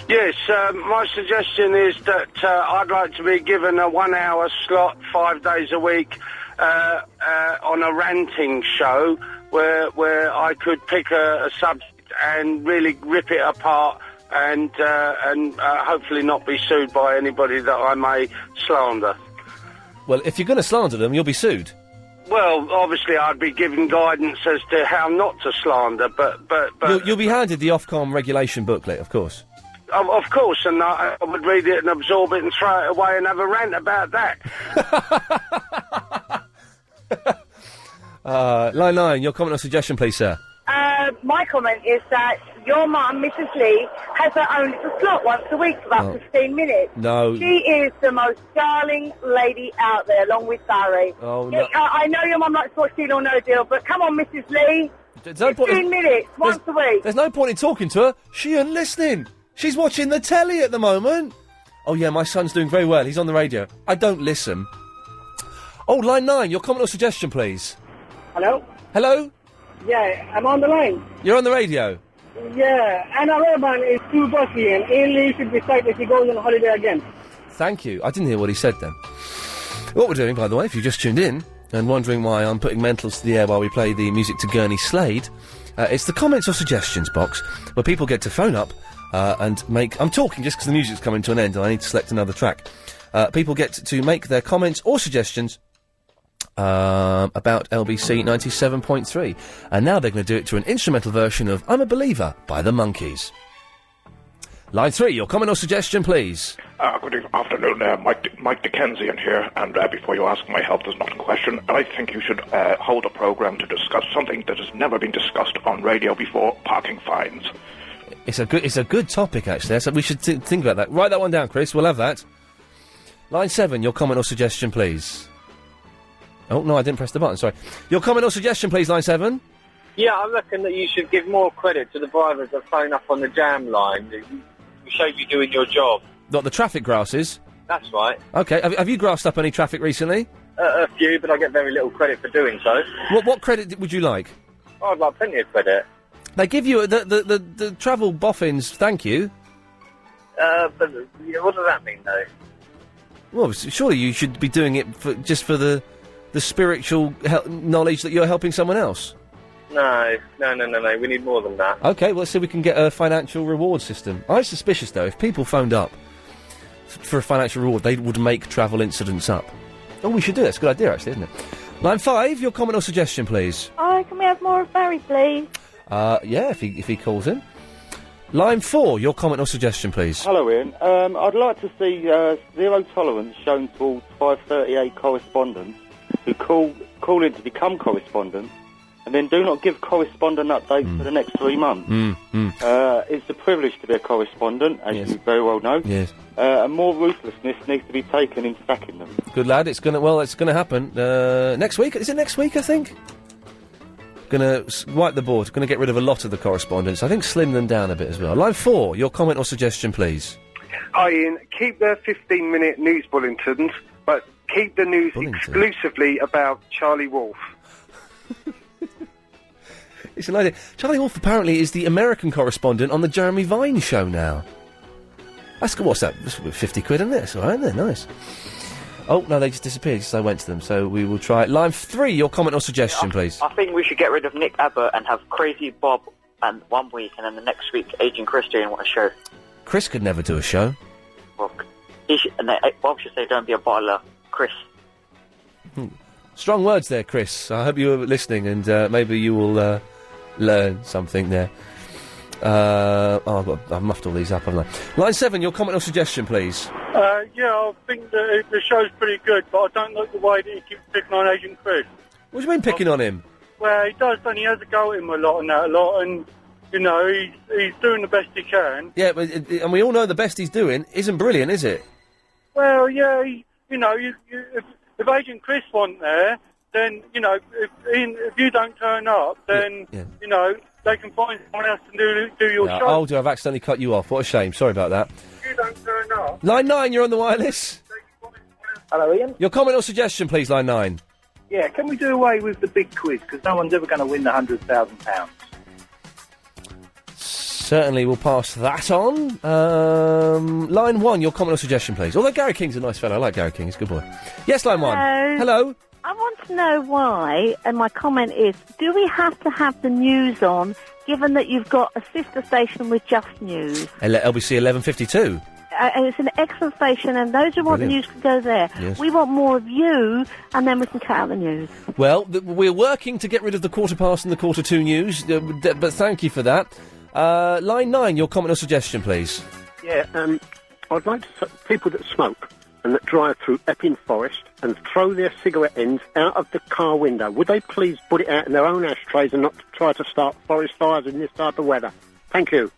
Yes, my suggestion is that I'd like to be given a 1 hour slot 5 days a week on a ranting show where I could pick a subject and really rip it apart and hopefully not be sued by anybody that I may slander. Well, if you're going to slander them, you'll be sued. Well, obviously I'd be given guidance as to how not to slander, but You'll be handed the Ofcom regulation booklet, of course. Of course, and I would read it and absorb it and throw it away and have a rant about that. Line 9, your comment or suggestion, please, sir. My comment is that your mum, Mrs. Lee, has her own little slot once a week for about 15 minutes. No. She is the most darling lady out there, along with Barry. Oh, no. I know your mum likes to watch Deal or No Deal, but come on, Mrs. Lee. 15 minutes, once a week. There's no point in talking to her. She ain't listening. She's watching the telly at the moment. Oh, yeah, my son's doing very well. He's on the radio. I don't listen. Oh, line 9, your comment or suggestion, please. Hello? Hello? Yeah, I'm on the line. You're on the radio. Yeah, Anna Rayburn is too bossy and Iain Lee should decide if he goes on holiday again. Thank you. I didn't hear what he said then. What we're doing, by the way, if you just tuned in and wondering why I'm putting mentals to the air while we play the music to Gurney Slade, it's the comments or suggestions box where people get to phone up and make... I'm talking just because the music's coming to an end and I need to select another track. People get to make their comments or suggestions about LBC 97.3. And now they're going to do it to an instrumental version of I'm a Believer by the Monkees. Line 3, your comment or suggestion, please. Good afternoon, Mike Dickensian here, and before you ask, my health is not in question, and I think you should hold a programme to discuss something that has never been discussed on radio before, parking fines. It's a good topic, actually, so we should think about that. Write that one down, Chris, we'll have that. Line 7, your comment or suggestion, please. Oh, no, I didn't press the button, sorry. Your comment or suggestion, please, line 7. Yeah, I reckon that you should give more credit to the drivers that phone up on the jam line. You show you doing your job. Not the traffic grasses? That's right. OK, have you grassed up any traffic recently? A few, but I get very little credit for doing so. What credit would you like? Oh, I'd like plenty of credit. They give you the travel boffins, thank you. But what does that mean, though? Well, surely you should be doing it just for the spiritual knowledge that you're helping someone else. No. We need more than that. OK, well, let's see if we can get a financial reward system. I'm suspicious, though, if people phoned up for a financial reward, they would make travel incidents up. Oh, we should do that. It's a good idea, actually, isn't it? Line 5, your comment or suggestion, please. Oh, can we have more of Barry, please? Yeah, if he calls in. Line 4, your comment or suggestion, please. Hello, Ian. I'd like to see zero tolerance shown towards 538 correspondents who call in to become correspondents and then do not give correspondent updates for the next 3 months. It's a privilege to be a correspondent, as you very well know. Yes. And more ruthlessness needs to be taken in sacking them. Good lad, it's gonna happen next week. Is it next week, I think? Gonna wipe the board. Gonna get rid of a lot of the correspondence. I think slim them down a bit as well. Line 4, your comment or suggestion, please. Hi, Ian. Keep the 15-minute news bulletins, but keep the news exclusively about Charlie Wolf. It's an idea. Charlie Wolf apparently is the American correspondent on the Jeremy Vine show now. That's what's that? That's 50 quid in this, all right? They're nice. Oh, no, they just disappeared because I went to them, so we will try it. Line 3, your comment or suggestion, please. I think we should get rid of Nick Abbott and have Crazy Bob and 1 week, and then the next week, Agent Chris doing what a show. Chris could never do a show. Well, Bob should say, don't be a bottler, Chris. Strong words there, Chris. I hope you were listening, and maybe you will learn something there. I've muffed all these up, haven't I? Line 7, your comment or suggestion, please. Yeah, I think the show's pretty good, but I don't like the way that he keeps picking on Agent Chris. What do you mean picking on him? Well, he does, and he has a go at him a lot, and you know, he's doing the best he can. Yeah, but and we all know the best he's doing isn't brilliant, is it? Well, yeah, if Agent Chris wasn't there, then, you know, if you don't turn up, then, you know, they can find someone else to do your show. Oh, dear, I've accidentally cut you off. What a shame. Sorry about that. If you don't turn up... Line 9, you're on the wireless. Hello, Ian. Your comment or suggestion, please, line 9. Yeah, can we do away with the big quiz? Because no one's ever going to win the £100,000. Certainly we'll pass that on. Line 1, your comment or suggestion, please. Although Gary King's a nice fellow. I like Gary King. He's a good boy. Yes, line 1. Hello. I want to know why, and my comment is, do we have to have the news on, given that you've got a sister station with Just News? LBC 1152. And it's an excellent station, and those who want the news can go there. Yes. We want more of you, and then we can cut out the news. Well, we're working to get rid of the quarter past and the quarter to news, but thank you for that. Line 9, your comment or suggestion, please. Yeah, I'd like to people that smoke and that drive through Epping Forest and throw their cigarette ends out of the car window. Would they please put it out in their own ashtrays and not try to start forest fires in this type of weather? Thank you.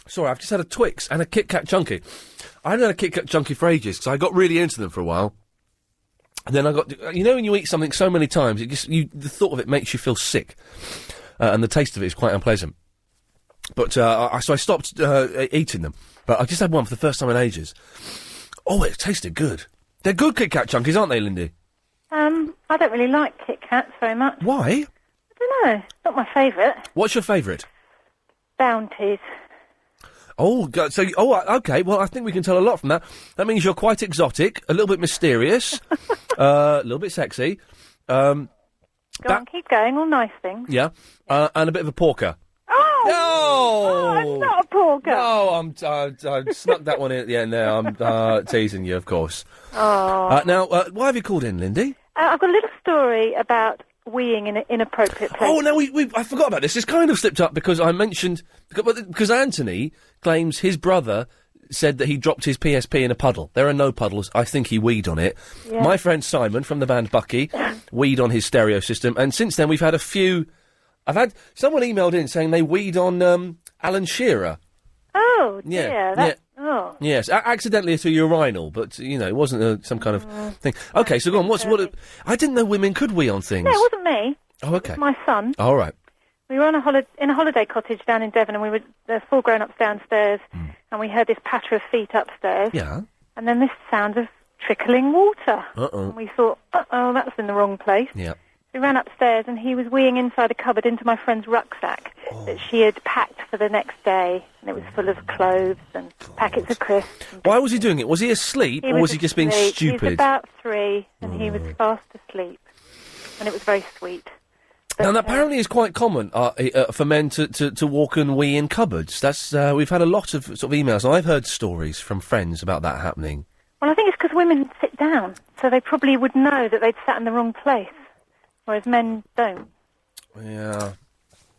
Sorry, I've just had a Twix and a Kit Kat Chunky. I hadn't had a Kit Kat Chunky for ages, because I got really into them for a while. And then I got... You know when you eat something so many times, the thought of it makes you feel sick. And the taste of it is quite unpleasant. But, so I stopped eating them. But I just had one for the first time in ages. Oh, it tasted good. They're good Kit Kat Chunkies, aren't they, Lindy? I don't really like Kit Kats very much. Why? I don't know. Not my favourite. What's your favourite? Bounties. Oh, okay. Well, I think we can tell a lot from that. That means you're quite exotic, a little bit mysterious, a little bit sexy. Go on, keep going. All nice things. Yeah, and a bit of a porker. Oh! No! I'm not a porker. No, I snuck that one in at the end there. I'm teasing you, of course. Oh. Now, why have you called in, Lindy? I've got a little story about weeing in an inappropriate place. Oh, no, I forgot about this. This kind of slipped up because I mentioned... Because Anthony claims his brother said that he dropped his PSP in a puddle. There are no puddles. I think he weed on it. Yeah. My friend Simon from the band Bucky weed on his stereo system, and since then we've had a few... I've had... Someone emailed in saying they weed on Alan Shearer. Oh, dear. Yeah. Oh. Yes, accidentally to urinal, but, you know, it wasn't some kind of thing. Okay, so go on, I didn't know women could wee on things. No, it wasn't me. Oh, okay. It was my son. All right. We were on in a holiday cottage down in Devon, and there's 4 grown-ups downstairs, and we heard this patter of feet upstairs. Yeah. And then this sound of trickling water. Uh-oh. And we thought, that's in the wrong place. Yeah. We ran upstairs, and he was weeing inside a cupboard into my friend's rucksack that she had packed for the next day, and it was full of clothes and packets of crisps. Why was he doing it? Was he asleep, or was he just being stupid? He was about 3, and he was fast asleep, and it was very sweet. But, now, that apparently is quite common for men to walk and wee in cupboards. That's we've had a lot of sort of emails, and I've heard stories from friends about that happening. Well, I think it's because women sit down, so they probably would know that they'd sat in the wrong place, whereas men don't. Yeah.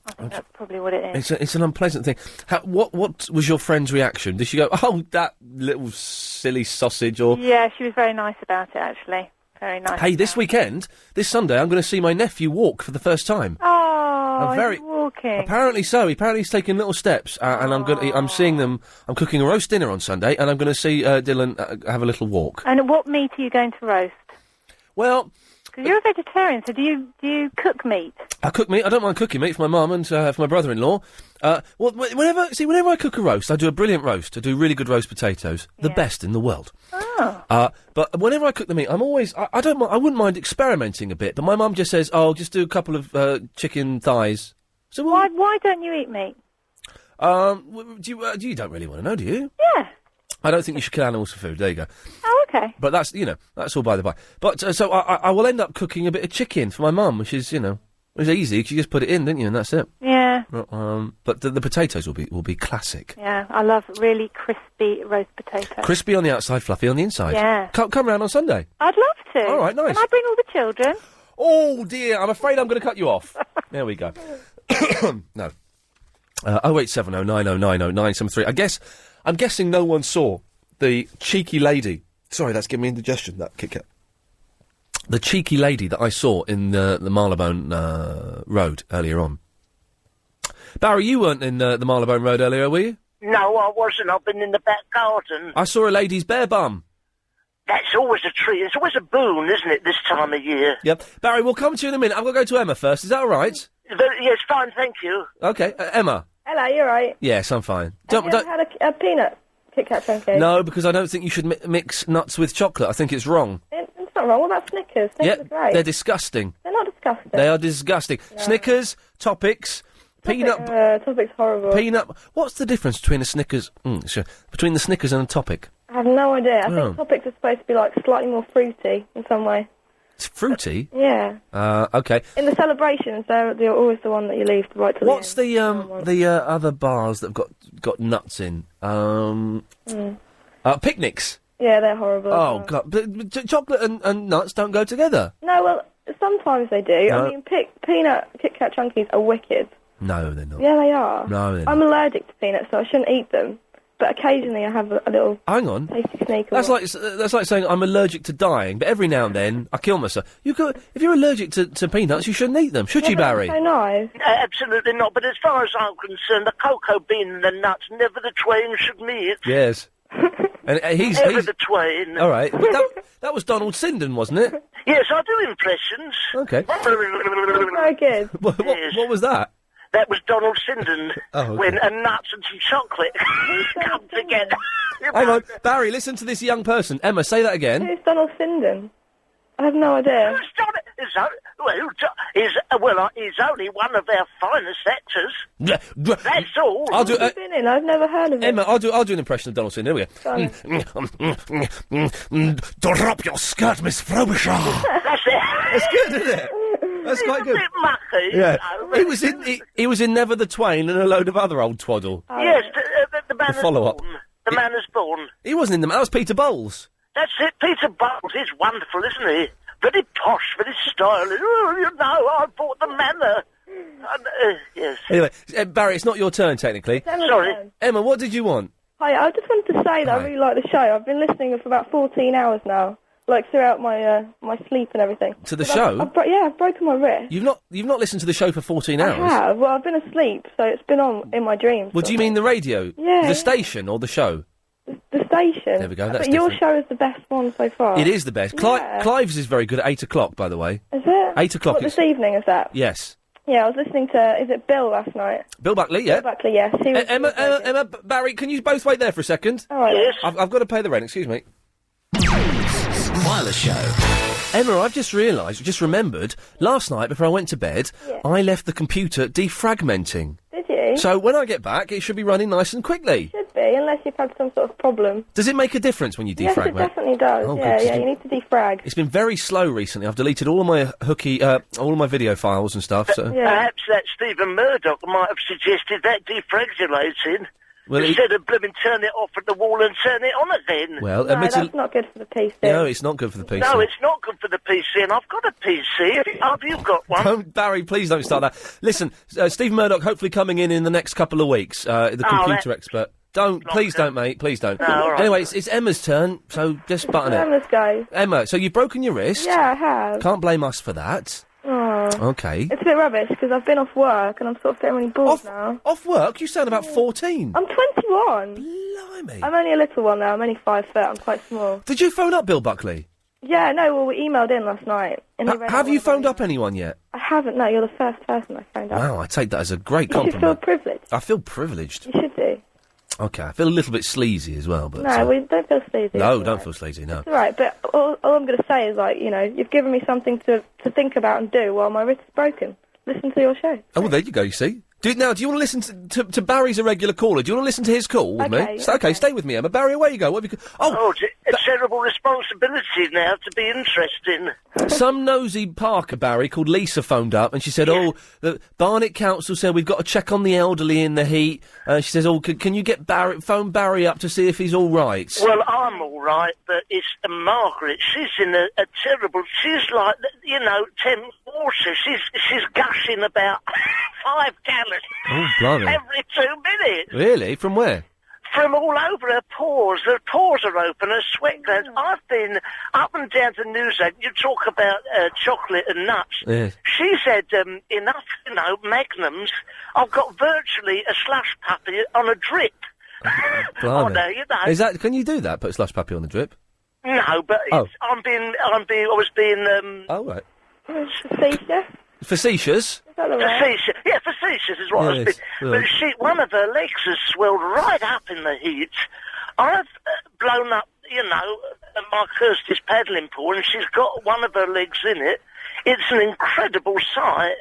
I think that's probably what it is. It's an unpleasant thing. What was your friend's reaction? Did she go, "Oh, that little silly sausage," or... Yeah, she was very nice about it, actually. Very nice. Hey, this weekend, this Sunday, I'm going to see my nephew walk for the first time. Oh, he's walking. Apparently so. Apparently he's taking little steps, and I'm seeing them. I'm cooking a roast dinner on Sunday, and I'm going to see Dylan have a little walk. And what meat are you going to roast? Well, Because you're a vegetarian, so do you cook meat? I cook meat. I don't mind cooking meat for my mum and for my brother-in-law. Well, whenever I cook a roast, I do a brilliant roast. I do really good roast potatoes, the best in the world. Oh. But whenever I cook the meat, I'm always I wouldn't mind experimenting a bit. But my mum just says, "Oh, just do a couple of chicken thighs." So Why don't you eat meat? You don't really want to know, do you? Yeah. I don't think you should kill animals for food. There you go. Oh, okay. But that's that's all by the by. But so I will end up cooking a bit of chicken for my mum, which is it's easy. 'Cause you just put it in, don't you, and that's it. Yeah. But the potatoes will be classic. Yeah, I love really crispy roast potatoes. Crispy on the outside, fluffy on the inside. Yeah. Come round on Sunday. I'd love to. All right, nice. Can I bring all the children? Oh dear, I'm afraid I'm going to cut you off. There we go. No. 0870 9090 973. I'm guessing no one saw the cheeky lady. Sorry, that's giving me indigestion, that Kit Kat. The cheeky lady that I saw in the Marylebone Road earlier on. Barry, you weren't in the Marylebone Road earlier, were you? No, I wasn't. I've been in the back garden. I saw a lady's bare bum. That's always a treat. It's always a boon, isn't it, this time of year? Yep. Barry, we'll come to you in a minute. I'm going to go to Emma first. Is that all right? Yes, fine, thank you. OK. Emma? Hello, you alright? Yes, I'm fine. Have you ever had a peanut Kit Kat chunky? No, because I don't think you should mix nuts with chocolate. I think it's wrong. It's not wrong. What about Snickers? Snickers are great. They're disgusting. They're not disgusting. They are disgusting. No. Snickers, Topics, peanut... Topic's horrible. Peanut... What's the difference between a Snickers... between the Snickers and a Topic? I have no idea. I Oh. think Topics are supposed to be, like, slightly more fruity in some way. It's fruity? Yeah. OK. In the celebrations, they're always the one that you leave right to What's the end. the other bars that have got nuts in? Picnics. Yeah, they're horrible. Oh, God. But chocolate and nuts don't go together. No, well, sometimes they do. No. I mean, peanut Kit Kat chunkies are wicked. No, they're not. Yeah, they are. No, they're I'm allergic to peanuts, so I shouldn't eat them. But occasionally I have a little Hang on. tasty sneak. That's like saying I'm allergic to dying, but every now and then I kill myself. If you're allergic to peanuts, you shouldn't eat them, should you, Barry? So nice. Absolutely not. But as far as I'm concerned, the cocoa bean and the nuts, never the twain should meet. Yes. And he's Never the twain. all right. But that was Donald Sinden, wasn't it? Yes, I do impressions. Okay. Very good. What was that? That was Donald Sinden Oh, okay. when nuts and some chocolate come together. Hang on, Barry. Listen to this young person. Emma, say that again. Who's Donald Sinden? I have no idea. He's only one of our finest actors. That's all. I'll do. What's he been in? I've never heard of him. Emma, I'll do an impression of Donald Sinden. Here we go. Drop your skirt, Miss Frobisher. That's it. That's good, isn't it? That's quite good. A bit mucky. Yeah. He was in Never the Twain and a load of other old twaddle. Yes, the man is follow-up. born. The man is born. He wasn't in the. That was Peter Bowles. That's it. Peter Bowles is wonderful, isn't he? Very posh, very stylish. Oh, you know, I bought the manor. Yes. Anyway, Barry, it's not your turn technically. Sorry. Emma, what did you want? Hi, I just wanted to say that I really like the show. I've been listening for about 14 hours now, like throughout my my sleep and everything. To the show? I've broken my wrist. You've not listened to the show for 14 hours? I have. Well, I've been asleep, so it's been on in my dreams. Well, do you mean the radio? Yeah. The station or the show? The station. There we go, that's But your different. show is the best one so far. It is the best. Yeah. Clive's is very good at 8 o'clock, by the way. Is it? 8 o'clock. What, this evening, is that? Yes. Yeah, I was listening to, is it Bill last night? Bill Buckley, yeah. Bill Buckley, yes. He was Emma, Barry, can you both wait there for a second? All right. Yes. I've got to pay the rent, excuse me. Wireless Show. Emma, I've just remembered, last night before I went to bed, I left the computer defragmenting. Did you? So when I get back, it should be running nice and quickly. Should be, unless you've had some sort of problem. Does it make a difference when you defragment? Yes, it definitely does. Oh, yeah, good. yeah, you need to defrag. It's been very slow recently. I've deleted all of my all of my video files and stuff. So. Perhaps that Stephen Murdoch might have suggested that defragulating. Well, instead of blooming turn it off at the wall and turn it on again. Well, no, that's not good for the PC. No, it's not good for the PC. No, it's not good for the PC, and I've got a PC. Have you got one? Barry, please don't start that. Listen, Steve Murdoch hopefully coming in the next couple of weeks, the computer expert. Please don't, mate, please don't. No, all right. Anyway, it's Emma's turn, so just button it. Emma's go. Emma, so you've broken your wrist? Yeah, I have. Can't blame us for that. Oh. Okay. It's a bit rubbish, because I've been off work, and I'm sort of getting really bored now. Off work? You sound about 14. I'm 21. Blimey. I'm only a little one now. I'm only 5 foot. I'm quite small. Did you phone up Bill Buckley? Yeah, no, well, we emailed in last night. And he read Have out you one of our phoned up anyone yet? I haven't, no, you're the first person I phoned up. Wow, I take that as a great You should compliment. feel privileged. I feel privileged. You should do. Okay, I feel a little bit sleazy as well, but... No, we don't feel sleazy. No, It's don't all feel sleazy, no. right. It's all right, but all I'm going to say is, like, you know, you've given me something to think about and do while my wrist is broken. Listen to your show. Oh, well, there you go, you see. Do you want to listen to Barry's a regular caller? Do you want to listen to his call with me? Okay, stay with me, Emma. Barry, away you go. What have you... It's a terrible responsibility now to be interesting. Some nosy Parker, Barry, called Lisa phoned up and she said, the Barnet Council said we've got to check on the elderly in the heat. She says, can you get phone Barry up to see if he's all right? Well, I'm all right, but it's Margaret. She's in a terrible... She's like, you know, temp water. She's gushing about 5 gallons every 2 minutes. Really? From where? From all over her pores. Her pores are open, her sweat glands. I've been up and down to Newsagent. You talk about chocolate and nuts. Yes. She said, enough, you know, magnums. I've got virtually a slush puppy on a drip. Blimey. No, you know. Can you do that? Put a slush puppy on the drip? No, but I was being... Oh, right. Facetious? Facetious? Facetious. Yeah, facetious is what I was Yes, being. right. But one of her legs has swelled right up in the heat. I've blown up, you know, my Kirsty's paddling pool, and she's got one of her legs in it. It's an incredible sight.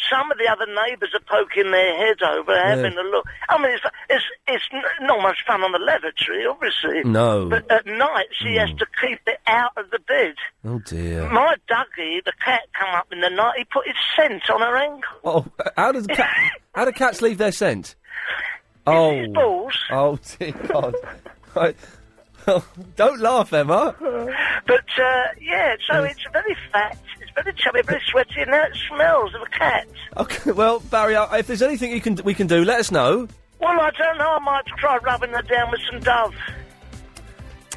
Some of the other neighbours are poking their head over, having a look. I mean, it's not much fun on the lavatory, obviously. No. But at night, she has to keep it out of the bed. Oh, dear. My Dougie, the cat, come up in the night. He put his scent on her ankle. Oh, how do cats leave their scent? Oh. Balls. Oh, dear God. Right. Don't laugh, Emma. But, yeah, so it's very fat, it's very chubby, very sweaty, and now it smells of a cat. Okay, well, Barry, if there's anything we can do, let us know. Well, I don't know, I might try rubbing her down with some Dove.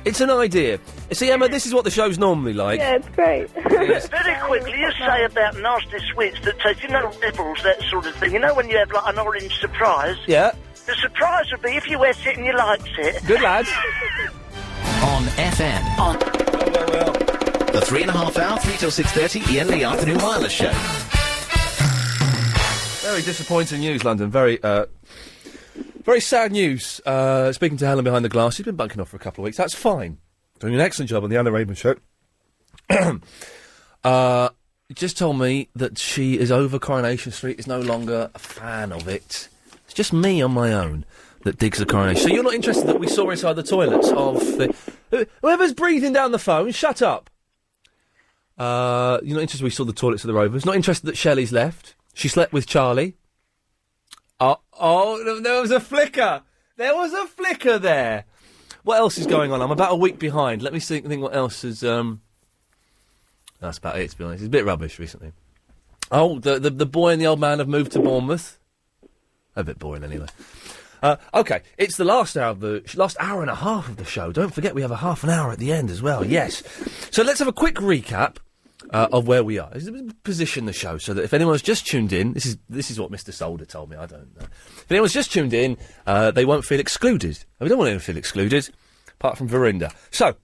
It's an idea. See, Emma, this is what the show's normally like. Yeah, it's great. Very quickly, you say about nasty sweets that taste, you know, nibbles, that sort of thing. You know when you have, like, an orange surprise? Yeah. The surprise would be if you ate it and you liked it. Good lad. On FM. On. Well. The 3.5 hour, 3 till 6:30 Iain Lee Afternoon Wireless Show. Very disappointing news, London. Very sad news. Speaking to Helen behind the glass, she's been bunking off for a couple of weeks. That's fine. Doing an excellent job on the Anna Raven show. Just told me that she is over Coronation Street, is no longer a fan of it. It's just me on my own that digs the Coronation. So you're not interested that we saw inside the toilets of the... Whoever's breathing down the phone, shut up. You're not interested we saw the toilets of the Rovers. Not interested that Shelley's left. She slept with Charlie. Oh, there was a flicker. There was a flicker there. What else is going on? I'm about a week behind. Let me think what else is... That's about it, to be honest. It's a bit rubbish recently. Oh, the boy and the old man have moved to Bournemouth. A bit boring, anyway. OK, it's the last hour and a half of the show. Don't forget we have a half an hour at the end as well, yes. So let's have a quick recap of where we are. Position the show so that if anyone's just tuned in, this is what Mr. Solder told me, I don't know. If anyone's just tuned in, they won't feel excluded. We don't want anyone to feel excluded, apart from Verinda. So,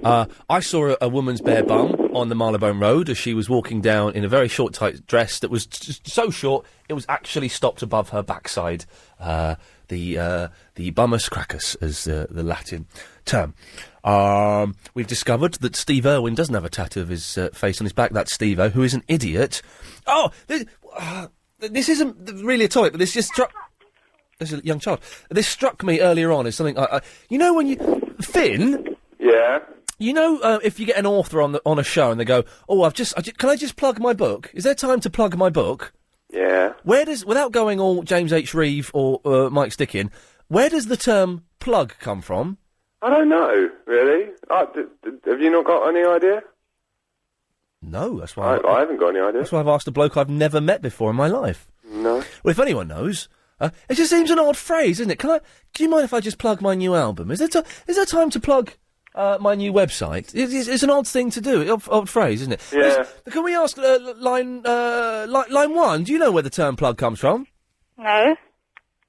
I saw a woman's bare bum on the Marylebone Road as she was walking down in a very short, tight dress that was just so short it was actually stopped above her backside. The bummus crackus, as the Latin term. We've discovered that Steve Irwin doesn't have a tattoo of his face on his back. That's Steve-O, who is an idiot. Oh, this isn't really a topic, but this just struck... There's a young child. This struck me earlier on as something... you know when you... Finn? Yeah? You know, if you get an author on a show and they go, "Oh, can I just plug my book? Is there time to plug my book?" Yeah. Without going all James H. Reeve or Mike Stickin, where does the term plug come from? I don't know, really. Have you not got any idea? No, that's why I haven't got any idea. That's why I've asked a bloke I've never met before in my life. No. Well, if anyone knows, it just seems an odd phrase, isn't it? Do you mind if I just plug my new album? Is there time to plug my new website? It's an odd thing to do, odd phrase, isn't it? Yeah. Can we ask line one? Do you know where the term plug comes from? No.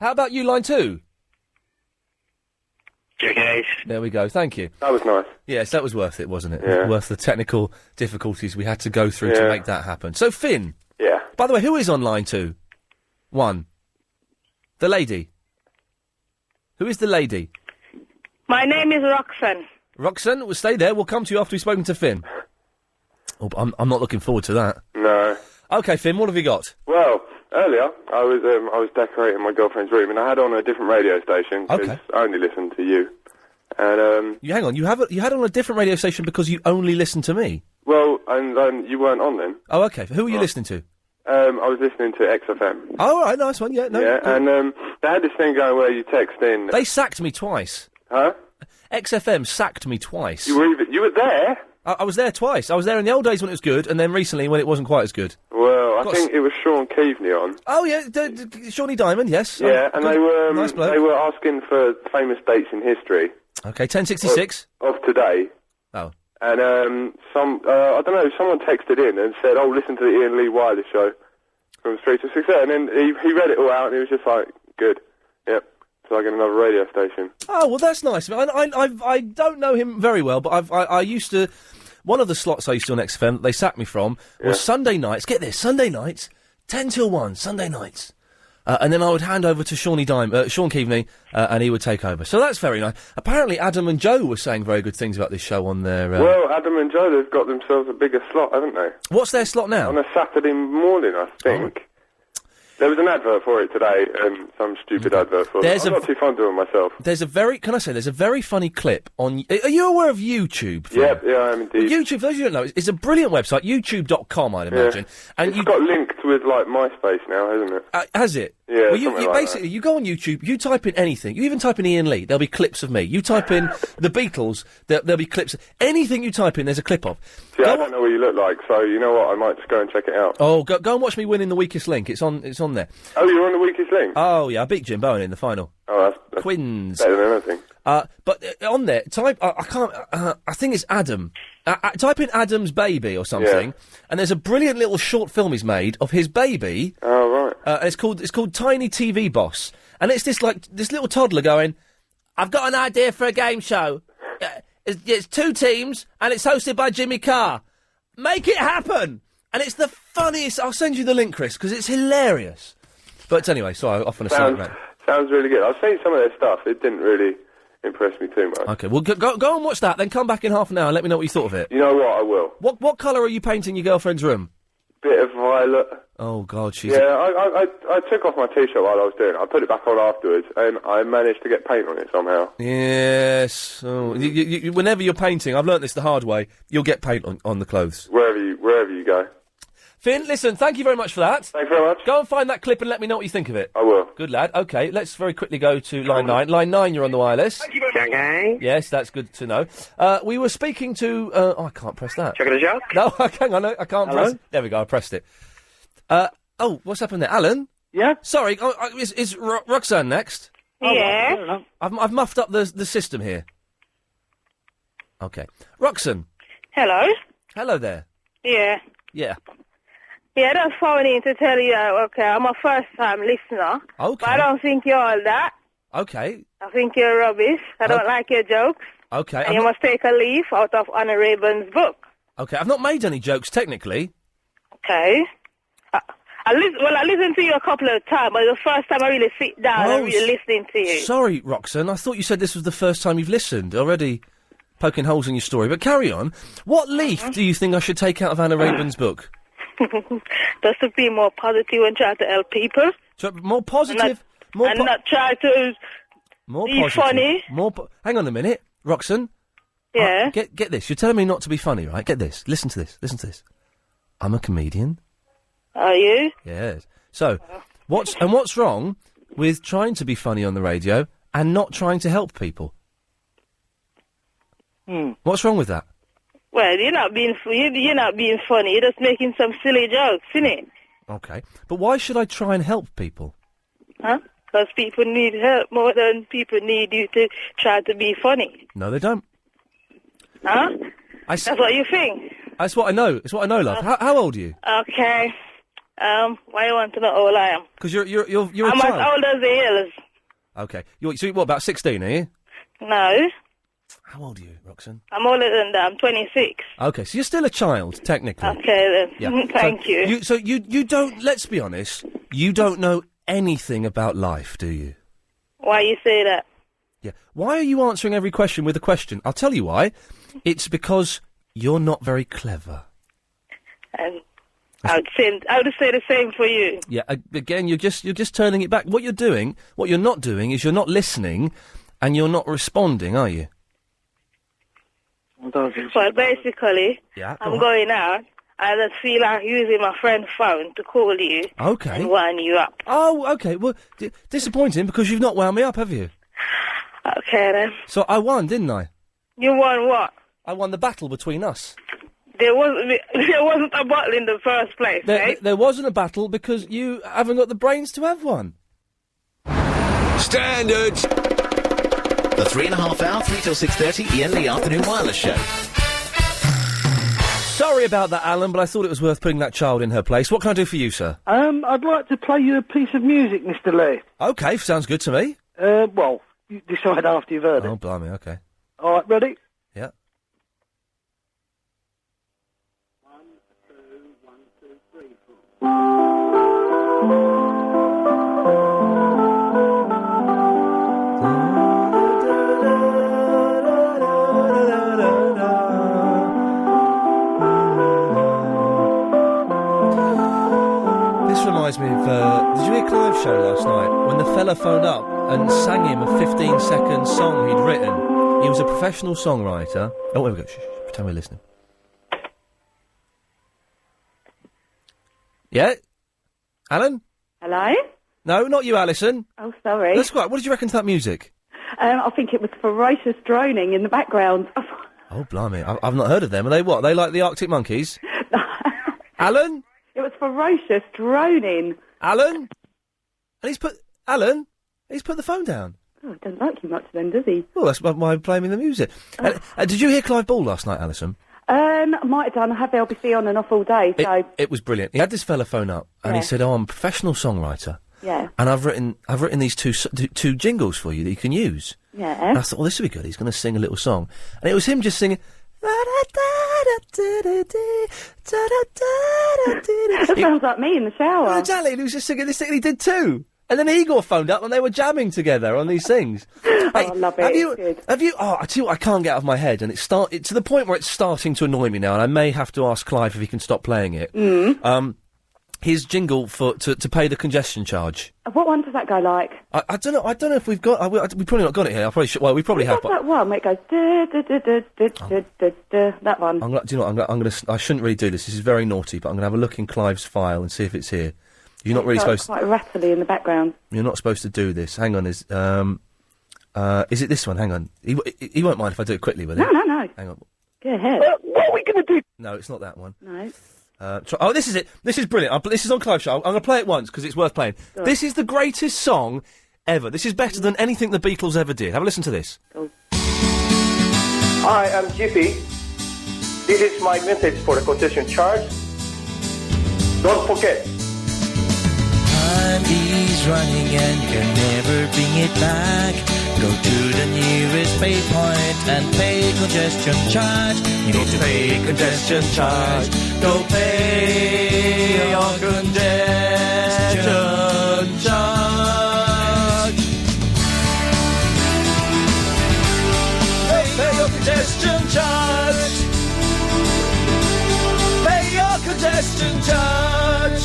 How about you, line two? Jackass. There we go. Thank you. That was nice. Yes, that was worth it, wasn't it? Yeah. Worth the technical difficulties we had to go through to Yeah. make that happen. So, Finn. Yeah. By the way, who is on line 2? 1. The lady. Who is the lady? My name is Roxanne. Roxanne, we'll stay there. We'll come to you after we've spoken to Finn. Oh, but I'm not looking forward to that. No. Okay, Finn, what have you got? Well, earlier I was decorating my girlfriend's room and I had on a different radio station because I only listened to you. And You hang on. You had on a different radio station because you only listen to me. well, and you weren't on then. Oh, okay. Who were you listening to? I was listening to XFM. Oh, all right, nice one. Yeah, no. Yeah, and they had this thing going where you text in. They sacked me twice. Huh? XFM sacked me twice. You were there? I was there twice. I was there in the old days when it was good, and then recently when it wasn't quite as good. Well, I think it was Sean Keaveney on. Oh yeah, Shawnee Diamond, yes. Yeah, and good. they were nice bloke. they were asking for famous dates in history. Okay, 1066 of today. Oh. And I don't know, someone texted in and said, "Oh, listen to the Ian Lee Wireless show from 3 to 6." And then he read it all out, and he was just like, "Good, yep." So I get another radio station. Oh well, that's nice. I don't know him very well, but I used to. One of the slots I used to on XFM that they sacked me from was Sunday nights. Get this, Sunday nights, 10 till 1, Sunday nights. And then I would hand over to Sean Keaveney, and he would take over. So that's very nice. Apparently Adam and Joe were saying very good things about this show on their... Well, Adam and Joe, they've got themselves a bigger slot, haven't they? What's their slot now? On a Saturday morning, I think. There was an advert for it today, some stupid advert for it. I'm not too fond of it myself. There's a very funny clip on... Are you aware of YouTube? Yep, yeah, I am indeed. Well, YouTube, for those of you who don't know, it's a brilliant website, youtube.com, I'd imagine. And it's got linked with, like, MySpace now, hasn't it? Has it? Yeah, well, you something like basically, you go on YouTube, you type in anything. You even type in Ian Lee, there'll be clips of me. You type in the Beatles, there'll be clips. Anything you type in, there's a clip of. See, I don't know what you look like, so you know what? I might just go and check it out. Oh, go and watch me win in the weakest link. It's on there. Oh, you're on the weakest link? Oh, yeah, I beat Jim Bowen in the final. Oh, that's Quins. better than anything. But on there, type. I can't. I think it's Adam. Type in Adam's baby or something, and there's a brilliant little short film he's made of his baby. Oh right. And it's called Tiny TV Boss, and it's this little toddler going, "I've got an idea for a game show. It's 2 teams, and it's hosted by Jimmy Carr. Make it happen!" And it's the funniest. I'll send you the link, Chris, because it's hilarious. But anyway, sorry, off on a side rant. Sounds really good. I've seen some of their stuff. It didn't really impress me too much. Okay, well, go and watch that, then come back in half an hour and let me know what you thought of it. You know what? I will. What colour are you painting your girlfriend's room? Bit of violet. Oh, God, she's... Yeah, I took off my T-shirt while I was doing it. I put it back on afterwards, and I managed to get paint on it somehow. Yes. Oh, whenever you're painting, I've learnt this the hard way, you'll get paint on the clothes. Wherever you go. Finn, listen, thank you very much for that. Thanks very much. Go and find that clip and let me know what you think of it. I will. Good lad. OK, let's very quickly go to line 9. Line 9, you're on the wireless. Thank you very much. Yes, that's good to know. We were speaking to... I can't press that. Check it a joke? No, hang on, I can't press... There we go, I pressed it. What's happened there? Alan? Yeah? Sorry, is Roxanne next? Yeah. I've muffed up the system here. OK. Roxanne. Hello? Hello there. Yeah. Yeah. Yeah, that's phoning to tell you, okay, I'm a first-time listener. Okay. But I don't think you're all that. Okay. I think you're rubbish. I don't like your jokes. Okay. And you must take a leaf out of Anna Rayburn's book. Okay, I've not made any jokes, technically. Okay. I listened to you a couple of times, but it's the first time I really sit down and really listening to you. Sorry, Roxanne, I thought you said this was the first time you've listened. Already poking holes in your story, but carry on. What leaf do you think I should take out of Anna Rayburn's book? Just to be more positive and try to help people. So, more positive? Not try to more be positive, funny. Hang on a minute, Roxanne. Yeah? Get this. You're telling me not to be funny, right? Get this. Listen to this. I'm a comedian. Are you? Yes. So, what's wrong with trying to be funny on the radio and not trying to help people? What's wrong with that? Well, you're not being funny. You're just making some silly jokes, innit? Okay. But why should I try and help people? Huh? Because people need help more than people need you to try to be funny. No, they don't. Huh? That's what you think? That's what I know. It's what I know, love. How old are you? Okay. Why you want to know how old I am? Because you're a I'm child. as old as the hills. Okay. So what, about 16, are you? No. How old are you, Roxanne? I'm older than that. I'm 26. Okay, so you're still a child, technically. Okay, then. Yeah. Thank you. So you don't, let's be honest, you don't know anything about life, do you? Why you say that? Yeah. Why are you answering every question with a question? I'll tell you why. It's because you're not very clever. And I would say the same for you. Yeah, again, you're just turning it back. What you're not doing is you're not listening and you're not responding, are you? Well, basically, I'm going out. I just feel like using my friend's phone to call you and wind you up. Oh, okay. Well, disappointing because you've not wound me up, have you? Okay, then. So I won, didn't I? You won what? I won the battle between us. There wasn't a battle in the first place, There wasn't a battle because you haven't got the brains to have one. Standards! The 3.5 hour, 3 till 6:30 Iain Lee Afternoon Wireless Show. Sorry about that, Alan, but I thought it was worth putting that child in her place. What can I do for you, sir? I'd like to play you a piece of music, Mr. Lee. Okay, sounds good to me. Well, you decide after you've heard it. Oh, blimey, okay. All right, ready? Yeah. 1, 2, 1, 2, 3, 4. This reminds me of, did you hear Clive's show last night? When the fella phoned up and sang him a 15-second song he'd written. He was a professional songwriter. Oh, there we go. Shh, pretend we're listening. Yeah? Alan? Hello? No, not you, Alison. Oh, sorry. That's right. What did you reckon to that music? I think it was ferocious droning in the background. Oh, blimey. I've not heard of them. Are they what? Are they like the Arctic Monkeys? Alan? It was ferocious droning. Alan? And he's put the phone down. Oh, he doesn't like you much then, does he? Well, that's why I'm playing the music. Did you hear Clive Ball last night, Alison? I might have done. I have the LBC on and off all day, so... It was brilliant. He had this fella phone up, and he said, I'm a professional songwriter. Yeah. And I've written these two jingles for you that you can use. Yeah. And I thought, this would be good. He's going to sing a little song. And it was him just singing... That sounds like me in the shower. Exactly, he was just singing this thing, and he did too. And then Igor phoned up, and they were jamming together on these things. I love it. Have you? Oh, I tell you what, I can't get out of my head, and it's to the point where it's starting to annoy me now, and I may have to ask Clive if he can stop playing it. His jingle to pay the congestion charge. What one does that go like? I don't know. I don't know if we've got. We've probably not got it here. I probably should. Well, we probably have. That one where it goes that one. Do you know what? I'm gonna. I shouldn't really do this. This is very naughty. But I'm gonna have a look in Clive's file and see if it's here. You're not really supposed. Quite rattly in the background. You're not supposed to do this. Hang on. Is it this one? Hang on. He won't mind if I do it quickly with him. No. Hang on. Go ahead. What are we going to do? No, it's not that one. No. This is it. This is brilliant. This is on Clive's show. I'm going to play it once because it's worth playing. Good. This is the greatest song ever. This is better than anything the Beatles ever did. Have a listen to this. Cool. Hi, I'm Jiffy. This is my message for the concession charge. Don't forget. Time is running and you can never bring it back. Go to the nearest pay point and pay congestion charge. You need to pay congestion charge. Go pay your congestion charge. Pay your congestion charge. Pay your congestion charge.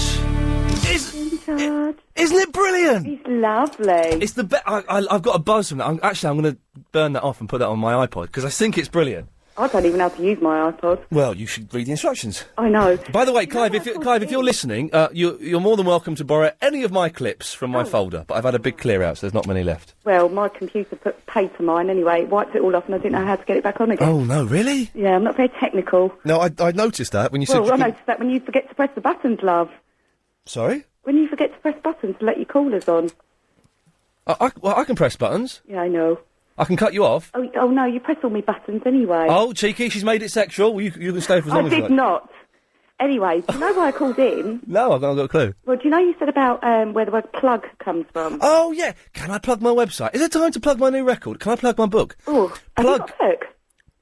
Isn't it brilliant? He's lovely. It's the best. I've got a buzz from that. I'm going to burn that off and put that on my iPod because I think it's brilliant. I don't even know how to use my iPod. Well, you should read the instructions. I know. By the way, Clive, if you're listening, you're more than welcome to borrow any of my clips from my folder. But I've had a big clear out, so there's not many left. Well, my computer put pay to mine anyway. It wiped it all off, and I didn't know how to get it back on again. Oh no, really? Yeah, I'm not very technical. No, I noticed that when you said. Well, I noticed that when you forget to press the buttons, love. Sorry? When you forget to press buttons to let your callers on. I can press buttons. Yeah, I know. I can cut you off. Oh no, you press all my buttons anyway. Oh, cheeky, she's made it sexual. Well, you can stay for as long as you like. I did not. Anyway, do you know why I called in? No, I've not got a clue. Well, do you know you said about where the word plug comes from? Oh, yeah. Can I plug my website? Is it time to plug my new record? Can I plug my book? Oh, have you got a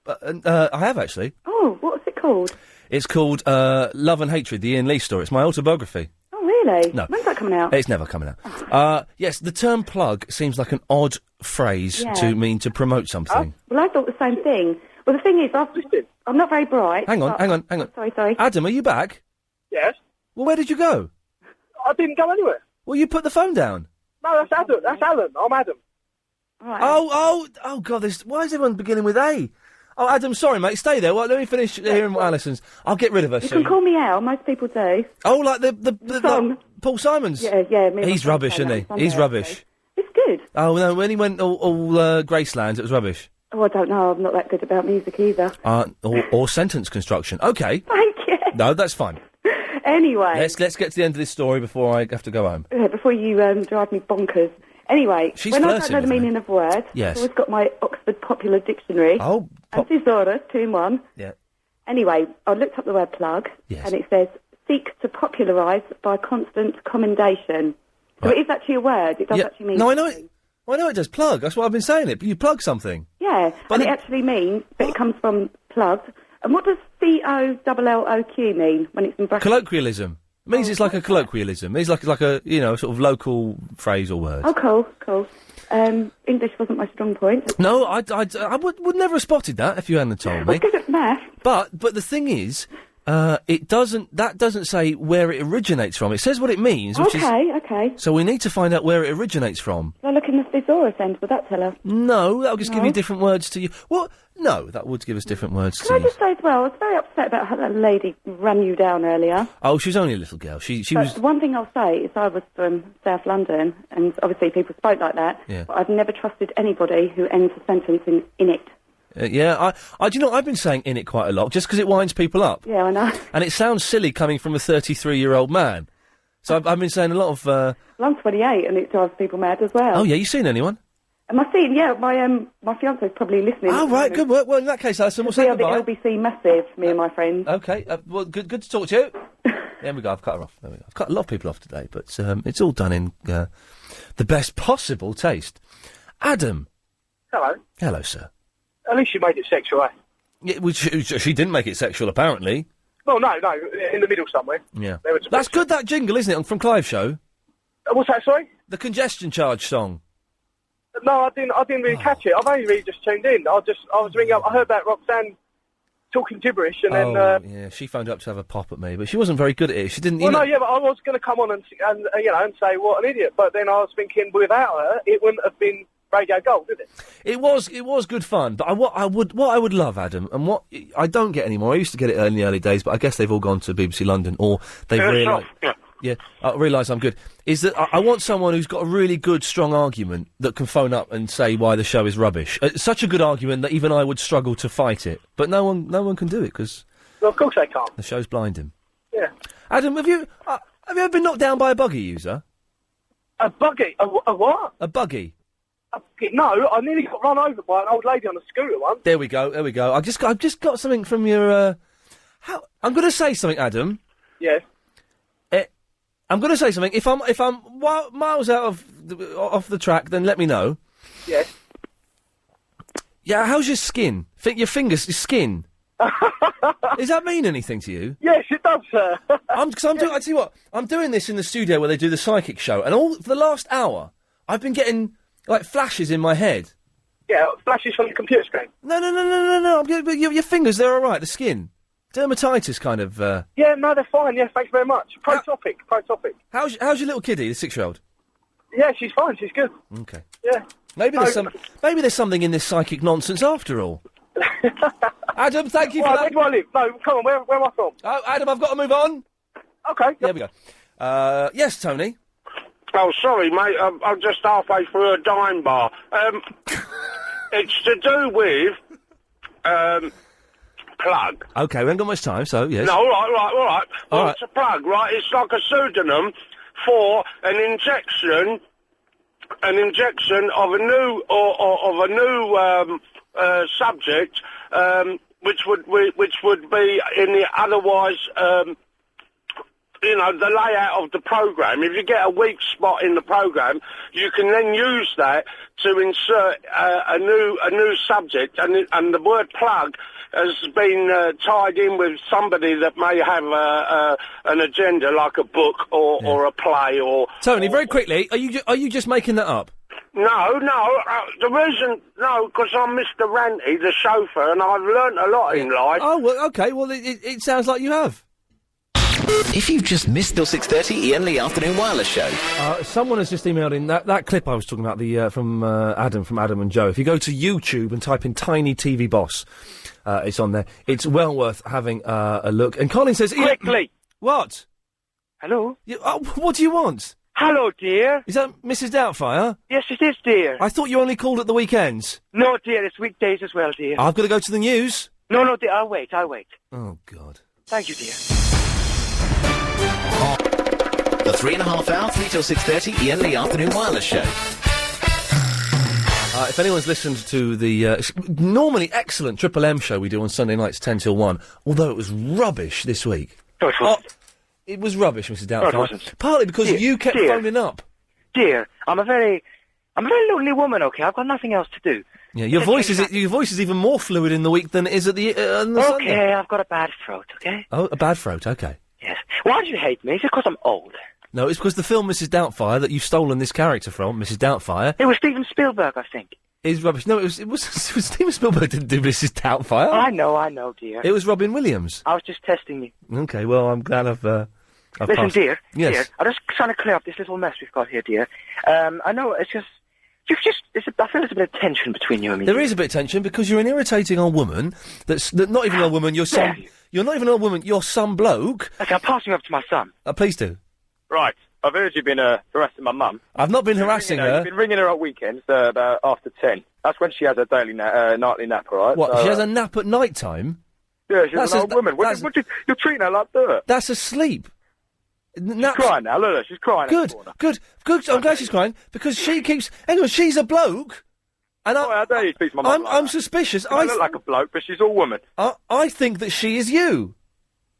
book? I have, actually. Oh, what's it called? It's called Love and Hatred, the Iain Lee story. It's my autobiography. Oh, really? No. When's that coming out? It's never coming out. Yes, the term plug seems like an odd phrase to mean to promote something. Well, I thought the same thing. Well, the thing is, I'm not very bright. Hang on. Sorry. Adam, are you back? Yes. Well, where did you go? I didn't go anywhere. Well, you put the phone down. No, that's Adam. That's Alan. I'm Adam. Right. Oh, God, why is everyone beginning with A? Oh, Adam, sorry, mate, stay there. Well, let me finish hearing what Alison's. I'll get rid of her You soon. can call me Al, most people do. Oh, like the Paul Simons? Yeah. He's rubbish, isn't he? He's rubbish. It's good. Oh, no, when he went all Graceland, it was rubbish. Oh, I don't know. I'm not that good about music either. Or sentence construction. Okay. Thank you. No, that's fine. Anyway. Let's get to the end of this story before I have to go home. Before you drive me bonkers. Anyway, when I don't know the meaning of words, yes. I've always got my Oxford Popular Dictionary. Oh. And thesaurus, 2 in 1. Yeah. Anyway, I looked up the word plug, and it says, seek to popularise by constant commendation. So it is actually a word. It does actually mean... No, I know it. I know it does plug. That's why I've been saying it. But you plug something. Yeah, and it actually means that it comes from plugged. And what does COLLOQ mean when it's in brackets? Colloquialism. It means it's like a colloquialism. It's like a sort of local phrase or word. Oh, cool. English wasn't my strong point. No, I would never have spotted that if you hadn't told me. I'm good at math. But the thing is, that doesn't say where it originates from. It says what it means. Which Okay. So we need to find out where it originates from. Shall I look in the thesaurus end? Would that tell us? No, that'll just give you different words to you. What? No, that would give us different words Can I just say as well, I was very upset about how that lady ran you down earlier. Oh, she was only a little girl. She was... The one thing I'll say is I was from South London, and obviously people spoke like that, but I've never trusted anybody who ends a sentence in it. Yeah, do you know, I've been saying in it quite a lot, just because it winds people up. Yeah, I know. And it sounds silly coming from a 33-year-old man. So I've been saying a lot of... Well, I'm 28, and it drives people mad as well. Oh, yeah, you seen anyone? Am I seeing? Yeah, my fiance's probably listening. Oh, right, good work. Well, in that case, Alison, we'll say goodbye. The LBC massive, me and my friends. Okay, well, good to talk to you. There we go, I've cut her off. There we go. I've cut a lot of people off today, but it's all done in the best possible taste. Adam. Hello. Hello, sir. At least you made it sexual, eh? Yeah, she didn't make it sexual, apparently. Well, no, in the middle somewhere. Yeah. That's good, that jingle, isn't it, from Clive's show? What's that, sorry? The congestion charge song. No, I didn't really catch it. I've only really just tuned in. I was ringing up. I heard about Roxanne talking gibberish, and then. Yeah, she phoned up to have a pop at me, but she wasn't very good at it. She didn't. Well, no, yeah, but I was going to come on and say what an idiot, but then I was thinking without her, it wouldn't have been Radio Gold, did it? It was good fun, but what I would love, Adam, and what I don't get anymore. I used to get it in the early days, but I guess they've all gone to BBC London, or they've realised. Yeah, I realise I'm good. Is that I want someone who's got a really good, strong argument that can phone up and say why the show is rubbish. Such a good argument that even I would struggle to fight it. But no one can do it because. Well, of course they can't. The show's blinding. Yeah. Adam, have you ever been knocked down by a buggy user? A buggy? A what? A buggy. No, I nearly got run over by an old lady on a scooter once. There we go. I've just got something from your. I'm going to say something, Adam. Yes. I'm going to say something. If I'm miles out off the track, then let me know. Yes. Yeah. How's your skin? Your fingers, your skin. Does that mean anything to you? Yes, it does, sir. I tell you what. I'm doing this in the studio where they do the psychic show, and for the last hour, I've been getting like flashes in my head. Yeah, flashes from the computer screen. No. Your fingers, they're all right. The skin. Dermatitis, kind of. Yeah, no, they're fine. Yeah, thanks very much. Pro topic. How's your little kiddie, the 6-year-old? Yeah, she's fine. She's good. Okay. Yeah. Maybe there's something in this psychic nonsense after all. Adam, thank you for that. Where do I live? No, come on. Where am I from? Oh, Adam, I've got to move on. Okay. There we go. Yes, Tony. Oh, sorry, mate. I'm just halfway through a dime bar. It's to do with plug. Okay, we haven't got much time, so yes. No, all right. Well, it's a plug, right? It's like a pseudonym for an injection of a new subject, which would be in the otherwise you know, the layout of the programme. If you get a weak spot in the programme, you can then use that to insert a new subject, and the word plug has been tied in with somebody that may have an agenda, like a book or a play or... Tony, very quickly, are you just making that up? No, the reason... No, because I'm Mr. Ranty, the chauffeur, and I've learnt a lot in life. Oh, well, OK, well, it sounds like you have. If you've just missed the 6:30 Ian Lee Afternoon Wireless Show. Someone has just emailed in that clip I was talking about, from Adam and Joe. If you go to YouTube and type in Tiny TV Boss, it's on there. It's well worth having a look. And Colin says... Quickly! What? Hello? What do you want? Hello, dear. Is that Mrs. Doubtfire? Yes, it is, dear. I thought you only called at the weekends. No, dear, it's weekdays as well, dear. I've got to go to the news. No, dear, I'll wait. Oh, God. Thank you, dear. The 3.5 hour, 3 till 6:30 Ian Lee Afternoon Wireless Show. If anyone's listened to the normally excellent Triple M show we do on Sunday nights 10 till 1, although it was rubbish this week. No, it wasn't. It was rubbish, Mrs. Doubtfire. No, it wasn't. Partly because you kept phoning up. Dear, I'm a very lonely woman, OK? I've got nothing else to do. Yeah, your voice is even more fluid in the week than it is at the Sunday. OK, I've got a bad throat, OK? Oh, a bad throat, OK. Yes. Why do you hate me? Is it because I'm old? No, it's because the film Mrs. Doubtfire that you've stolen this character from, Mrs. Doubtfire... It was Steven Spielberg, I think. ...is rubbish. No, it was Steven Spielberg didn't do Mrs. Doubtfire. I know, dear. It was Robin Williams. I was just testing you. OK, well, I'm glad I've Listen, passed. dear. Yes. Dear, I'm just trying to clear up this little mess we've got here, dear. I know, it's just... I feel there's a bit of tension between you and me. There is a bit of tension because you're an irritating old woman not even an old woman, you're not even an old woman, you're some bloke. Okay, I'm passing you up to my son. Please do. Right. I've heard you've been harassing my mum. I've not been harassing her. You've been ringing her at weekends about after 10. That's when she has her daily nightly nap, all right? What, so, she has a nap at night time? Yeah, she's an old woman. You're treating her like dirt. That's asleep. She's crying now, look, she's crying. Good. I'm glad she's crying, because she keeps... Anyway, she's a bloke, and how dare you speak to my mum like I'm that? suspicious. I look like a bloke, but she's all woman. I think that she is you.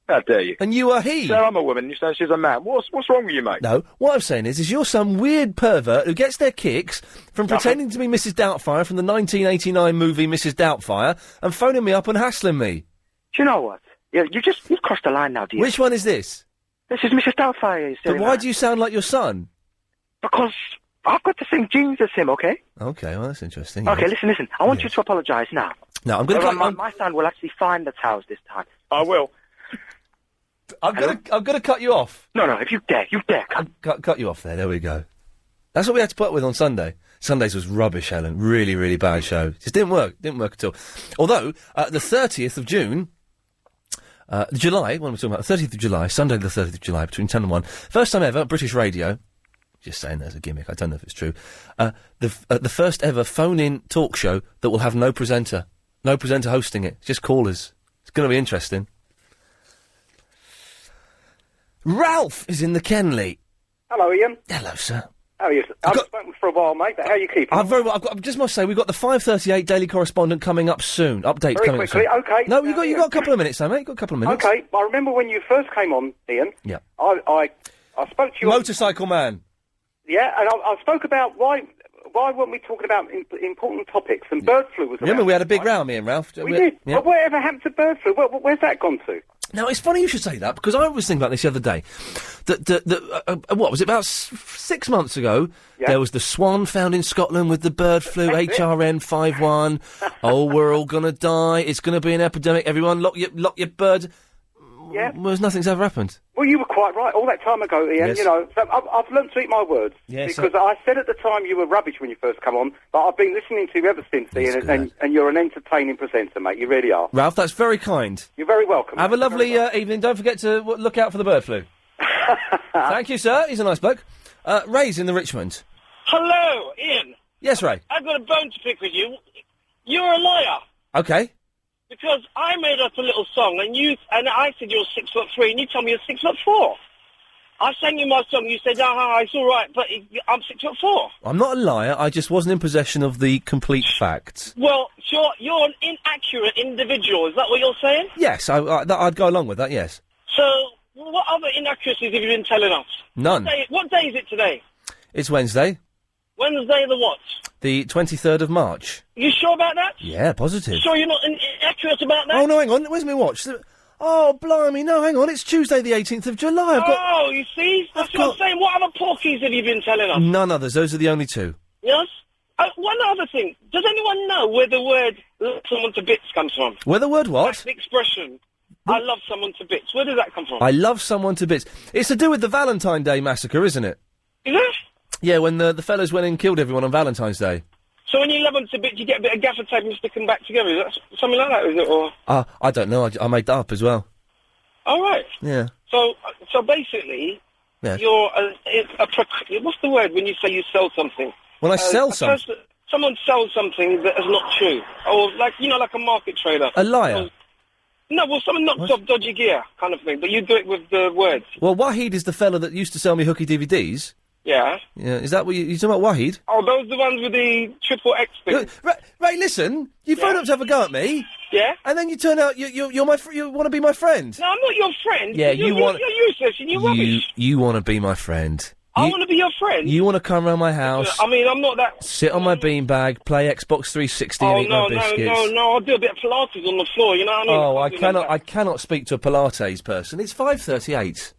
How dare you? And you are he. So I'm a woman, and you say she's a man. What's wrong with you, mate? No, what I'm saying is you're some weird pervert who gets their kicks from pretending to be Mrs. Doubtfire from the 1989 movie Mrs. Doubtfire and phoning me up and hassling me. Do you know what? Yeah, you've crossed the line now, dear. Which one is this? This is Mrs. Doubtfire. But why do you sound like your son? Because I've got the same genes as him, OK? OK, well, that's interesting. OK, listen. I want you to apologise now. No, I'm going to... My son will actually find the towels this time. I will. I'm going to cut you off. No, if you dare cut you off there we go. That's what we had to put up with on Sunday. Sundays was rubbish, Helen. Really, really bad show. Just didn't work at all. Although, the 30th of June... July, what am I talking about? 30th of July, Sunday the 30th of July, between 10 and 1. First time ever, British Radio. Just saying there's a gimmick, I don't know if it's true. The first ever phone-in talk show that will have no presenter. No presenter hosting it, just callers. It's going to be interesting. Ralph is in the Kenley. Hello, Ian. Hello, sir. How are you? I've spoken for a while, mate, but how are you keeping? I'm very well. I just must say, we've got the 5:38 Daily Correspondent coming up soon. Updates very coming quickly, up soon. OK. No, you got a couple of minutes, though, mate. Got a couple of minutes. OK, I remember when you first came on, Ian. Yeah. I spoke to you... Motorcycle Man. Yeah, and I spoke about why weren't we talking about important topics, and bird flu was... Remember, we had a big row, me and Ralph. We did. Yeah. But whatever happened to bird flu? Where's that gone to? Now, it's funny you should say that, because I was thinking about this the other day. What was it, about 6 months ago, there was the swan found in Scotland with the bird flu, HRN51. Oh, we're all going to die. It's going to be an epidemic. Everyone, lock your birds. Yeah. Well, nothing's ever happened. Well, you were quite right all that time ago, Ian. Yes. You know, so I've learned to eat my words. Yes, because I said at the time you were rubbish when you first come on, but I've been listening to you ever since, Ian, and you're an entertaining presenter, mate. You really are. Ralph, that's very kind. You're very welcome. Have a lovely evening. Don't forget to look out for the bird flu. Thank you, sir. He's a nice bloke. Ray's in the Richmond. Hello, Ian. Yes, Ray. I've got a bone to pick with you. You're a liar. Okay. Because I made up a little song, and I said you're 6'3", and you told me you're 6'4". I sang you my song, you said, it's all right, but I'm 6'4". I'm not a liar, I just wasn't in possession of the complete facts. Well, you're an inaccurate individual, is that what you're saying? Yes, I'd go along with that, yes. So, what other inaccuracies have you been telling us? None. What day is it today? It's Wednesday, Wednesday the what? the 23rd of March. You sure about that? Yeah, positive. Sure you're not inaccurate about that? Oh, no, hang on. Where's my watch? Oh, blimey, no, hang on. It's Tuesday the 18th of July. Oh, you see? That's what I'm saying. What other porkies have you been telling us? None others. Those are the only two. Yes? One other thing. Does anyone know where the word love someone to bits comes from? Where the word what? That's the expression. I love someone to bits. Where does that come from? I love someone to bits. It's to do with the Valentine Day massacre, isn't it? Is it? Yeah, when the fellas went and killed everyone on Valentine's Day. So when you love them to bits, you get a bit of gaffer tape and stick them back together. Is that something like that, is it? Or I don't know. I made that up as well. all right. Yeah. So basically, Yes. you're what's the word when you say you sell something? When I sell something? Someone sells something that is not true, or like a market trader. A liar. No, well, someone knocks off dodgy gear, kind of thing. But you do it with the words. Well, Wahid is the fella that used to sell me hooky DVDs. Yeah. Yeah, is that what you talking about, Wahid? Oh, those are the ones with the triple X thing. Right, listen, you phone up to have a go at me. Yeah. And then you turn out you're my you want to be my friend. No, I'm not your friend. Yeah, you're useless and you're rubbish. You want to be my friend. I want to be your friend. You want to come round my house. I mean, I'm not that. Sit on my beanbag, play Xbox 360 and eat my biscuits. No, I'll do a bit of Pilates on the floor, you know what I mean? Oh, I cannot speak to a Pilates person. It's 5:38.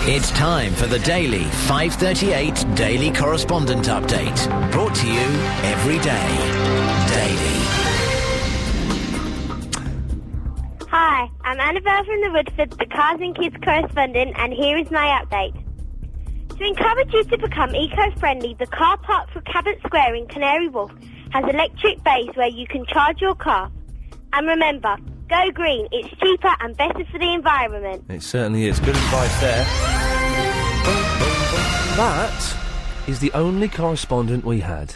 It's time for the daily 5:38 Daily Correspondent Update. Brought to you every day. Daily. Hi, I'm Annabelle from the Woodford, the Cars and Kids correspondent, and here is my update. To encourage you to become eco-friendly, the car park for Cabot Square in Canary Wharf has electric bays where you can charge your car. And remember, go green. It's cheaper and better for the environment. It certainly is. Good advice there. That is the only correspondent we had.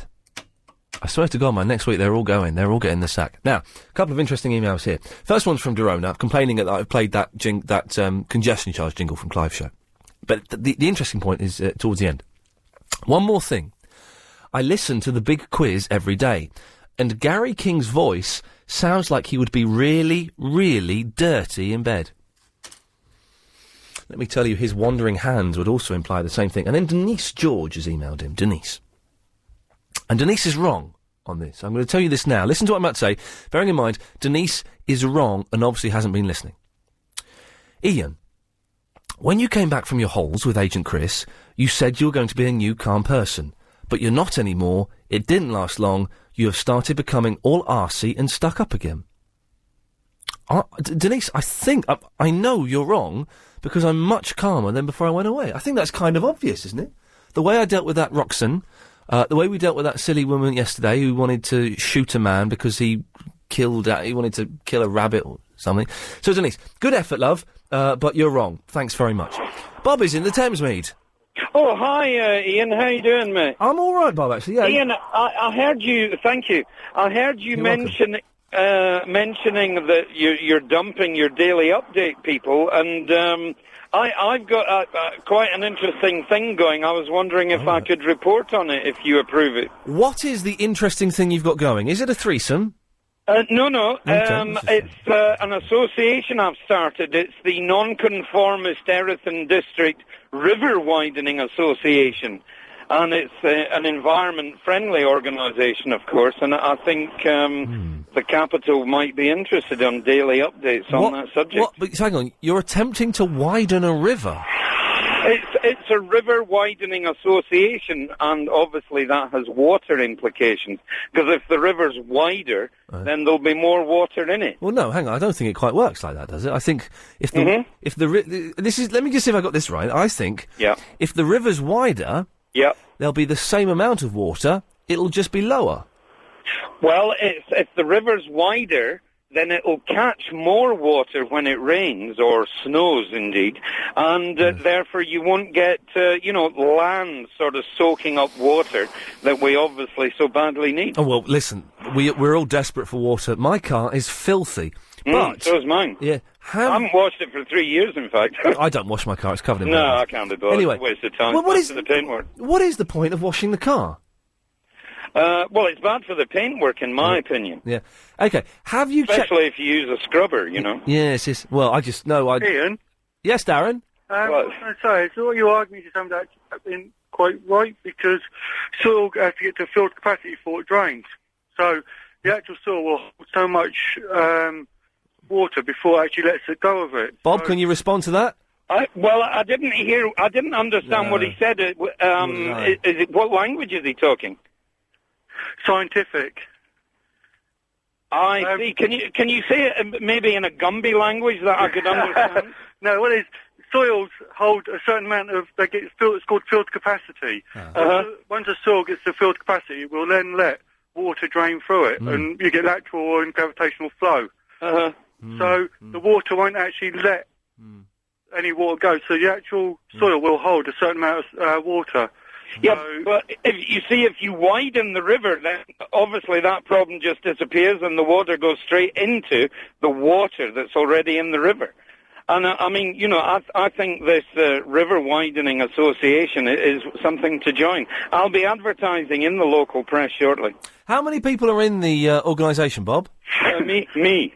I swear to God, man, next week they're all going. They're all getting the sack. Now, a couple of interesting emails here. First one's from Dorona, complaining that I've played that congestion charge jingle from Clive's show. But the interesting point is towards the end. One more thing. I listen to the big quiz every day, and Gary King's voice sounds like he would be really, really dirty in bed. Let me tell you, his wandering hands would also imply the same thing. And then Denise George has emailed him. Denise. And Denise is wrong on this. I'm going to tell you this now. Listen to what I'm about to say. Bearing in mind, Denise is wrong and obviously hasn't been listening. Ian, when you came back from your holes with Agent Chris, you said you were going to be a new calm person. But you're not anymore. It didn't last long. You have started becoming all arsey and stuck up again. Denise, I think, I know you're wrong, because I'm much calmer than before I went away. I think that's kind of obvious, isn't it? The way I dealt with that Roxanne, the way we dealt with that silly woman yesterday who wanted to shoot a man because he wanted to kill a rabbit or something. So, Denise, good effort, love, but you're wrong. Thanks very much. Bob is in the Thamesmead. Oh, hi, Ian. How you doing, mate? I'm all right, Bob, actually, yeah. Ian, I heard you... Thank you. I heard you mentioning that you're dumping your daily update people, and I've got quite an interesting thing going. I was wondering if I could report on it, if you approve it. What is the interesting thing you've got going? Is it a threesome? No. Okay. It's an association I've started. It's the Non-Conformist Erethan District River Widening Association. And it's an environment-friendly organisation, of course, and I think the capital might be interested in daily updates on that subject. But hang on, you're attempting to widen a river? It's a river widening association, and obviously that has water implications. Because if the river's wider, then there'll be more water in it. Well, no, hang on, I don't think it quite works like that, does it? I think if the let me just see if I got this right. I think if the river's wider, there'll be the same amount of water. It'll just be lower. Well, if the river's wider, then it'll catch more water when it rains, or snows indeed, and therefore you won't get, land sort of soaking up water that we obviously so badly need. Oh, well, listen, we're all desperate for water. My car is filthy. But so is mine. Yeah. I haven't washed it for 3 years, in fact. I don't wash my car, it's covered in No, I can't be bothered. Anyway, It's a waste of time. what is the paintwork? What is the point of washing the car? Well, it's bad for the paintwork, in my opinion. Yeah. Okay. Have you checked... Especially if you use a scrubber, you know. Yes, yes. Well, I just... No, I... Ian? Yes, Darren? Sorry, so what you're arguing is something that's been quite right, because soil has to get to field capacity before it drains. So the actual soil will hold so much water before it actually lets it go of it. Bob, can you respond to that? I didn't understand what he said. What language is he talking? Scientific. I see. Can you say it maybe in a Gumby language that I could understand? No, what is soils hold a certain amount of it's called field capacity. Once a soil gets to field capacity, it will then let water drain through it, and you get lateral and gravitational flow. So the water won't actually let any water go. So the actual soil will hold a certain amount of water. Yeah, but if you widen the river, then obviously that problem just disappears and the water goes straight into the water that's already in the river. And I mean, you know, I think this river widening association is something to join. I'll be advertising in the local press shortly. How many people are in the organisation, Bob? Me.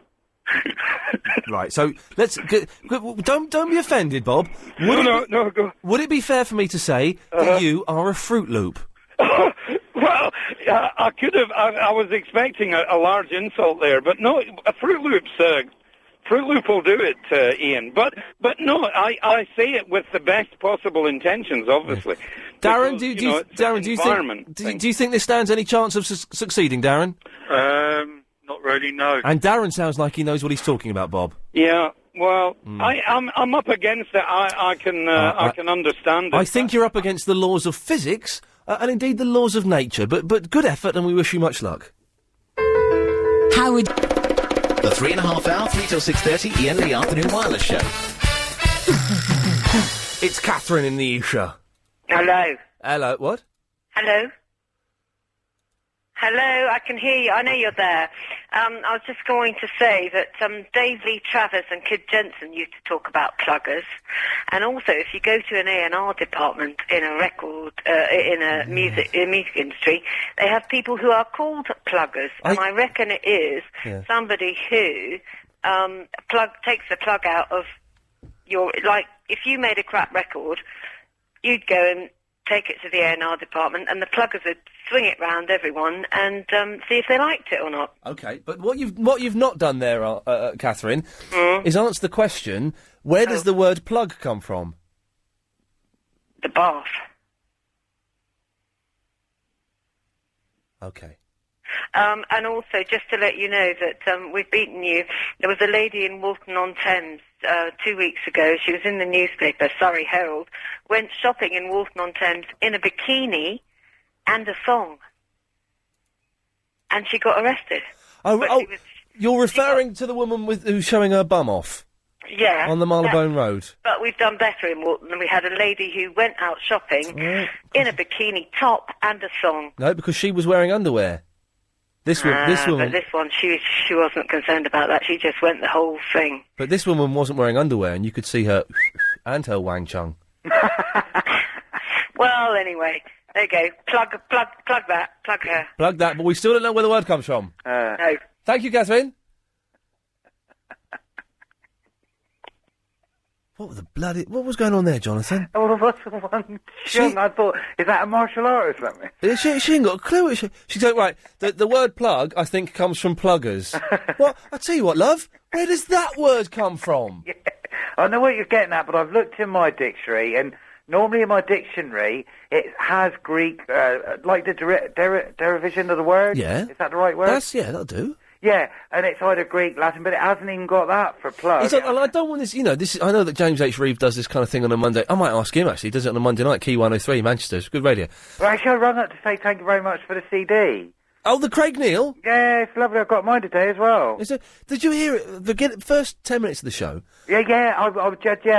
Right, so don't be offended, Bob. No, go. Would it be fair for me to say that you are a Fruit Loop? Well, I could have. I was expecting a large insult there, but no, a Fruit Loop's. Fruit Loop will do it, Ian. But no, I say it with the best possible intentions, obviously. Darren, do you think this stands any chance of succeeding, Darren? Not really, no. And Darren sounds like he knows what he's talking about, Bob. Yeah, well, I'm up against it. I can understand it. I think you're up against the laws of physics, and indeed the laws of nature, but good effort, and we wish you much luck. How would... The 3.5 hour, 3 till 6:30, Ian Lee Afternoon Wireless Show. It's Catherine in the Isha. Hello. Hello, what? Hello. Hello, I can hear you. I know you're there. I was just going to say that Dave Lee Travers and Kid Jensen used to talk about pluggers. And also, if you go to an A&R department in a record, in a music industry, they have people who are called pluggers. And I reckon it is somebody who takes the plug out of your... Like, if you made a crap record, you'd go and take it to the A&R department, and the pluggers would swing it round everyone and see if they liked it or not. Okay, but what you've not done there, Catherine, is answer the question: where does the word plug come from? The bath. Okay. And also, just to let you know that we've beaten you. There was a lady in Walton-on-Thames 2 weeks ago. She was in the newspaper, Surrey Herald, went shopping in Walton-on-Thames in a bikini and a thong. And she got arrested. You're referring to the woman who's showing her bum off? Yeah. On the Marylebone Road? But we've done better in Walton. And we had a lady who went out shopping in a bikini top and a thong. No, because she was wearing underwear. This woman... But this one, she wasn't concerned about that. She just went the whole thing. But this woman wasn't wearing underwear, and you could see her and her wang chung. Well, anyway, there you go. Plug that. Plug her. Plug that, but we still don't know where the word comes from. No. Thank you, Catherine. What was going on there, Jonathan? Oh, what's the one? I thought, is that a martial art or something? She ain't got a clue. She's like, right, the word plug, I think, comes from pluggers. Well, I tell you what, love, where does that word come from? Yeah, I know what you're getting at, but I've looked in my dictionary, and normally in my dictionary, it has Greek, like the derivation of the word. Yeah. Is that the right word? That'll do. Yeah, and it's either Greek, Latin, but it hasn't even got that for plug. And I don't want this, I know that James H. Reeve does this kind of thing on a Monday. I might ask him, actually. He does it on a Monday night, Key 103, Manchester. It's good radio. Well, actually, I rang up to say thank you very much for the CD. Oh, the Craig Neal? Yeah, it's lovely. I've got mine today as well. Did you hear it? The first 10 minutes of the show? Yeah, I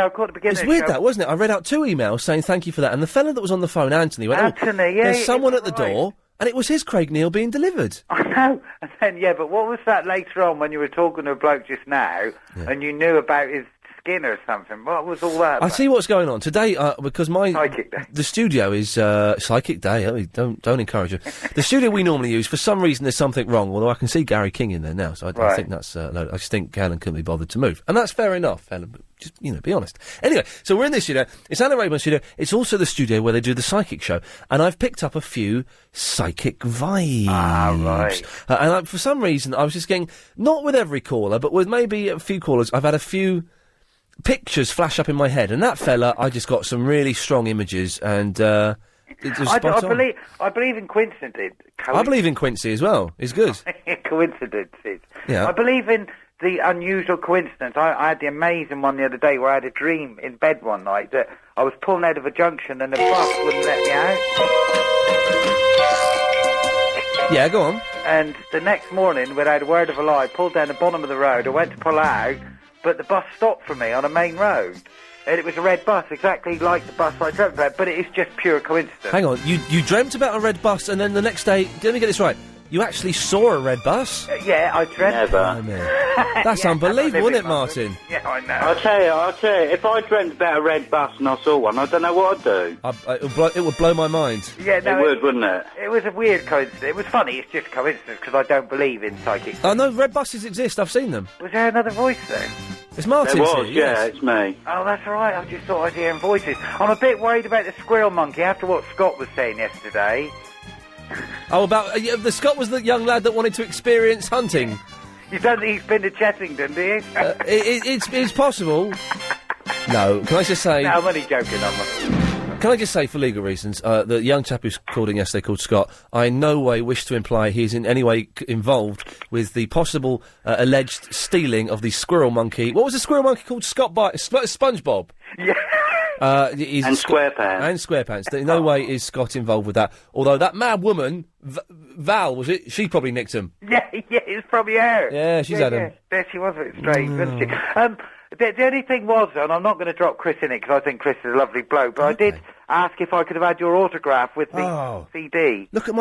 caught the beginning. It's weird, that, wasn't it? I read out 2 emails saying thank you for that, and the fella that was on the phone, Anthony, went, there's someone at the door... And it was his Craig Neal being delivered. I know. And then, but what was that later on when you were talking to a bloke just now, and you knew about his skin or something. What was all that? I see what's going on today because the studio is Psychic Day. I mean, don't encourage it. The studio we normally use, for some reason, there's something wrong. Although I can see Gary King in there now, so I think that's. No, I just think Helen couldn't be bothered to move, and that's fair enough, Helen. But just be honest. Anyway, so we're in this studio. It's Anna Rayburn's studio. It's also the studio where they do the psychic show, and I've picked up a few psychic vibes. Right. And for some reason, I was just getting, not with every caller, but with maybe a few callers, I've had a few pictures flash up in my head, and that fella, I just got some really strong images, and it was spot on. I believe in coincidences. I believe in Quincy as well. He's good. Coincidences. Yeah. I believe in the unusual coincidence. I had the amazing one the other day where I had a dream in bed one night that I was pulling out of a junction and the bus wouldn't let me out. Yeah, go on. And the next morning, without a word of a lie, I pulled down the bottom of the road. I went to pull out, but the bus stopped for me on a main road. And it was a red bus, exactly like the bus I dreamt about, but it is just pure coincidence. Hang on, you dreamt about a red bus, and then the next day, let me get this right, you actually saw a red bus? Yeah, I dreamt. Never. That's unbelievable, isn't it, Martin? Yeah, I know. I'll tell you, if I dreamt about a red bus and I saw one, I don't know what I'd do. It would blow my mind. Yeah, no, it would, wouldn't it? It was a weird coincidence. It was funny, it's just coincidence, because I don't believe in psychic. Oh, no, red buses exist, I've seen them. Was there another voice then? It's Martin. There was, yeah, it's me. Oh, that's all right, I just thought I was hearing voices. I'm a bit worried about the squirrel monkey after what Scott was saying yesterday. Oh, about the Scott was the young lad that wanted to experience hunting. You don't think he's been to Chessington, do you? It's possible. No, can I just say? No, I'm only joking. Can I just say, for legal reasons, the young chap who's called in yesterday, called Scott, I in no way wish to imply he's in any way involved with the possible alleged stealing of the squirrel monkey. What was the squirrel monkey called? SpongeBob. Yeah. And SquarePants. And SquarePants. In no way is Scott involved with that. Although that mad woman, Val, was it? She probably nicked him. Yeah, it's probably her. Yeah, she's had him. There she was, a bit strange, wasn't she? The only thing was, and I'm not going to drop Chris in it because I think Chris is a lovely bloke, but I did ask if I could have had your autograph with the CD. Look at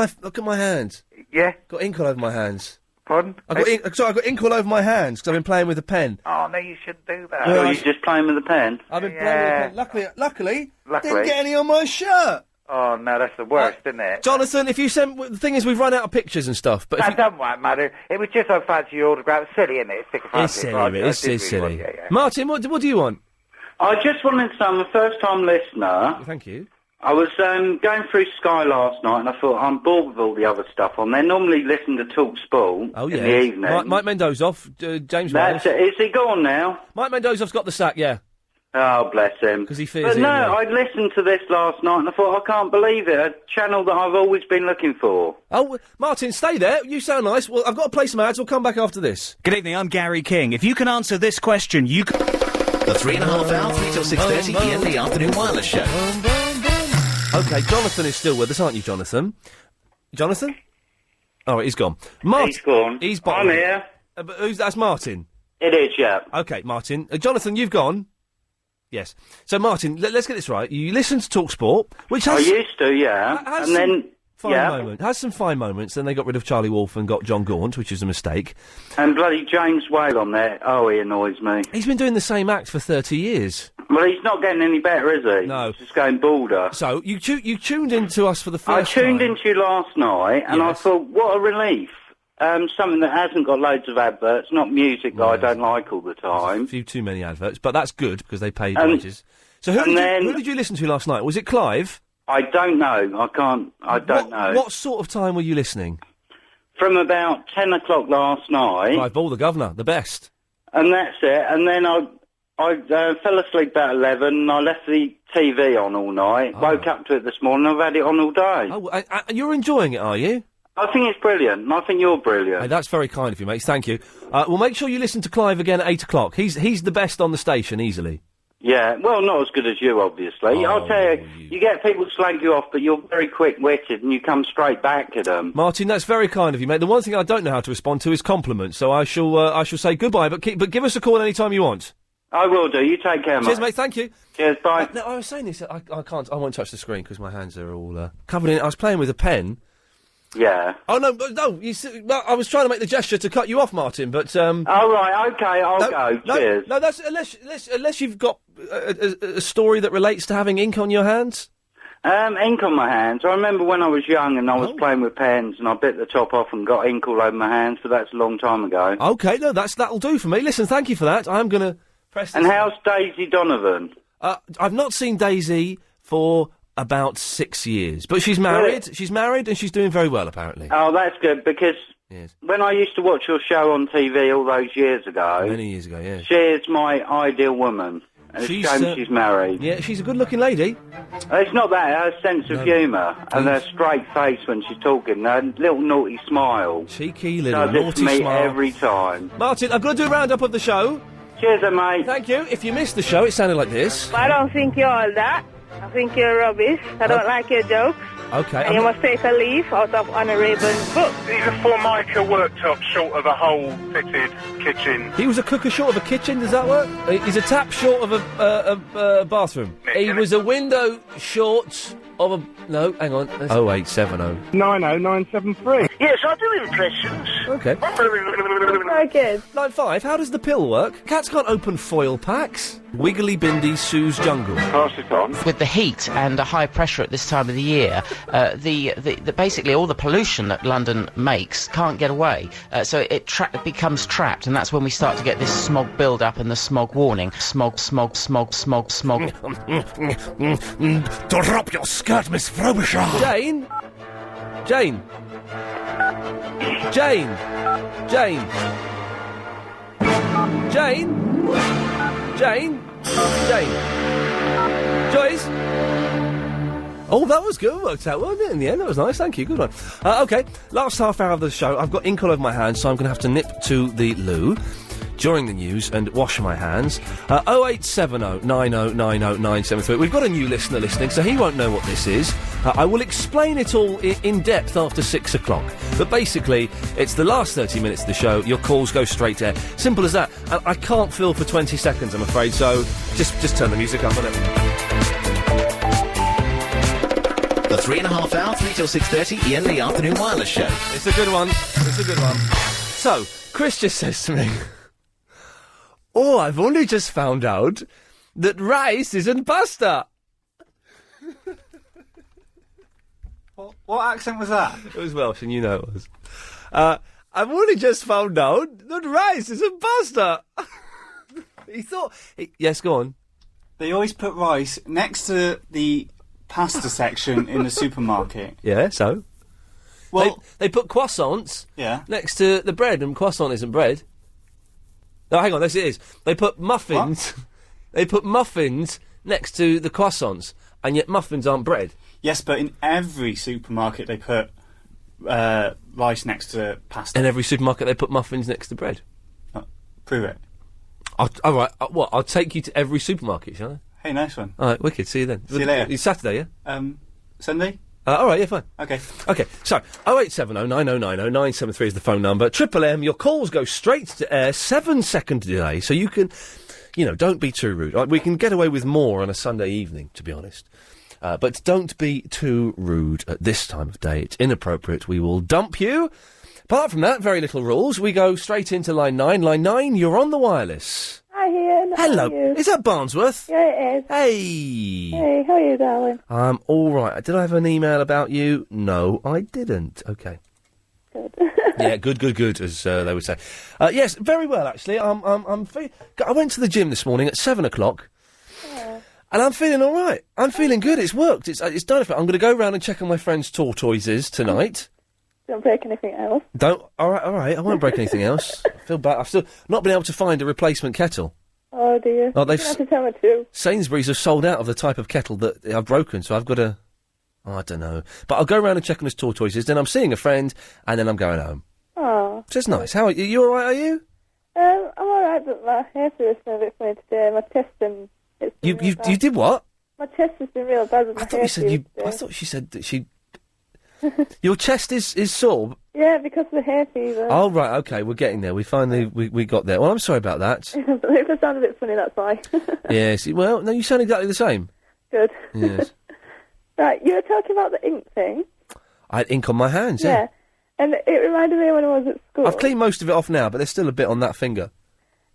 my hands. Yeah? Got ink all over my hands. Pardon? I've got ink all over my hands because I've been playing with a pen. Oh, no, you shouldn't do that. Oh, you're just playing with a pen? I've been playing with a pen. Luckily, didn't get any on my shirt. Oh, no, that's the worst, isn't it? Jonathan, if you send... The thing is, we've run out of pictures and stuff, but... That doesn't matter. It was just I fancy your autograph. It's silly, isn't it? It's silly, it's silly. Yeah. Martin, what do you want? I just wanted to say I'm a first-time listener. Thank you. I was going through Sky last night, and I thought, I'm bored with all the other stuff on there. Normally listen to Talk Sport in the evening. Mike Mendozoff, James That's it. Is he gone now? Mike Mendozoff's got the sack, yeah. Oh, bless him. Because he fears But no, I listened to this last night, and I thought, I can't believe it. A channel that I've always been looking for. Oh, Martin, stay there. You sound nice. Well, I've got to play some ads. We'll come back after this. Good evening, I'm Gary King. If you can answer this question, you can... The 3.5 hour, 3 till 6:30 Ian Lee Afternoon Wireless Show. OK, Jonathan is still with us, aren't you, Jonathan? Jonathan? Oh, he's gone. He's gone. He's I'm here. But that's Martin? It is, yeah. OK, Martin. Jonathan, you've gone? Yes. So, Martin, let's get this right. You listen to TalkSport, which has... I used to, yeah. And then... Has some fine moments. Then they got rid of Charlie Wolf and got John Gaunt, which is a mistake. And bloody James Whale on there. Oh, he annoys me. He's been doing the same act for 30 years. Well, he's not getting any better, is he? No. He's just going balder. So, you tuned into us for the first time. I tuned time. into you last night, and I thought, what a relief. Something that hasn't got loads of adverts, not music that I don't like all the time. A few too many adverts, but that's good, because they paid wages. So who did you listen to last night? Was it Clive? I don't know. I don't know. What sort of time were you listening? From about 10 o'clock last night. Clive Ball, the governor, the best. And that's it. And then I fell asleep about 11 and I left the TV on all night. Woke up to it this morning. I've had it on all day. Oh, you're enjoying it, are you? I think it's brilliant, and I think you're brilliant. Hey, that's very kind of you, mate. Thank you. Well, make sure you listen to Clive again at 8 o'clock. He's the best on the station, easily. Yeah, well, not as good as you, obviously. I'll tell you, you get people slag you off, but you're very quick-witted, and you come straight back at them. Martin, that's very kind of you, mate. The one thing I don't know how to respond to is compliments, so I shall say goodbye, but give us a call any time you want. I will do. You take care, mate. Cheers, mate. Thank you. Cheers, bye. No, I was saying this. I won't touch the screen because my hands are all covered in it. I was playing with a pen, Yeah. Oh, no, well, I was trying to make the gesture to cut you off, Martin, but, Oh, right, okay, I'll go. Cheers. No, that's, unless you've got a story that relates to having ink on your hands. Ink on my hands. I remember when I was young and I was playing with pens and I bit the top off and got ink all over my hands, but that's a long time ago. Okay, no, that'll do for me. Listen, thank you for that. I'm going to press this. And how's Daisy Donovan? I've not seen Daisy for about 6 years, but she's married. Really? She's married and she's doing very well, apparently. Oh, that's good, because when I used to watch your show on TV all those years ago... Many years ago, yeah. She is my ideal woman. And it's a shame she's married. Yeah, she's a good-looking lady. It's not that, her sense of humour and her straight face when she's talking, her little naughty smile. Cheeky little does it naughty for me smile. every time. Martin, I'm going to do a roundup of the show. Cheers, then, mate. Thank you. If you missed the show, it sounded like this. I don't think you're all that. I think you're rubbish. I don't like your jokes. Okay. And you must take a leaf out of Anna Raven's book. He's a Formica worktop short of a whole-fitted kitchen. He was a cooker short of a kitchen, does that work? He's a tap short of a bathroom. He was a window short of a... No, hang on. 0870. 90973. Yes, I do impressions. Okay. Very good. Line 5, how does the pill work? Cats can't open foil packs. Wiggly Bindi Sue's Jungle. Pass it on. With the heat and the high pressure at this time of the year, the basically all the pollution that London makes can't get away. So it becomes trapped, and that's when we start to get this smog build-up and the smog warning. Smog, smog, smog, smog, smog. Drop your skirt, Miss Frobisher. Jane? Jane? Jane? Jane? Jane? Jane? Jane? Joyce? Oh, that was good. Worked out, wasn't it, in the end? That was nice. Thank you. Good one. OK, last half hour of the show. I've got ink all over my hands, so I'm going to have to nip to the loo during the news and wash my hands. 0870 9090 973. We've got a new listener listening, so he won't know what this is. I will explain it all in depth after 6 o'clock. But basically, it's the last 30 minutes of the show. Your calls go straight to air. Simple as that. And I can't fill for 20 seconds, I'm afraid, so just turn the music up on it. The 3.5 hour, 3 till 6:30, Iain Lee Afternoon Wireless Show. It's a good one. It's a good one. So, Chris just says to me, "Oh, I've only just found out that rice isn't pasta." What accent was that? It was Welsh, and you know it was. I've only just found out that rice isn't pasta. He thought... yes, go on. They always put rice next to the pasta section in the supermarket. Yeah, so? Well... They put croissants Yeah. next to the bread, and croissant isn't bread. No, hang on, yes it is. They put muffins... They put muffins next to the croissants, and yet muffins aren't bread. Yes, but in every supermarket they put rice next to pasta. In every supermarket they put muffins next to bread. Prove it. All right, what? I'll take you to every supermarket, shall I? Hey, nice one. All right, wicked. See you then. See you later. It's Saturday, yeah? Sunday? All right, yeah, fine. Okay. Okay, so 0870 9090 973 is the phone number. Triple M, your calls go straight to air, 7-second delay, so you can, don't be too rude. We can get away with more on a Sunday evening, to be honest. But don't be too rude at this time of day. It's inappropriate. We will dump you. Apart from that, very little rules. We go straight into line 9. Line 9, you're on the wireless. Hi, Iain. Hello. How are you? Is that Barnsworth? Yeah, it is. Hey. Hey, how are you, darling? I'm all right. Did I have an email about you? No, I didn't. Okay. Good. Yeah, good, as they would say. Yes, very well, actually. I went to the gym this morning at 7 o'clock. And I'm feeling all right. I'm feeling good. It's worked. It's done. I'm going to go round and check on my friend's tortoises tonight. Don't break anything else. All right. I won't break anything else. I feel bad. I've still not been able to find a replacement kettle. Oh, dear. Oh, they've You're going to have to tell me too. Sainsbury's have sold out of the type of kettle that I've broken, so I've got to... Oh, I don't know. But I'll go round and check on his tortoises, then I'm seeing a friend, and then I'm going home. Oh. Which is nice. How are you? You all right, are you? I'm all right, but my hair feels a bit funny today. My chest and... You did what? My chest has been real bad with my hair. I thought she said that she... Your chest is sore? Yeah, because of the hair fever. Oh, right, OK, we're getting there. We finally we got there. Well, I'm sorry about that. If I sound a bit funny, that's why. Yes, well, no, you sound exactly the same. Good. Yes. Right, you were talking about the ink thing. I had ink on my hands, Yeah. And it reminded me when I was at school. I've cleaned most of it off now, but there's still a bit on that finger.